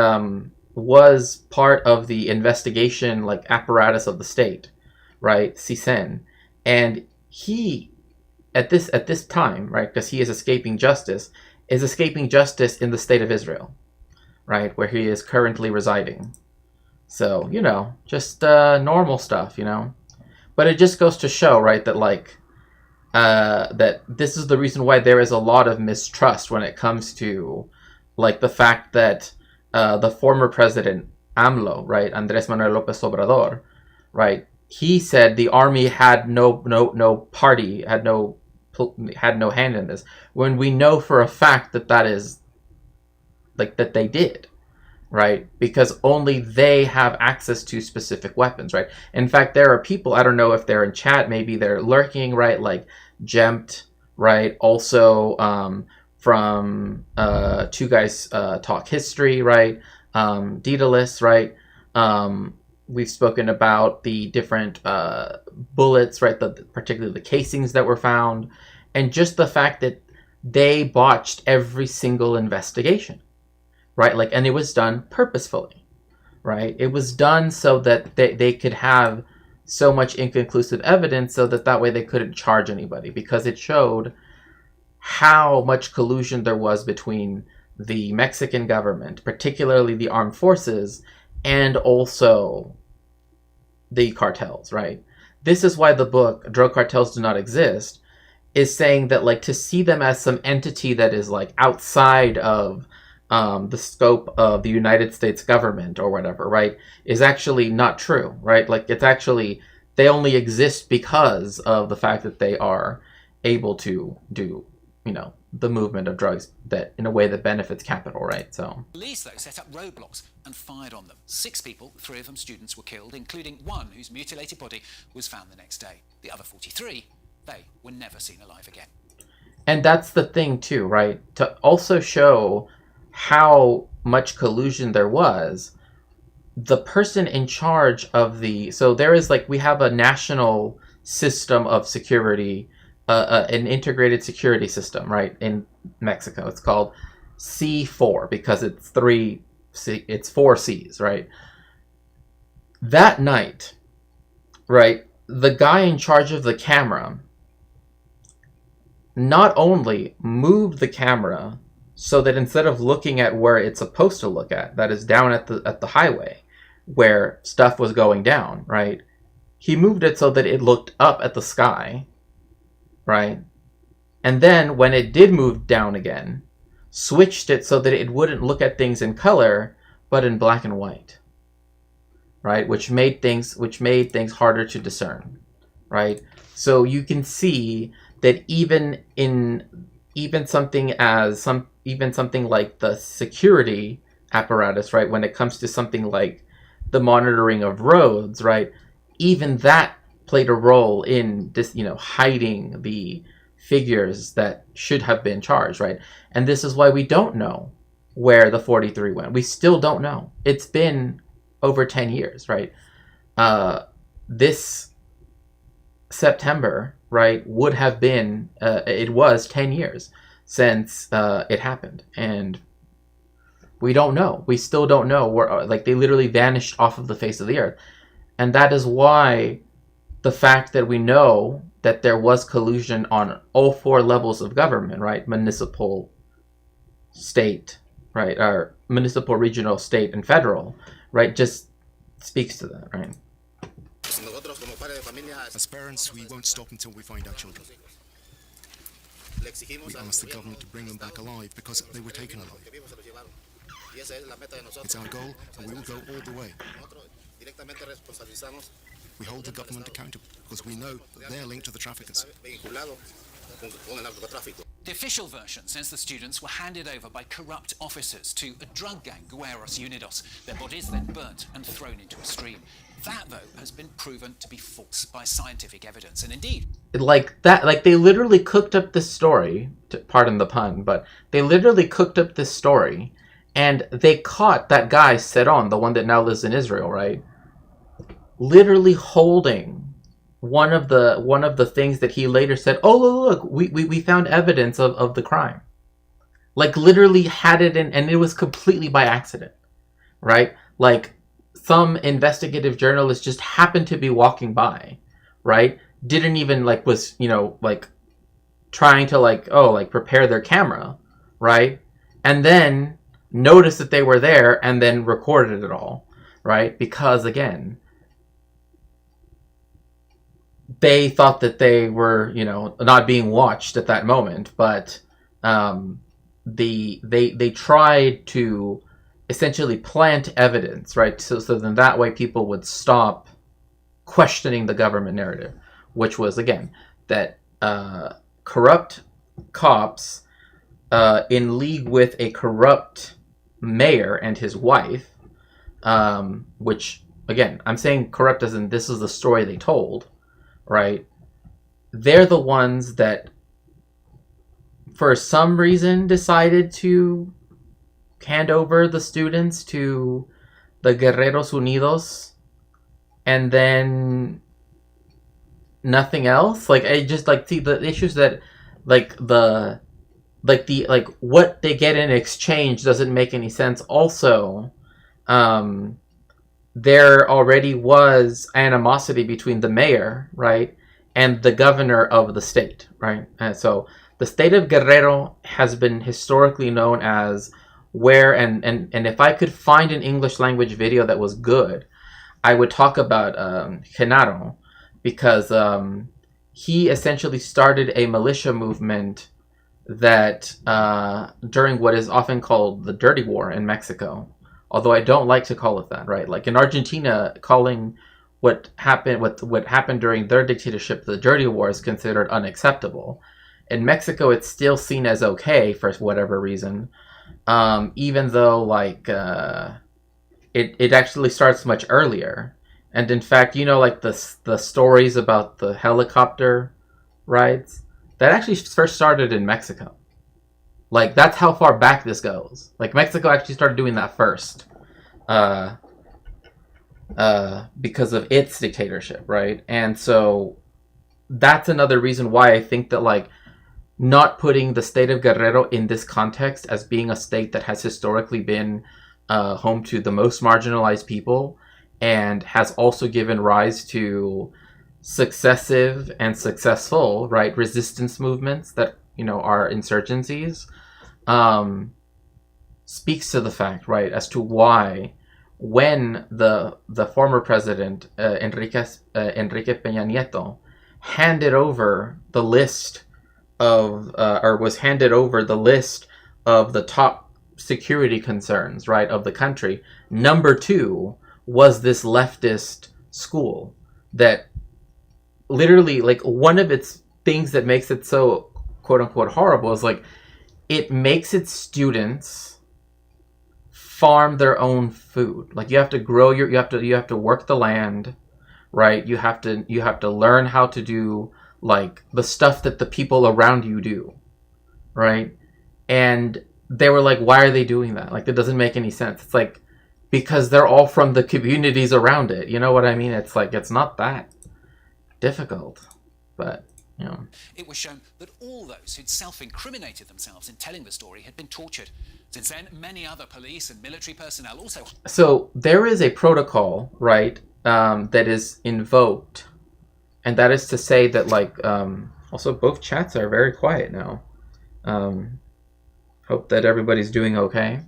was part of the investigation, like, apparatus of the state, right? CISEN, and he at this time, right, because he is escaping justice in the state of Israel, right, where he is currently residing. So, you know, just normal stuff, you know. But it just goes to show, right, that, like, that this is the reason why there is a lot of mistrust when it comes to, like, the fact that the former president, AMLO, right, Andrés Manuel López Obrador, right, he said the army had no party, had no hand in this, when we know for a fact that that is, like, that they did, right? Because only they have access to specific weapons, right? In fact, there are people, I don't know if they're in chat, maybe they're lurking, right? Like Gempt, right? Also from Two Guys Talk History, right? Daedalus, right? We've spoken about the different bullets, right? Particularly the casings that were found, and just the fact that they botched every single investigation, right? Like, and it was done purposefully, right? It was done so that they could have so much inconclusive evidence, so that way they couldn't charge anybody, because it showed how much collusion there was between the Mexican government, particularly the armed forces, and also the cartels, right? This is why the book Drug Cartels Do Not Exist is saying that, like, to see them as some entity that is, like, outside of the scope of the United States government or whatever, right, is actually not true, right? Like, it's actually, they only exist because of the fact that they are able to do, you know, the movement of drugs that in a way that benefits capital, right? So police, though, set up roadblocks and fired on them. 6 people, 3 of them students, were killed, including one whose mutilated body was found the next day. The other 43, they were never seen alive again. And that's the thing too, right? To also show how much collusion there was, the person in charge of so there is, like, we have a national system of security, an integrated security system, right, in Mexico. It's called C4 because it's 4 C's, right? That night, right, the guy in charge of the camera not only moved the camera so that instead of looking at where it's supposed to look at, that is down at the highway where stuff was going down, right, he moved it so that it looked up at the sky, right? And then when it did move down again, switched it so that it wouldn't look at things in color, but in black and white, right? Which made things harder to discern, right? So you can see that even something like the security apparatus, right, when it comes to something like the monitoring of roads, right, even that played a role in this, you know, hiding the figures that should have been charged, right? And this is why we don't know where the 43 went. We still don't know. It's been over 10 years, right? This September, right, would have been, it was 10 years since it happened. And we don't know. We still don't know where, like, they literally vanished off of the face of the earth. And that is why the fact that we know that there was collusion on all 4 levels of government, right? Municipal, state, right? Or municipal, regional, state, and federal, right? Just speaks to that, right? As parents, we won't stop until we find our children. We asked the government to bring them back alive because they were taken alive. It's our goal, and we will go all the way. We hold the government accountable because we know that they're linked to the traffickers. The official version says the students were handed over by corrupt officers to a drug gang, Guerreros Unidos. Their bodies then burnt and thrown into a stream. That, though, has been proven to be false by scientific evidence, and indeed... Like, they literally cooked up this story, pardon the pun, but they literally cooked up this story, and they caught that guy, Seron, the one that now lives in Israel, right? Literally holding one of the things that he later said, oh, look, we found evidence of the crime. Like, literally had it in, and it was completely by accident, right? Like, some investigative journalist just happened to be walking by, right? Didn't even, like, was, you know, like, trying to, like, prepare their camera, right? And then noticed that they were there and then recorded it all, right? Because, again, they thought that they were, you know, not being watched at that moment, but they tried to essentially plant evidence, right? So then that way people would stop questioning the government narrative, which was, again, that corrupt cops in league with a corrupt mayor and his wife, which, again, I'm saying corrupt as in this is the story they told, right? They're the ones that, for some reason, decided to hand over the students to the Guerreros Unidos, and then nothing else. Like, I just, like, see the issues that, like, what they get in exchange doesn't make any sense. Also, there already was animosity between the mayor, right, and the governor of the state, right? And so the state of Guerrero has been historically known as where, and if I could find an English language video that was good, I would talk about Genaro, because he essentially started a militia movement that during what is often called the Dirty War in Mexico, although I don't like to call it that, right? Like in Argentina, calling what happened during their dictatorship the Dirty War is considered unacceptable. In Mexico, it's still seen as okay for whatever reason, even though, like, it actually starts much earlier. And in fact, you know, like the stories about the helicopter rides, that actually first started in Mexico. Like, that's how far back this goes. Like, Mexico actually started doing that first, because of its dictatorship, right? And so that's another reason why I think that, like, not putting the state of Guerrero in this context as being a state that has historically been home to the most marginalized people and has also given rise to successive and successful, right, resistance movements that, you know, are insurgencies, speaks to the fact, right, as to why when the former president, Enrique Peña Nieto, handed over the list of, was handed over the list of the top security concerns, right, of the country, number 2 was this leftist school that literally, like, one of its things that makes it so quote-unquote horrible is, like, it makes its students farm their own food. Like, you have to grow you have to work the land, right? You have to learn how to do, like, the stuff that the people around you do, right? And they were like, why are they doing that? Like, that doesn't make any sense. It's like, because they're all from the communities around it. You know what I mean? It's like, it's not that difficult, but, you know. It was shown that all those who'd self-incriminated themselves in telling the story had been tortured. Since then, many other police and military personnel also... So there is a protocol, right, that is invoked, and that is to say that, like, also both chats are very quiet now. Hope that everybody's doing okay.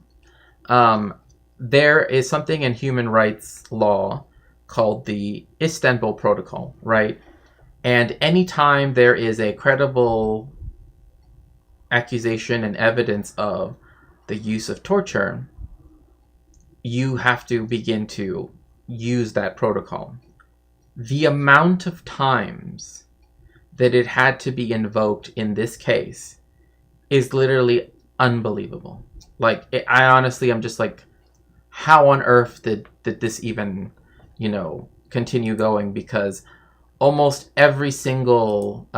There is something in human rights law called the Istanbul Protocol, right? And anytime there is a credible accusation and evidence of the use of torture, you have to begin to use that protocol. The amount of times that it had to be invoked in this case is literally unbelievable. Like, I honestly, I'm just like, how on earth did this even, you know, continue going because almost every single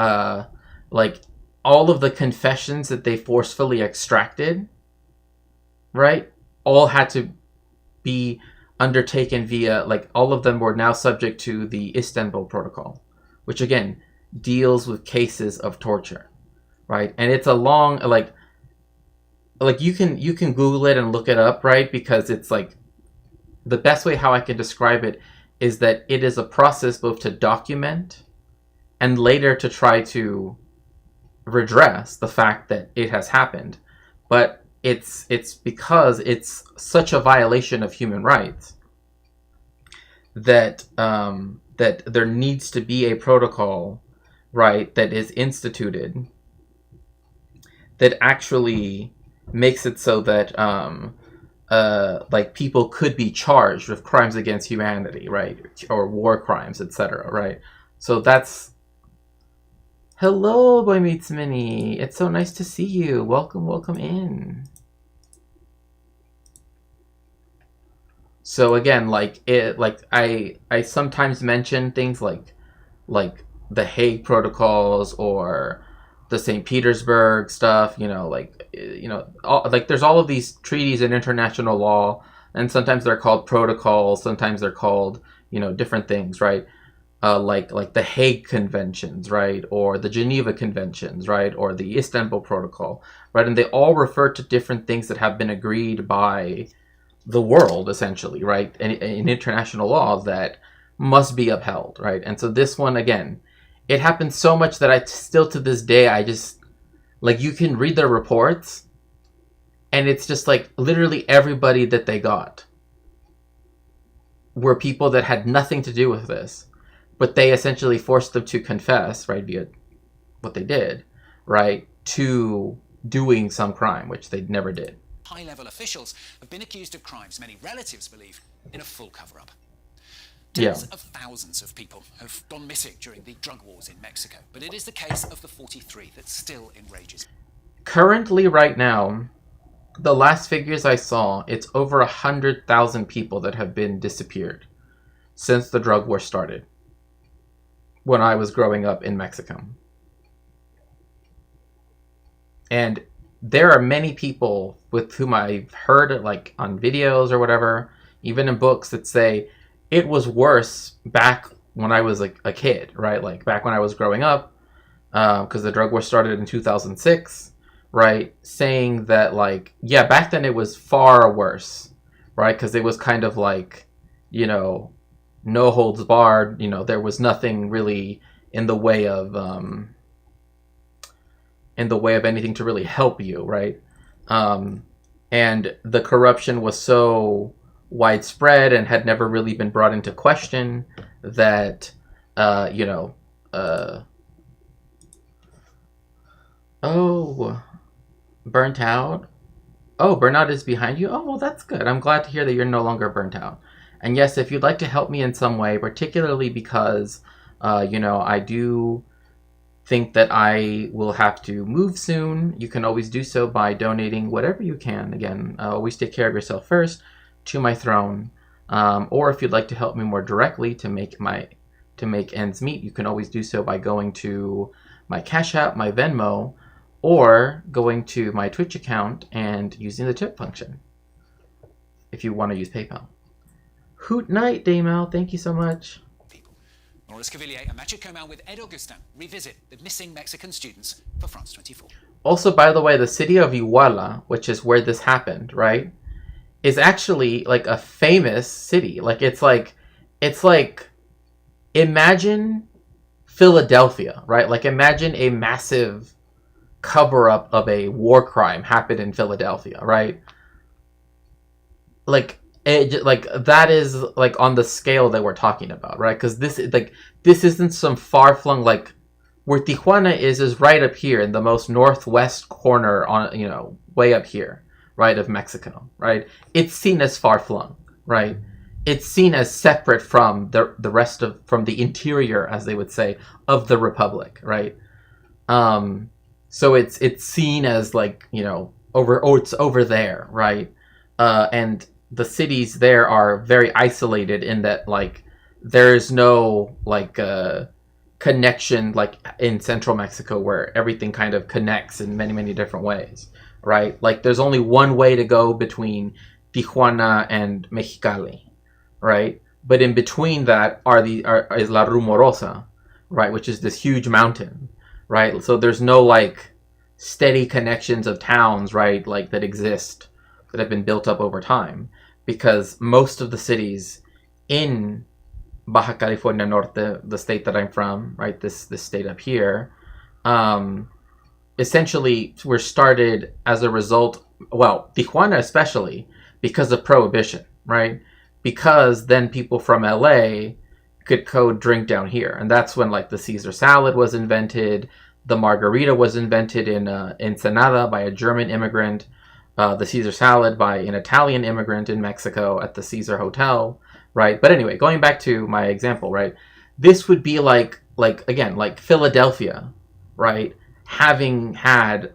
like all of the confessions that they forcefully extracted, right, all had to be undertaken via, like, all of them were now subject to the Istanbul Protocol, which again deals with cases of torture, right? And it's a long, like you can Google it and look it up, right? Because it's like, the best way how I can describe it is that it is a process both to document and later to try to redress the fact that it has happened. But it's because it's such a violation of human rights that that there needs to be a protocol, right, that is instituted that actually makes it so that like people could be charged with crimes against humanity, right, or war crimes, etc., right? So that's... Hello, Boy Meets Mini. It's so nice to see you. Welcome in. So again, like I sometimes mention things like the Hague Protocols or the St. Petersburg stuff, there's all of these treaties in international law, and sometimes they're called protocols, sometimes they're called, different things, right? Like the Hague Conventions, right? Or the Geneva Conventions, right? Or the Istanbul Protocol, right? And they all refer to different things that have been agreed by the world, essentially, right? In international laws that must be upheld, right? And so this one, again, it happens so much that I still, to this day, I just, like, you can read their reports, and it's just like literally everybody that they got were people that had nothing to do with this, but they essentially forced them to confess, right, via what they did, right, to doing some crime, which they never did. High-level officials have been accused of crimes many relatives believe in a full cover-up. Yeah. Tens of thousands of people have gone missing during the drug wars in Mexico, but it is the case of the 43 that still enrages. Currently, right now, the last figures I saw, it's over 100,000 people that have been disappeared since the drug war started when I was growing up in Mexico. And there are many people with whom I've heard, like, on videos or whatever, even in books, that say it was worse back when I was, like, a kid, right? Like, back when I was growing up, because the drug war started in 2006, right? Saying that, like, yeah, back then it was far worse, right? Because it was kind of like, no holds barred, there was nothing really in the way of anything to really help you, right? And the corruption was so widespread and had never really been brought into question that, oh, burnt out? Oh, burnout is behind you? Oh, well, that's good. I'm glad to hear that you're no longer burnt out. And yes, if you'd like to help me in some way, particularly because, I do think that I will have to move soon, you can always do so by donating whatever you can. Again, always take care of yourself first, to my throne. Or if you'd like to help me more directly to make ends meet, you can always do so by going to my Cash App, my Venmo, or going to my Twitch account and using the tip function if you want to use PayPal. Hoot night, Daymel. Thank you so much. Nora Escavilier and Mathieu Comin with Ed Augustin revisit the missing Mexican students for France 24. Also, by the way, the city of Iguala, which is where this happened, right, is actually like a famous city. Like, it's like imagine Philadelphia, right? Like, imagine a massive cover-up of a war crime happened in Philadelphia, right? Like that is like on the scale that we're talking about, right? Because this isn't some far-flung, like, where Tijuana is right up here in the most northwest corner on, way up here, right, of Mexico, right? It's seen as far-flung, right? It's seen as separate from the rest of, from the interior, as they would say, of the Republic, right? So it's seen as, like, it's over there, right? And the cities there are very isolated in that, like, there's no like connection like in central Mexico where everything kind of connects in many different ways, right? Like there's only one way to go between Tijuana and Mexicali, right? But in between that is La Rumorosa, right, which is this huge mountain, right? So there's no like steady connections of towns, right, like that exist, that have been built up over time, because most of the cities in Baja California Norte, the state that I'm from, right, this state up here, essentially were started as a result, well, Tijuana especially, because of prohibition, right? Because then people from LA could go drink down here. And that's when like the Caesar salad was invented, the margarita was invented in Ensenada by a German immigrant, the Caesar salad by an Italian immigrant in Mexico at the Caesar Hotel, right? But anyway, going back to my example, right? This would be like again, like Philadelphia, right? Having had,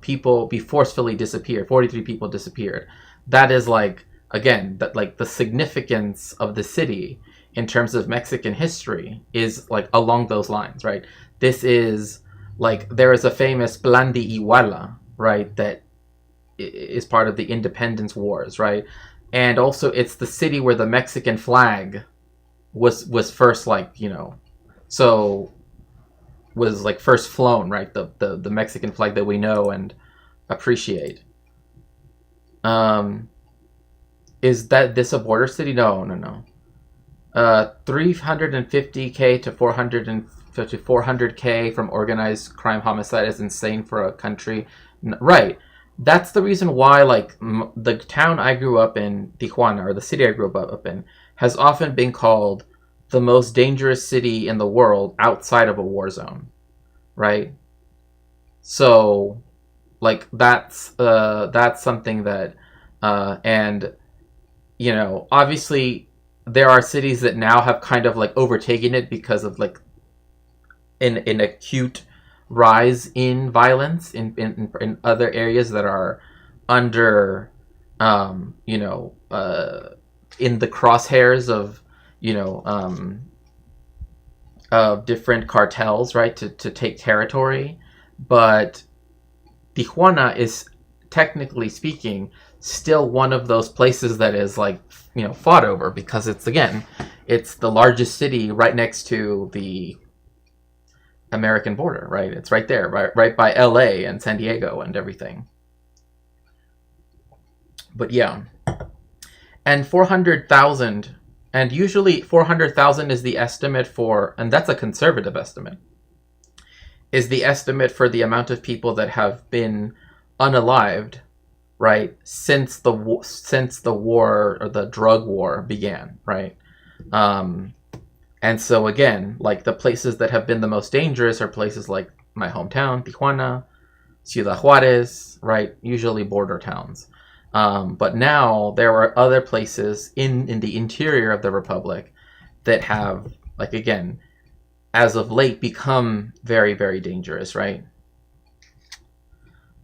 people be forcefully disappeared, 43 people disappeared. That is like, again, that like the significance of the city in terms of Mexican history is like along those lines, right? This is like, there is a famous Plan de Iguala, right? That is part of the Independence Wars, right? And also it's the city where the Mexican flag was first like, so was like first flown, right? The Mexican flag that we know and appreciate. Is this a border city? No. 350K to 400K from organized crime homicide is insane for a country. Right. That's the reason why, like, the town I grew up in, Tijuana, or the city I grew up in, has often been called the most dangerous city in the world outside of a war zone. Right? So, like, that's something that, and, obviously there are cities that now have kind of, like, overtaken it because of, like, an acute rise in violence in other areas that are under, in the crosshairs of different cartels, right, to take territory. But Tijuana is, technically speaking, still one of those places that is like, fought over, because it's the largest city right next to the American border, right? It's right there, right by LA and San Diego and everything. But yeah. And 400,000, and usually 400,000 is the estimate for, and that's a conservative estimate, is the estimate for the amount of people that have been unalived, right, since the war, or the drug war, began, right? And so again, like, the places that have been the most dangerous are places like my hometown, Tijuana, Ciudad Juarez, right? Usually border towns. But now there are other places in the interior of the Republic that have, like, again, as of late, become very, very dangerous, right?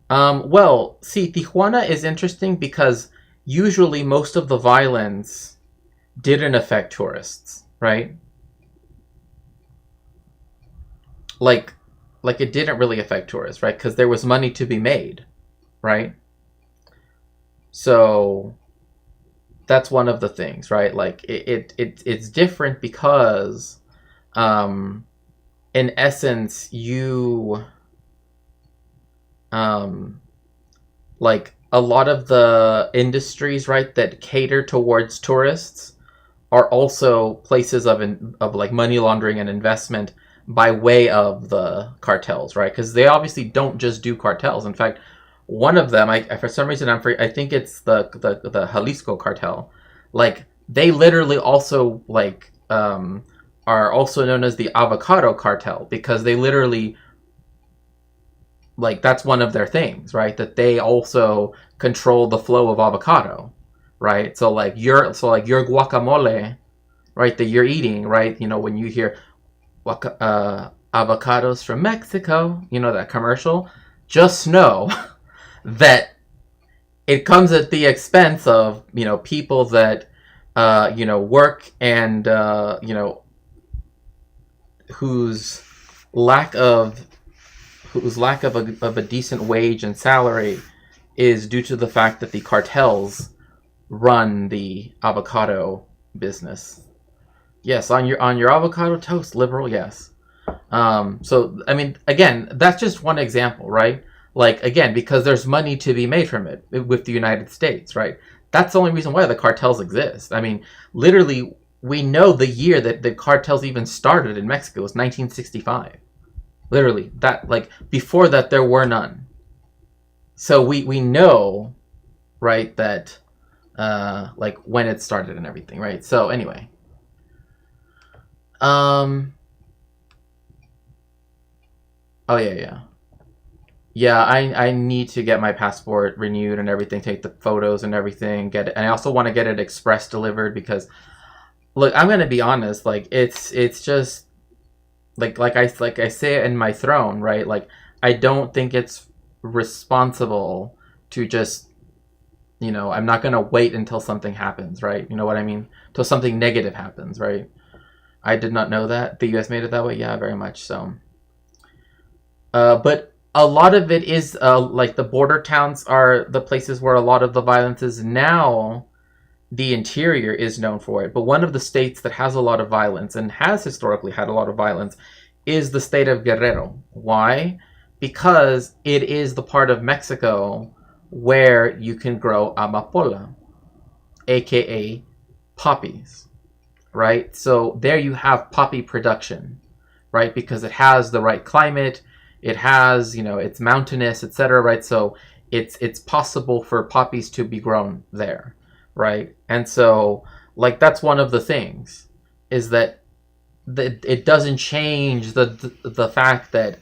Well, see, Tijuana is interesting because usually most of the violence didn't affect tourists, right? Like it didn't really affect tourists, right? Because there was money to be made, right? So that's one of the things, right? Like it's different because, in essence, you, like, a lot of the industries, right, that cater towards tourists are also places of like money laundering and investment by way of the cartels, right? Because they obviously don't just do cartels. In fact, one of them, for some reason, I think it's the Jalisco cartel. Like, they literally also, like, are also known as the avocado cartel, because they literally, like, that's one of their things, right? That they also control the flow of avocado, right? So like your guacamole, right, that you're eating, right? When you hear avocados from Mexico, that commercial, just know that it comes at the expense of, people that work and, whose lack of a decent wage and salary is due to the fact that the cartels run the avocado business. Yes, on your avocado toast, liberal, yes. So, I mean, again, that's just one example, right? Like, again, because there's money to be made from it with the United States, right? That's the only reason why the cartels exist. I mean, literally, we know the year that the cartels even started in Mexico was 1965. Literally, that, like, before that, there were none. So we know, right, that, like, when it started and everything, right? So, anyway. Oh, yeah. Yeah, I need to get my passport renewed and everything, take the photos and everything, get it. And I also want to get it express delivered because, look, I'm going to be honest, like, it's just, like I say it in my throne, right? Like, I don't think it's responsible to just, I'm not going to wait until something happens, right? You know what I mean? Till something negative happens, right? I did not know that. The US made it that way? Yeah, very much so. But a lot of it is, like, the border towns are the places where a lot of the violence is now. The interior is known for it. But one of the states that has a lot of violence and has historically had a lot of violence is the state of Guerrero. Why? Because it is the part of Mexico where you can grow amapola, aka poppies, right? So there you have poppy production, right? Because it has the right climate, it has, it's mountainous, etc., right? So it's possible for poppies to be grown there, right? And so, like, that's one of the things, is that it doesn't change the fact that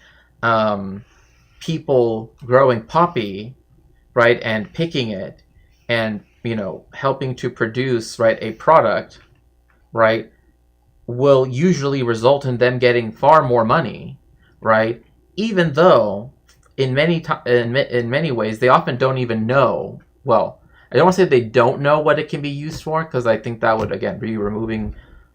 people growing poppy, right, and picking it and, helping to produce, right, a product, right, will usually result in them getting far more money, right? Even though in many ways they often don't even know. Well, I don't want to say they don't know what it can be used for, because I think that would, again, be removing,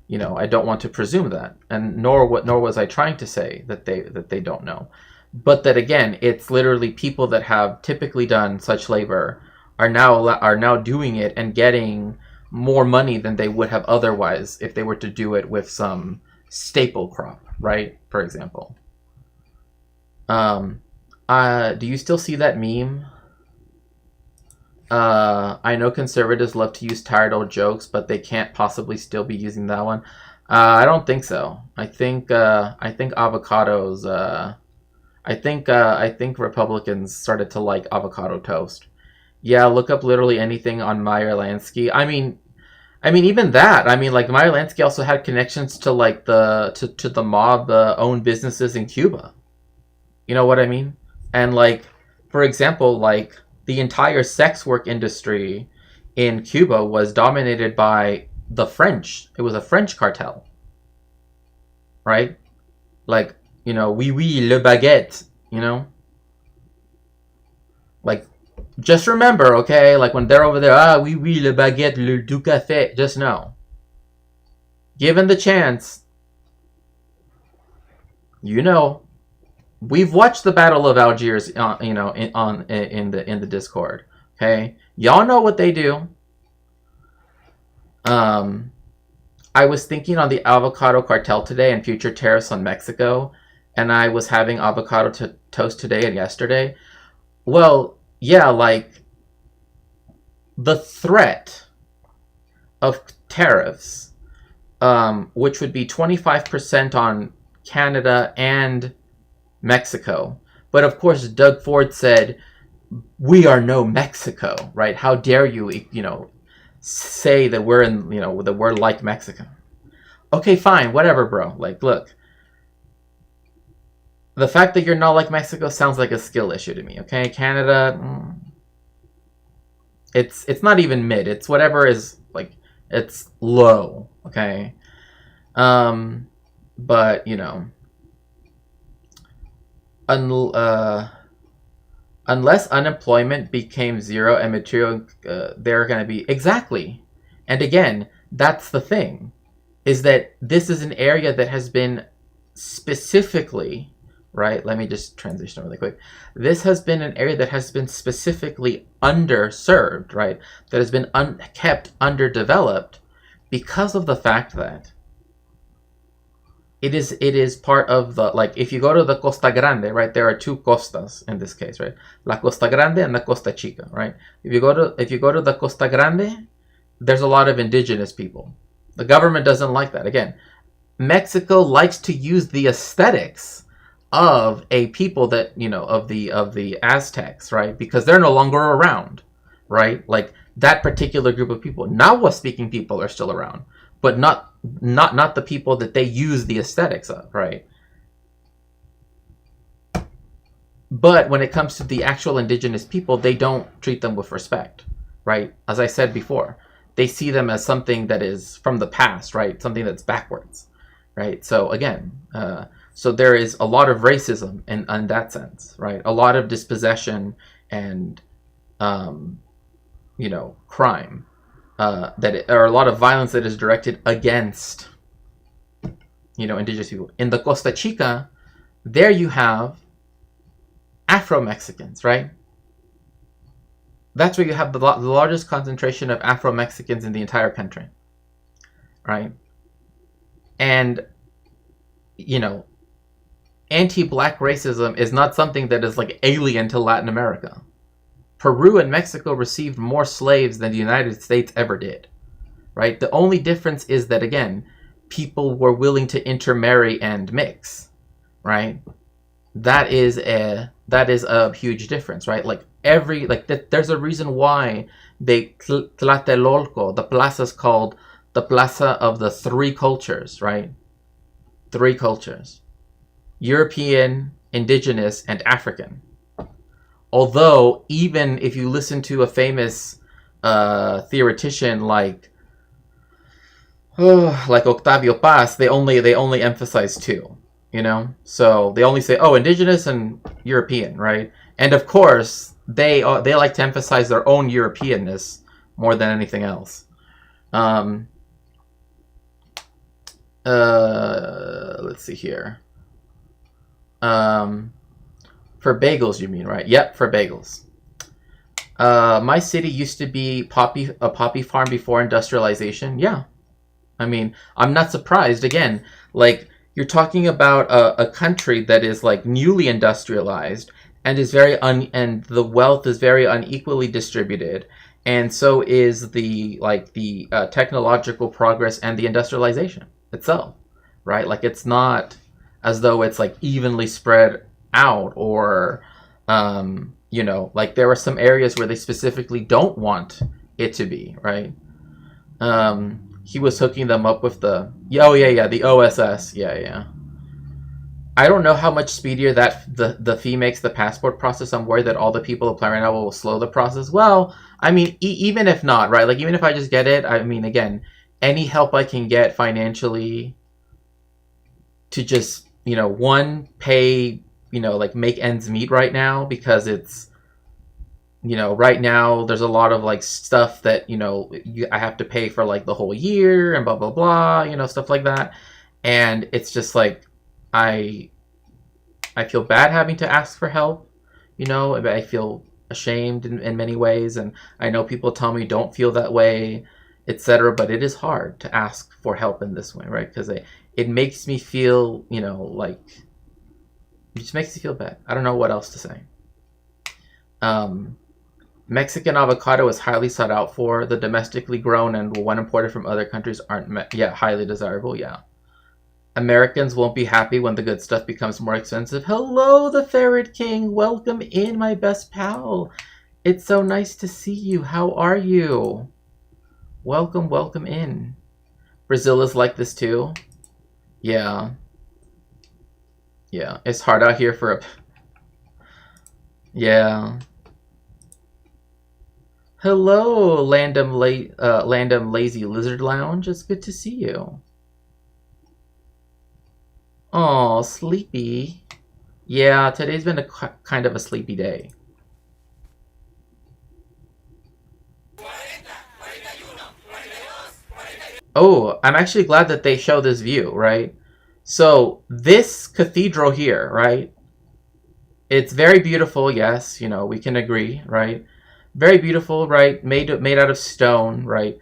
I don't want to presume that, and nor was I trying to say that they don't know, but that, again, it's literally people that have typically done such labor are now doing it and getting more money than they would have otherwise if they were to do it with some staple crop, right? For example. Do you still see that meme? I know conservatives love to use tired old jokes, but they can't possibly still be using that one. I don't think so. I think avocados. I think Republicans started to like avocado toast. Yeah, look up literally anything on Meyer Lansky. I mean, even that. I mean, like, Meyer Lansky also had connections to, like, to the mob owned businesses in Cuba. You know what I mean? And, like, for example, like, the entire sex work industry in Cuba was dominated by the French. It was a French cartel. Right? Like, oui, le baguette, Like, just remember, okay? Like, when they're over there, oui, le baguette, le du café, just know. Given the chance, we've watched the Battle of Algiers, in the Discord. Okay, y'all know what they do. I was thinking on the avocado cartel today and future tariffs on Mexico, and I was having avocado toast today and yesterday. Well, yeah, like, the threat of tariffs, which would be 25% on Canada and Mexico. But of course, Doug Ford said, we are no Mexico, right? How dare you, say that we're that we're like Mexico. Okay, fine, whatever, bro. Like, look, the fact that you're not like Mexico sounds like a skill issue to me, okay? Canada, it's not even mid. It's whatever is, like, it's low, okay? But, unless unemployment became zero and material, they're going to be... Exactly. And again, That's the thing, is that this is an area that has been specifically, right? Let me just transition really quick. This has been an area that has been specifically underserved, right? That has been kept underdeveloped because of the fact that it is part of the, like, if you go to the Costa Grande, right, there are two costas in this case, right? La Costa Grande and la Costa Chica, right? If you go to the Costa Grande, there's a lot of indigenous people. The government doesn't like that. Again, Mexico likes to use the aesthetics of a people that, you know, of the Aztecs, right? Because they're no longer around, right? Like that particular group of people. Nahua speaking people are still around, but not the people that they use the aesthetics of, right? But when it comes to the actual indigenous people, they don't treat them with respect, right? As I said before, they see them as something that is from the past, right? Something that's backwards, right? So again, so there is a lot of racism in that sense, right? A lot of dispossession and, you know, crime. Or a lot of violence that is directed against, you know, indigenous people. In the Costa Chica, there you have Afro-Mexicans, right? That's where you have the largest concentration of Afro-Mexicans in the entire country, right? And, you know, anti-black racism is not something that is like alien to Latin America. Peru and Mexico received more slaves than the United States ever did, right? The only difference is that, again, people were willing to intermarry and mix, right? That is a huge difference, right? Like there's a reason why Tlatelolco, the plaza is called the Plaza of the Three Cultures, right? Three cultures: European, indigenous, and African. Although, even if you listen to a famous theoretician like Octavio Paz, they only emphasize two, you know? So they only say, oh, indigenous and European, right? And of course, they like to emphasize their own Europeanness more than anything else. Let's see here. For bagels, you mean, right? Yep, for bagels. My city used to be a poppy farm before industrialization. Yeah. I mean, I'm not surprised. Again, like, you're talking about a country that is, like, newly industrialized and is and the wealth is very unequally distributed. And so is the technological progress and the industrialization itself, right? Like, it's not as though it's, like, evenly spread out, or you know, like there are some areas where they specifically don't want it to be, right? He was hooking them up with the the OSS. Yeah. I don't know how much speedier that the fee makes the passport process. I'm worried that all the people applying right now will slow the process. Well, I mean, even if not, right? Like, even if I just get it, I mean, again, any help I can get financially to just, you know, pay, you know, like, make ends meet right now, because it's, you know, right now there's a lot of, like, stuff that, you know, I have to pay for, like, the whole year and blah, blah, blah, you know, stuff like that. And it's just, like, I feel bad having to ask for help, you know, I feel ashamed in many ways, and I know people tell me don't feel that way, etc., but it is hard to ask for help in this way, right? Because it makes me feel, you know, like, it just makes me feel bad. I don't know what else to say. Mexican avocado is highly sought out for. The domestically grown and one imported from other countries aren't highly desirable. Yeah. Americans won't be happy when the good stuff becomes more expensive. Hello, the Ferret King. Welcome in, my best pal. It's so nice to see you. How are you? Welcome in. Brazil is like this too. Yeah. Yeah, it's hard out here for a... Yeah. Hello, Landom Lazy Lizard Lounge. It's good to see you. Oh, sleepy. Yeah, today's been a kind of a sleepy day. Oh, I'm actually glad that they show this view, right? So this cathedral here, right? It's very beautiful, yes, you know, we can agree, right? Very beautiful, right? Made out of stone, right?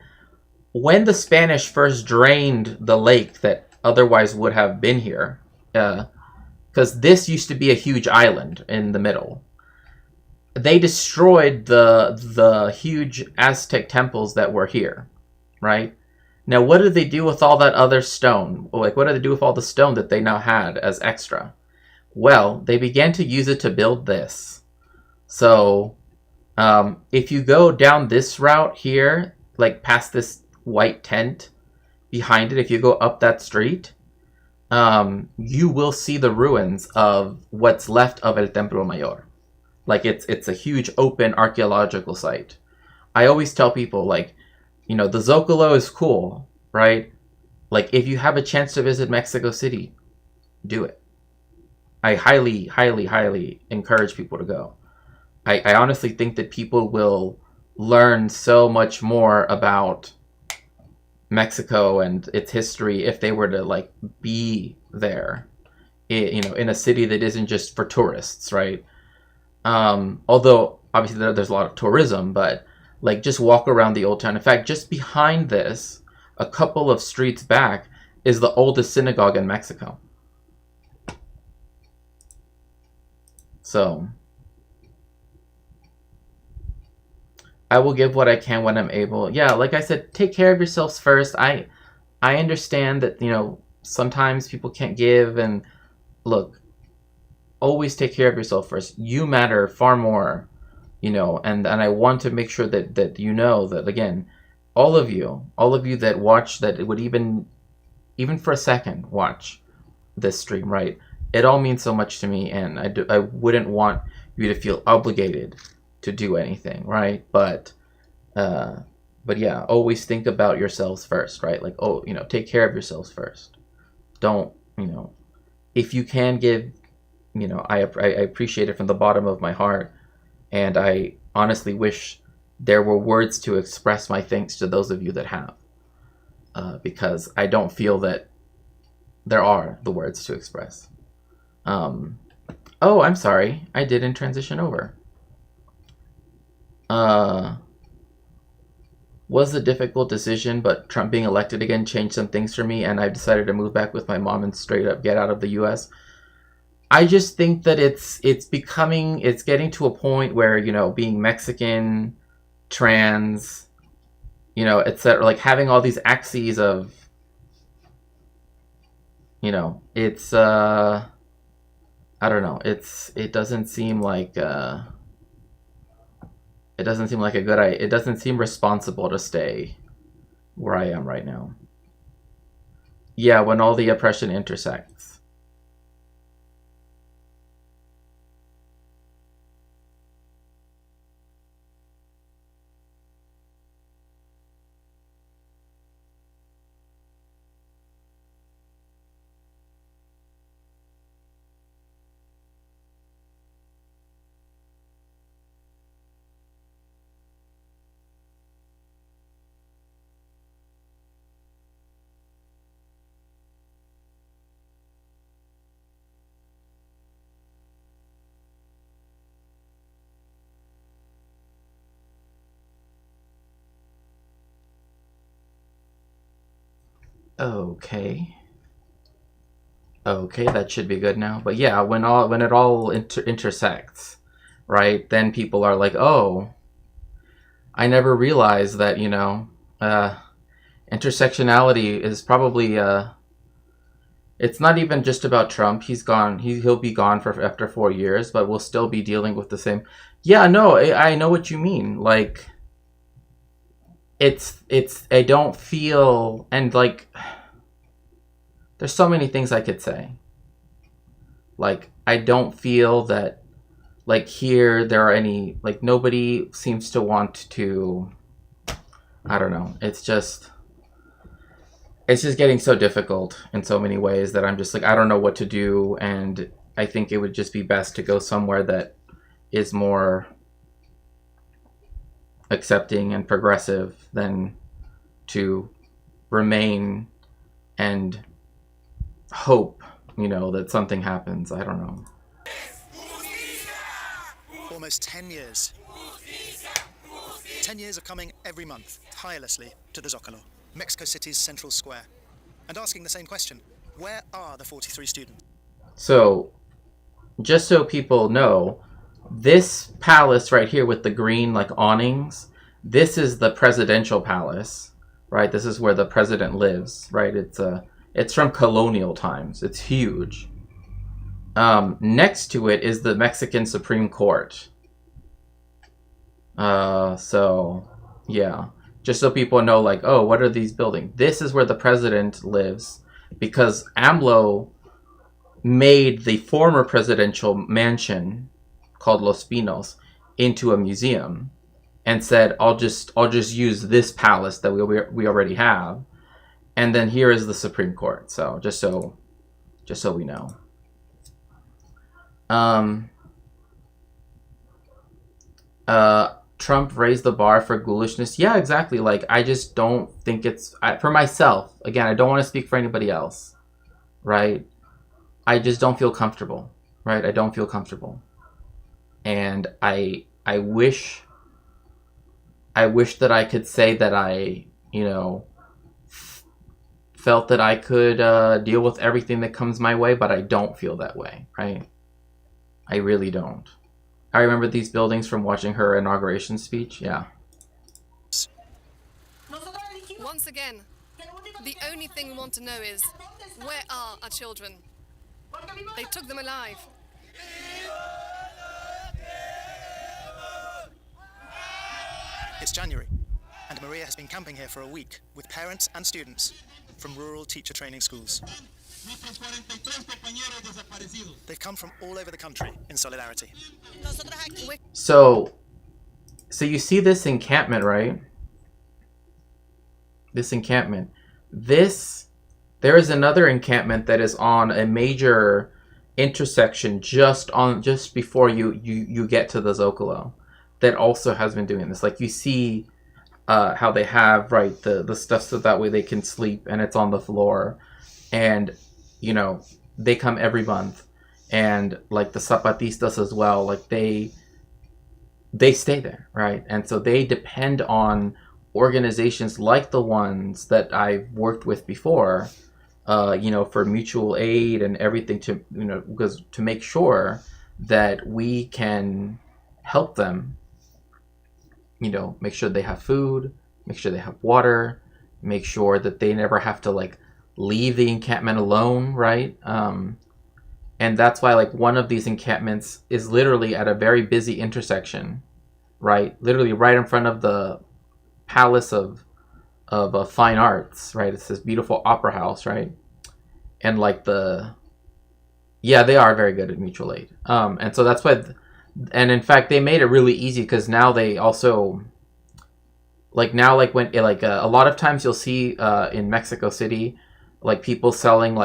When the Spanish first drained the lake that otherwise would have been here, because this used to be a huge island in the middle, they destroyed the huge Aztec temples that were here, right? Now, what did they do with all that other stone? Like, what did they do with all the stone that they now had as extra? Well, they began to use it to build this. So, if you go down this route here, like past this white tent behind it, if you go up that street, you will see the ruins of what's left of El Templo Mayor. Like, it's a huge open archaeological site. I always tell people, like, you know, the Zocalo is cool, right? Like, if you have a chance to visit Mexico City, do it. I highly, highly, highly encourage people to go. I honestly think that people will learn so much more about Mexico and its history if they were to, like, be there, you know, in a city that isn't just for tourists, right? Although, obviously, there's a lot of tourism, but like, just walk around the old town. In fact, just behind this, a couple of streets back, is the oldest synagogue in Mexico. So, I will give what I can when I'm able. Yeah, like I said, take care of yourselves first. I understand that, you know, sometimes people can't give, and look, always take care of yourself first. You matter far more. You know, and I want to make sure that you know that, again, all of you that watch, that would even for a second watch this stream, right? It all means so much to me, and I wouldn't want you to feel obligated to do anything, right? But yeah, always think about yourselves first, right? Like, oh, you know, take care of yourselves first. Don't, you know, if you can give, you know, I appreciate it from the bottom of my heart. And I honestly wish there were words to express my thanks to those of you that have. Because I don't feel that there are the words to express. Oh, I'm sorry. I didn't transition over. Was a difficult decision, but Trump being elected again changed some things for me, and I've decided to move back with my mom and straight up get out of the U.S. I just think that it's getting to a point where, you know, being Mexican, trans, you know, etc., like having all these axes of, you know, it's, I don't know, it doesn't seem like a good idea. It doesn't seem responsible to stay where I am right now. Yeah, when all the oppression intersects. Okay, that should be good now. But yeah, when it all intersects, right? Then people are like, "Oh, I never realized that, you know, intersectionality is probably it's not even just about Trump. He's gone. He'll be gone after 4 years, but we'll still be dealing with the same." Yeah, no, I know what you mean. Like, it's I don't feel, and like, there's so many things I could say. Like, I don't feel that, like, here there are any, like, nobody seems to want to, I don't know, it's just getting so difficult in so many ways that I'm just like, I don't know what to do, and I think it would just be best to go somewhere that is more accepting and progressive than to remain and hope, that something happens. I don't know. Almost 10 years. 10 years of coming every month, tirelessly, to the Zocalo, Mexico City's central square, and asking the same question: where are the 43 students? So, just so people know, this palace right here with the green awnings, this is the presidential palace, right? This is where the president lives, right? It's from colonial times. It's huge. Next to it is the Mexican Supreme Court. So, yeah. Just so people know, oh, what are these buildings? This is where the president lives, because AMLO made the former presidential mansion called Los Pinos into a museum and said, I'll just use this palace that we already have. And then here is the Supreme Court. So just so we know. Trump raised the bar for ghoulishness. Yeah, exactly. I just don't think it's... for myself, again, I don't want to speak for anybody else, right? I just don't feel comfortable, right? I don't feel comfortable. And I wish that I could say that I, felt that I could deal with everything that comes my way, but I don't feel that way, right? I really don't. I remember these buildings from watching her inauguration speech. Yeah. Once again, the only thing we want to know is, where are our children? They took them alive. It's January, and Maria has been camping here for a week with parents and students from rural teacher training schools. They've come from all over the country in solidarity. So you see this encampment, right? This encampment. There is another encampment that is on a major intersection just before you get to the Zocalo that also has been doing this. You see how they have, right, the stuff so that way they can sleep and it's on the floor. And, they come every month. And, the Zapatistas as well, they stay there, right? And so they depend on organizations like the ones that I've worked with before, for mutual aid and everything because to make sure that we can help them, make sure they have food, make sure they have water, make sure that they never have to leave the encampment alone, right? And that's why one of these encampments is literally at a very busy intersection, right? Literally right in front of the Palace of Fine Arts, right? It's this beautiful opera house, right? And they are very good at mutual aid. And so that's why, and in fact, they made it really easy because now they also, when a lot of times you'll see in Mexico City, people selling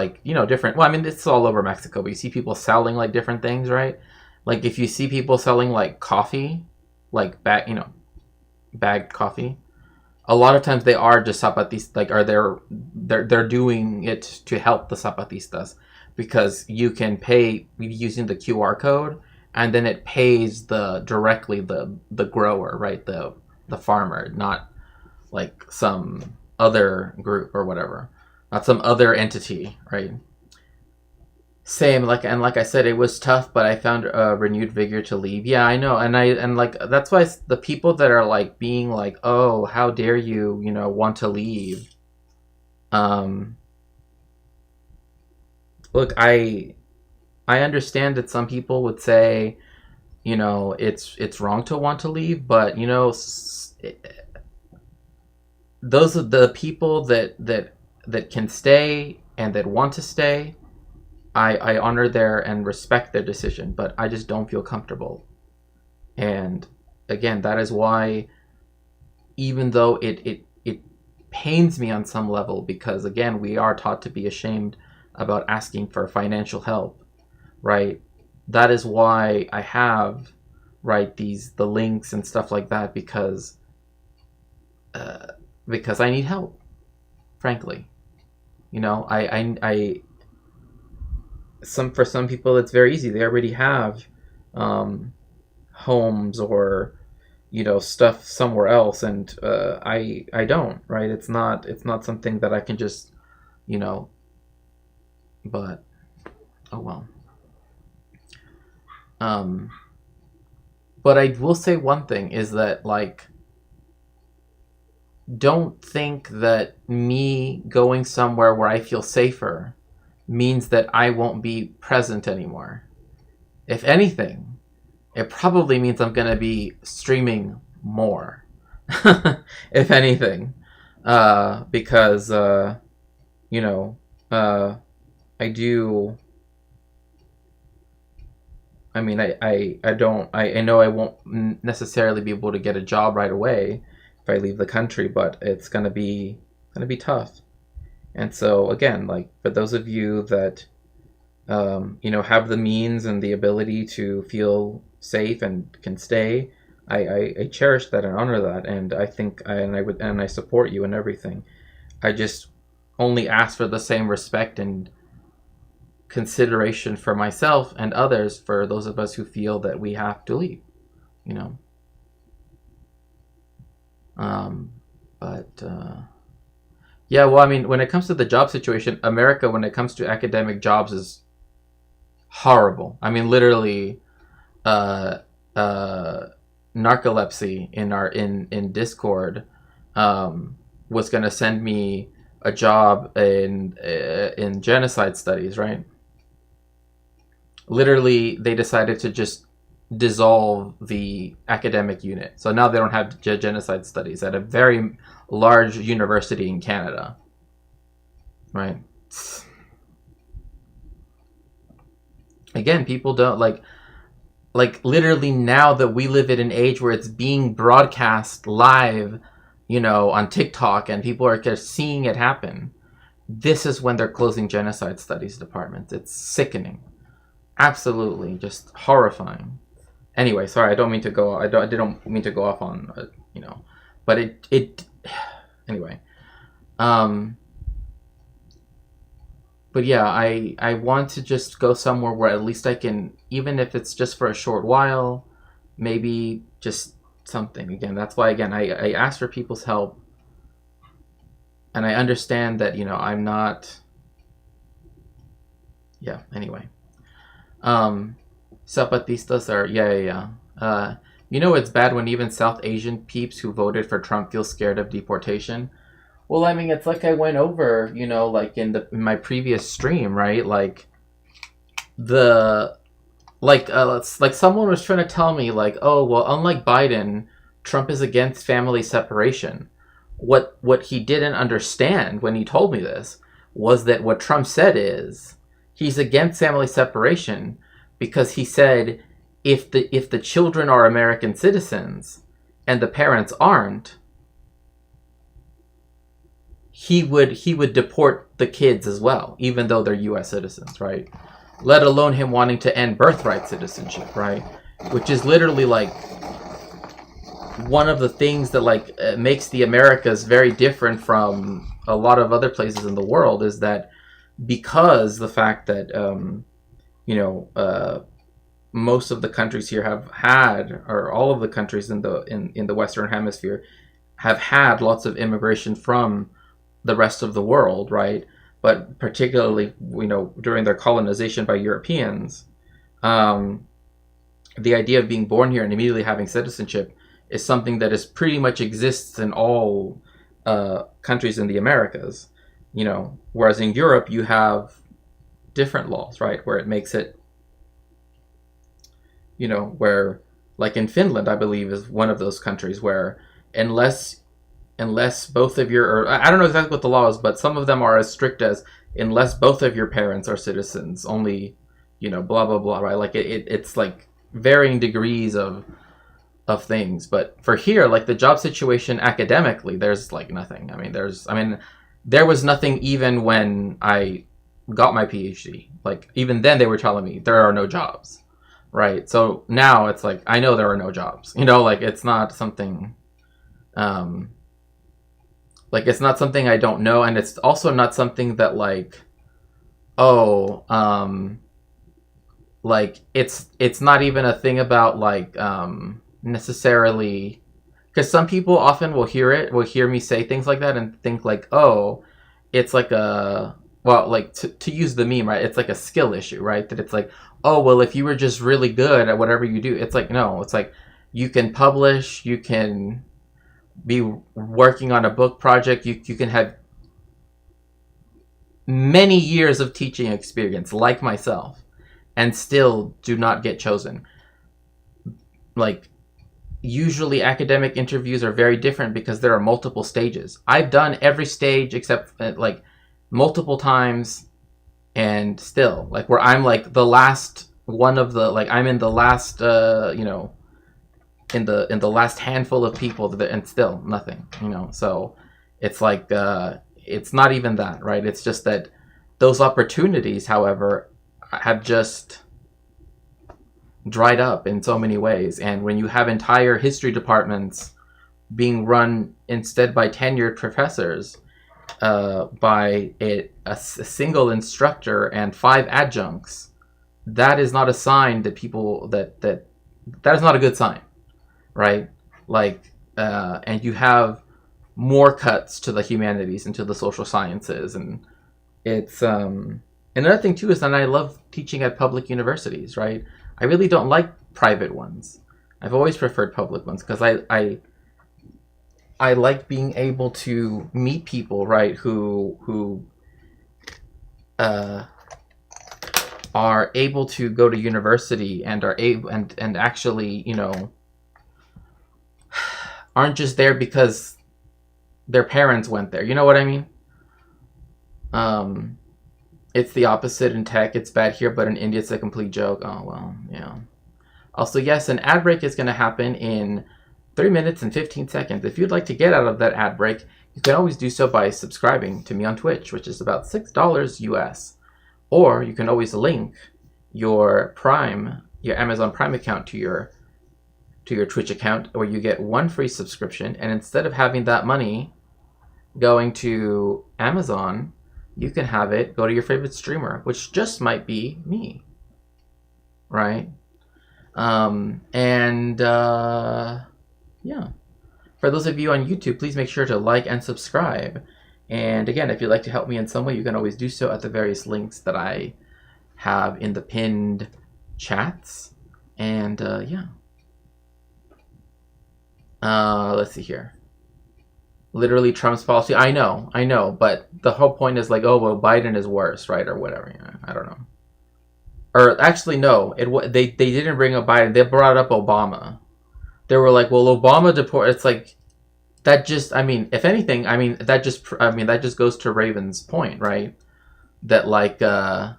different, well, I mean, it's all over Mexico, but you see people selling different things, right? If you see people selling coffee, bagged coffee, a lot of times they are just Zapatistas, they're doing it to help the Zapatistas because you can pay using the QR code and then it pays directly the grower, right? The farmer, not some other group or whatever. Not some other entity, right? Same, like I said, it was tough, but I found a renewed vigor to leave. Yeah, I know, and that's why the people that are being oh, how dare you, want to leave. Look, I understand that some people would say, it's wrong to want to leave, but those are the people that can stay and that want to stay. I honor and respect their decision, but I just don't feel comfortable. And again, that is why, even though it pains me on some level, because again, we are taught to be ashamed about asking for financial help, right? That is why I have, right, the links and stuff like that, because I need help. frankly. For some people it's very easy. They already have homes or stuff somewhere else, and I don't, right? It's not something that I can just but oh well. But I will say one thing is that, like, don't think that me going somewhere where I feel safer means that I won't be present anymore. If anything, it probably means I'm going to be streaming more, if anything, because, I do. I mean, I know I won't necessarily be able to get a job right away if I leave the country, but it's gonna be tough. And so again, like, for those of you that have the means and the ability to feel safe and can stay, I cherish that and honor that, and I think I support you and everything. I just only ask for the same respect and consideration for myself and others, for those of us who feel that we have to leave, yeah, well, I mean, when it comes to the job situation, America, when it comes to academic jobs, is horrible. I mean, literally, narcolepsy in Discord was going to send me a job in genocide studies, right? Literally, they decided to just dissolve the academic unit. So now they don't have genocide studies at a very large university in Canada, right? Again, people don't like literally, now that we live in an age where it's being broadcast live, on TikTok, and people are just seeing it happen. This is when they're closing genocide studies departments. It's sickening. Absolutely, just horrifying. Anyway, sorry, I didn't mean to go off on, but it anyway. But yeah, I want to just go somewhere where at least I can, even if it's just for a short while, maybe just something. Again, that's why, again, I ask for people's help, and I understand that, I'm not, yeah, anyway. Zapatistas are, yeah. It's bad when even South Asian peeps who voted for Trump feel scared of deportation. Well, I mean, it's like I went over, like in my previous stream, right? Like someone was trying to tell me, like, oh, well, unlike Biden, Trump is against family separation. What he didn't understand when he told me this was that what Trump said is he's against family separation because he said if the children are American citizens and the parents aren't, he would deport the kids as well, even though they're U.S. citizens, right? Let alone him wanting to end birthright citizenship, right? Which is literally, like, one of the things that, makes the Americas very different from a lot of other places in the world, is that because the fact that, most of the countries here have had, or all of the countries in the Western Hemisphere have had lots of immigration from the rest of the world, right? But particularly, during their colonization by Europeans, the idea of being born here and immediately having citizenship is something that is pretty much exists in all countries in the Americas, whereas in Europe you have different laws, right? Where it makes it, where, like in Finland, I believe, is one of those countries where unless both of your, or I don't know exactly what the law is, but some of them are as strict as unless both of your parents are citizens, only, blah, blah, blah, right? Like it's like varying degrees of things. But for here, like the job situation academically, there's like nothing. There was nothing even when I got my PhD. Like even then they were telling me there are no jobs, right? So now it's like, I know there are no jobs, like it's not something, Like, it's not something I don't know, and it's also not something that, like, oh, like, it's not even a thing about, like, necessarily... Because some people often will hear me say things like that and think, like, oh, it's like a... Well, like, to use the meme, right? It's like a skill issue, right? That it's like, oh, well, if you were just really good at whatever you do... It's like, no, it's like, you can publish, you can... be working on a book project, you can have many years of teaching experience like myself and still do not get chosen. Like, usually academic interviews are very different because there are multiple stages. I've done every stage except like multiple times, and still, like, where I'm like the last one of the, like, I'm in the last you know, in the last handful of people that, and still nothing, you know. So it's like it's not even that, right? It's just that those opportunities, however, have just dried up in so many ways. And when you have entire history departments being run instead by tenured professors, by a single instructor and 5 adjuncts, that is not a sign that people that is not a good sign. Right? Like, and you have more cuts to the humanities and to the social sciences. And it's, another thing too is that I love teaching at public universities, right? I really don't like private ones. I've always preferred public ones because I like being able to meet people, right, who are able to go to university and are able and actually, you know, aren't just there because their parents went there. You know what I mean? It's the opposite in tech. It's bad here, but in India it's a complete joke. Oh, well, yeah. Also, yes, an ad break is going to happen in 3 minutes and 15 seconds. If you'd like to get out of that ad break, you can always do so by subscribing to me on Twitch, which is about $6 US. Or you can always link your Amazon Prime account to your Twitch account, where you get 1 free subscription, and instead of having that money going to Amazon, you can have it go to your favorite streamer, which just might be me, right? Yeah. For those of you on YouTube, please make sure to like and subscribe. And again, if you'd like to help me in some way, you can always do so at the various links that I have in the pinned chats. And yeah. Let's see here. Literally Trump's policy. I know, but the whole point is like, oh, well, Biden is worse, right, or whatever. You know, I don't know. Or actually, no. They didn't bring up Biden. They brought up Obama. They were like, well, Obama deported. It's like that. Just, I mean, if anything, I mean that just goes to Raven's point, right? That like that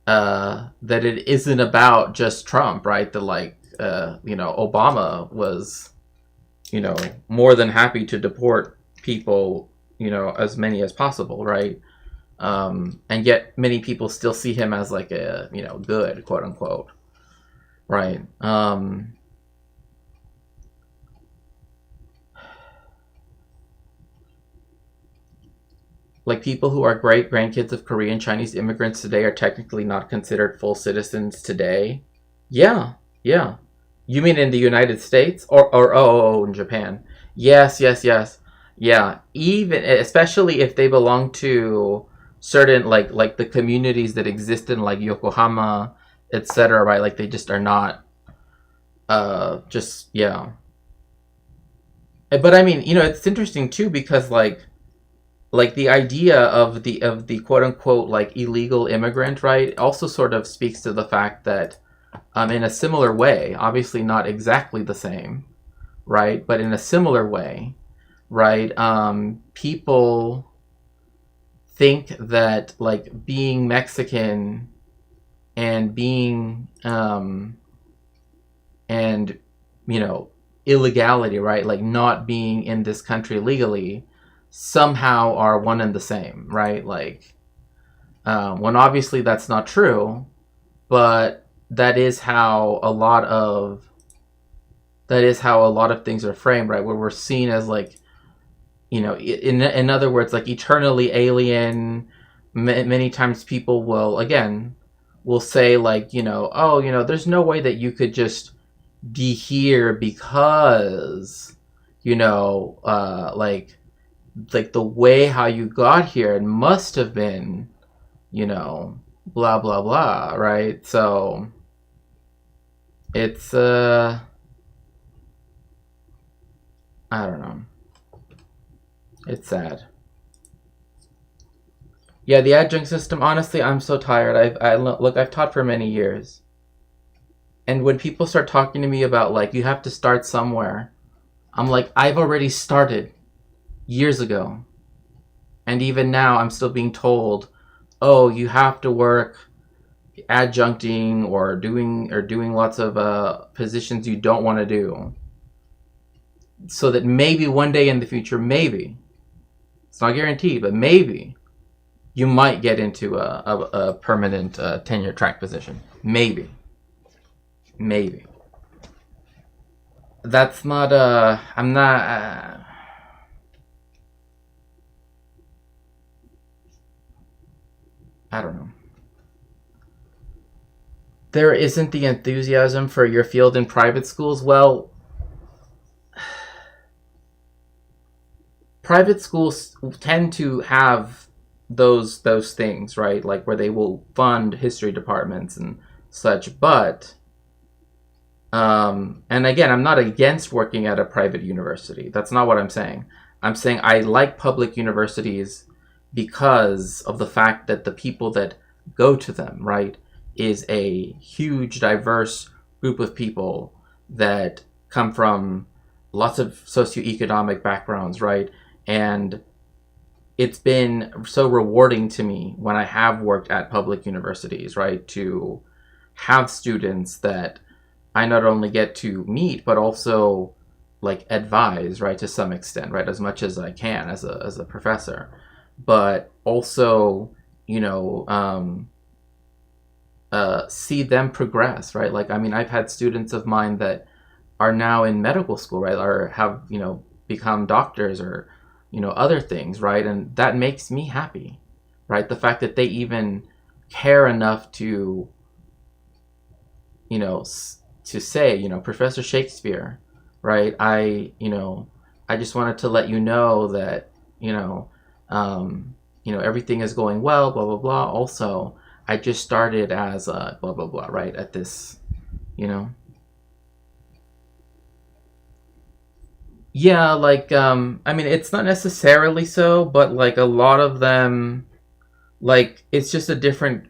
it isn't about just Trump, right? That like you know, Obama was, you know, more than happy to deport people, you know, as many as possible, right? And yet many people still see him as like a, you know, good, quote unquote, right? Like, people who are great grandkids of Korean Chinese immigrants today are technically not considered full citizens today. Yeah. You mean in the United States or in Japan? Yes. Yeah. Even, especially if they belong to certain like the communities that exist in like Yokohama, etc., right? Like, they just are not just, yeah. But I mean, you know, it's interesting too, because like the idea of the quote unquote like illegal immigrant, right, also sort of speaks to the fact that in a similar way, obviously not exactly the same, right, but in a similar way, right, people think that like being Mexican and being and, you know, illegality, right, like not being in this country legally, somehow are one and the same, right? Like, when obviously that's not true, but that is how a lot of things are framed, right? Where we're seen as like you know, in other words, like eternally alien. Many times people will say like, you know, oh, you know, there's no way that you could just be here because, you know, like the way how you got here, it must have been, you know, blah blah blah, right? So it's I don't know. It's sad. Yeah, the adjunct system, honestly, I'm so tired. I've taught for many years. And when people start talking to me about, like, you have to start somewhere, I'm like, I've already started years ago. And even now, I'm still being told, oh, you have to work adjuncting or doing lots of positions you don't want to do. So that maybe one day in the future, maybe, it's not guaranteed, but maybe you might get into a permanent tenure track position. Maybe. That's not I'm not I don't know. There isn't the enthusiasm for your field in private schools. Well, private schools tend to have those things, right? Like where they will fund history departments and such, but and again, I'm not against working at a private university. That's not what I'm saying. I'm saying I like public universities because of the fact that the people that go to them, right, is a huge, diverse group of people that come from lots of socioeconomic backgrounds, right? And it's been so rewarding to me when I have worked at public universities, right, to have students that I not only get to meet, but also like advise, right, to some extent, right, as much as I can as a professor, but also, you know, see them progress, right? Like, I mean, I've had students of mine that are now in medical school, right, or have, you know, become doctors or, you know, other things, right? And that makes me happy, right? The fact that they even care enough to, you know, to say, you know, Professor Shakespeare, right? I just wanted to let you know that, you know, everything is going well, blah, blah, blah. Also, I just started as a blah, blah, blah, right? At this, you know. Yeah, like, I mean, it's not necessarily so, but like a lot of them, like, it's just a different,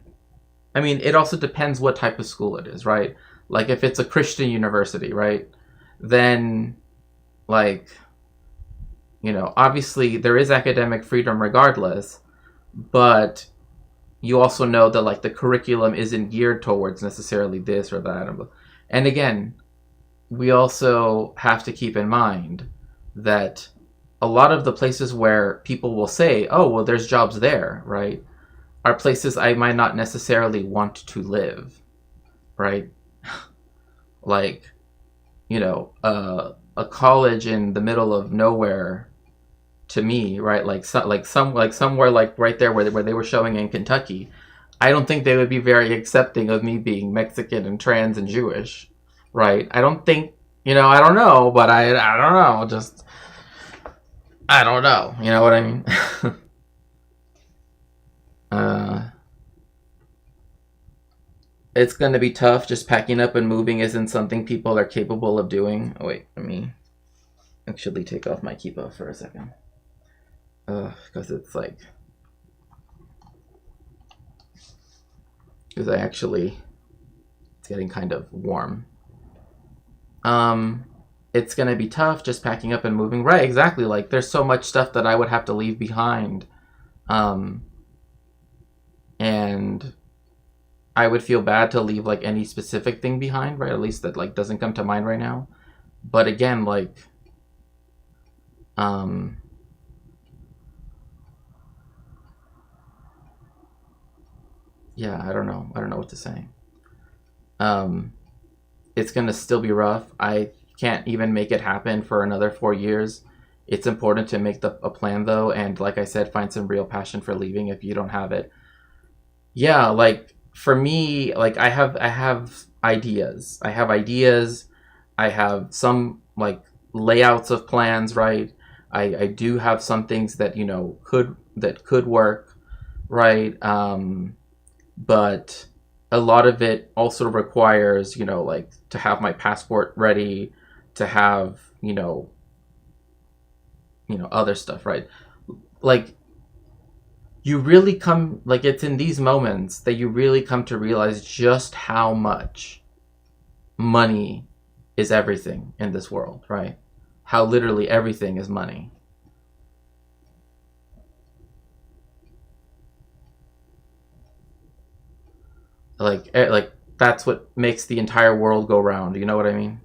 I mean, it also depends what type of school it is, right? Like, if it's a Christian university, right, then, like, you know, obviously there is academic freedom regardless, but you also know that, like, the curriculum isn't geared towards necessarily this or that. And again, we also have to keep in mind that a lot of the places where people will say, oh, well, there's jobs there, right, are places I might not necessarily want to live, right? Like, you know, a college in the middle of nowhere, to me, right, somewhere like right there where they were showing in Kentucky, I don't think they would be very accepting of me being Mexican and trans and Jewish, right? I don't think, you know, I don't know, but I don't know, just, I don't know, you know what I mean? It's going to be tough. Just packing up and moving isn't something people are capable of doing. Oh, wait, let me actually take off my kippah for a second. Because it's like... Because it's getting kind of warm. It's going to be tough just packing up and moving. Right, exactly. Like, there's so much stuff that I would have to leave behind. And I would feel bad to leave, like, any specific thing behind, right? At least that, like, doesn't come to mind right now. But again, like, yeah, I don't know what to say. It's gonna still be rough. I can't even make it happen for another 4 years It's important to make a plan though, and like I said, find some real passion for leaving if you don't have it. Yeah, like for me, like I have ideas. I have some like layouts of plans, right? I do have some things that, you know, could work, right? But a lot of it also requires, you know, like to have my passport ready, to have, you know, other stuff, right? Like you really come, like it's in these moments that you really come to realize just how much money is everything in this world, right? How literally everything is money. Like that's what makes the entire world go round, you know what I mean?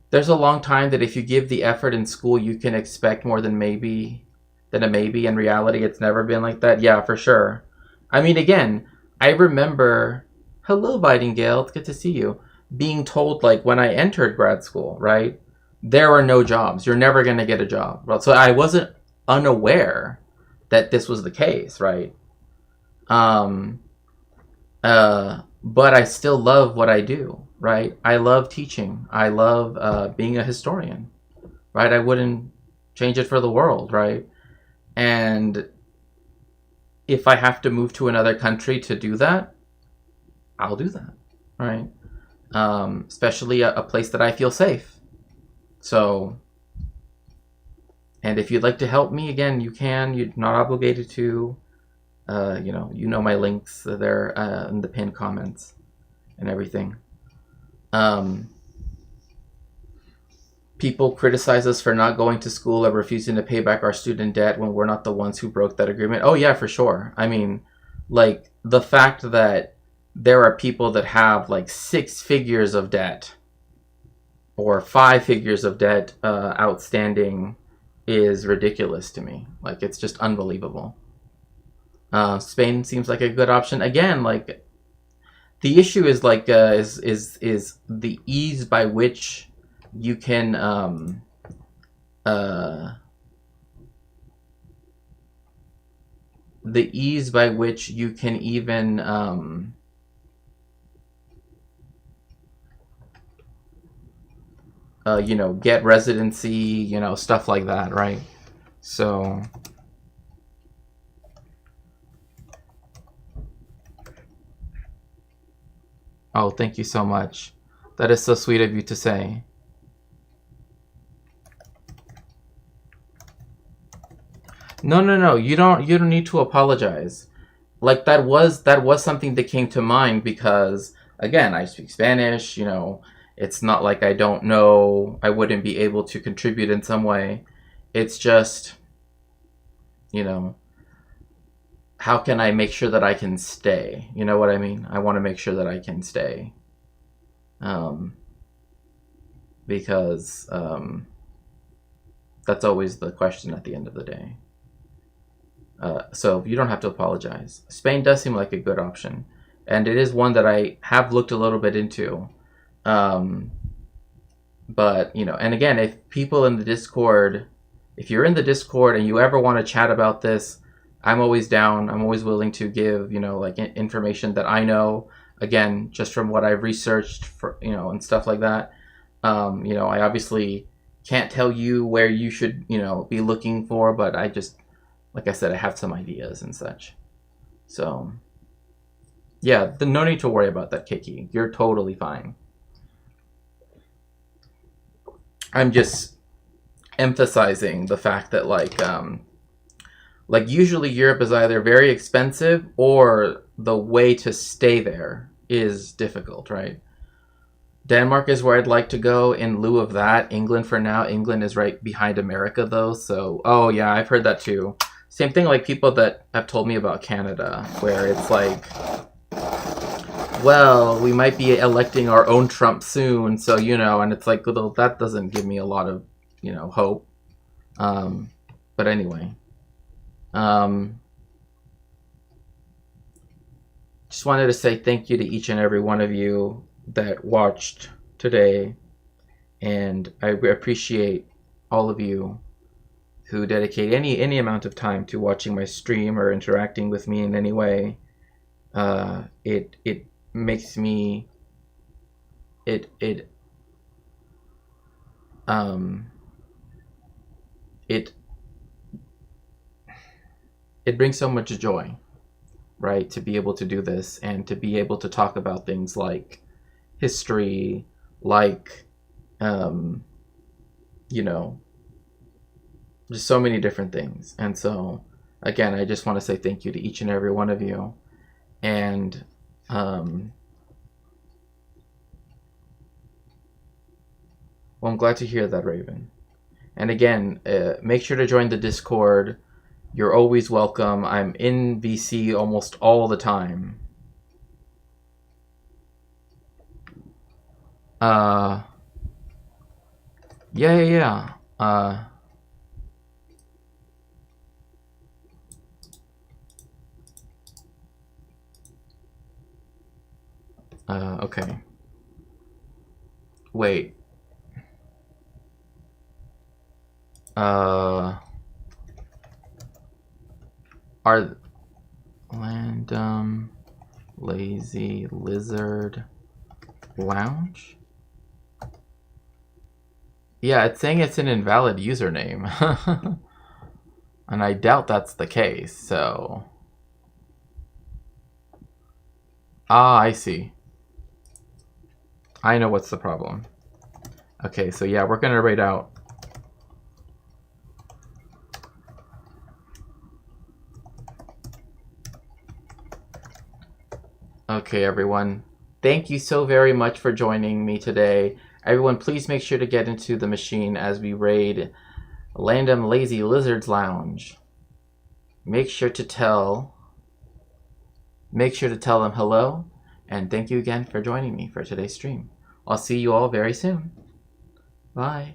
There's a long time that if you give the effort in school, you can expect more than a maybe. In reality, it's never been like that. Yeah, for sure. I mean, again, I remember, hello, Bitingale, it's good to see you, being told, like, when I entered grad school, right, there are no jobs. You're never going to get a job. So I wasn't unaware that this was the case, right? But I still love what I do, right? I love teaching. I love being a historian, right? I wouldn't change it for the world, right? And if I have to move to another country to do that, I'll do that, right? Especially a place that I feel safe. So, and if you'd like to help me, again, you can. You're not obligated to. You know my links. They're in the pinned comments and everything. People criticize us for not going to school or refusing to pay back our student debt when we're not the ones who broke that agreement. Oh yeah, for sure. I mean, like the fact that there are people that have like 6 figures of debt or 5 figures of debt outstanding is ridiculous to me. Like it's just unbelievable. Spain seems like a good option. Again, like the issue is like is the ease by which you can the ease by which you can even you know, get residency, you know, stuff like that, right? So oh, thank you so much. That is so sweet of you to say. No. You don't need to apologize. Like that was something that came to mind because again, I speak Spanish, you know, it's not like I don't know, I wouldn't be able to contribute in some way. It's just, you know, how can I make sure that I can stay? You know what I mean? I want to make sure that I can stay. Because that's always the question at the end of the day. So you don't have to apologize. Spain does seem like a good option. And it is one that I have looked a little bit into. But, you know, and again, if people in the Discord, if you're in the Discord and you ever want to chat about this, I'm always down. I'm always willing to give, you know, like information that I know, again, just from what I've researched for, you know, and stuff like that. You know, I obviously can't tell you where you should, you know, be looking for, but I just, like I said, I have some ideas and such. So, yeah, no need to worry about that, Kiki. You're totally fine. I'm just emphasizing the fact that, like usually Europe is either very expensive or the way to stay there is difficult, right? Denmark is where I'd like to go. In lieu of that, England for now. England is right behind America, though. So, oh yeah, I've heard that too. Same thing like people that have told me about Canada, where it's like, well, we might be electing our own Trump soon, so, you know, and it's like, well, that doesn't give me a lot of, you know, hope. But anyway. Just wanted to say thank you to each and every one of you that watched today, and I appreciate all of you who dedicate any amount of time to watching my stream or interacting with me in any way. It makes me it brings so much joy, right, to be able to do this and to be able to talk about things like history, like just so many different things. And so again, I just want to say thank you to each and every one of you. And well, I'm glad to hear that, Raven. And again, make sure to join the Discord. You're always welcome. I'm in VC almost all the time. Yeah. Okay. Wait. Are Random Lazy Lizard Lounge? Yeah, it's saying it's an invalid username. And I doubt that's the case, so... Ah, I see. I know what's the problem. Okay, so yeah, we're gonna raid out. Okay, everyone. Thank you so very much for joining me today. Everyone, please make sure to get into the machine as we raid Random Lazy Lizards Lounge. Make sure to tell them hello, and thank you again for joining me for today's stream. I'll see you all very soon. Bye.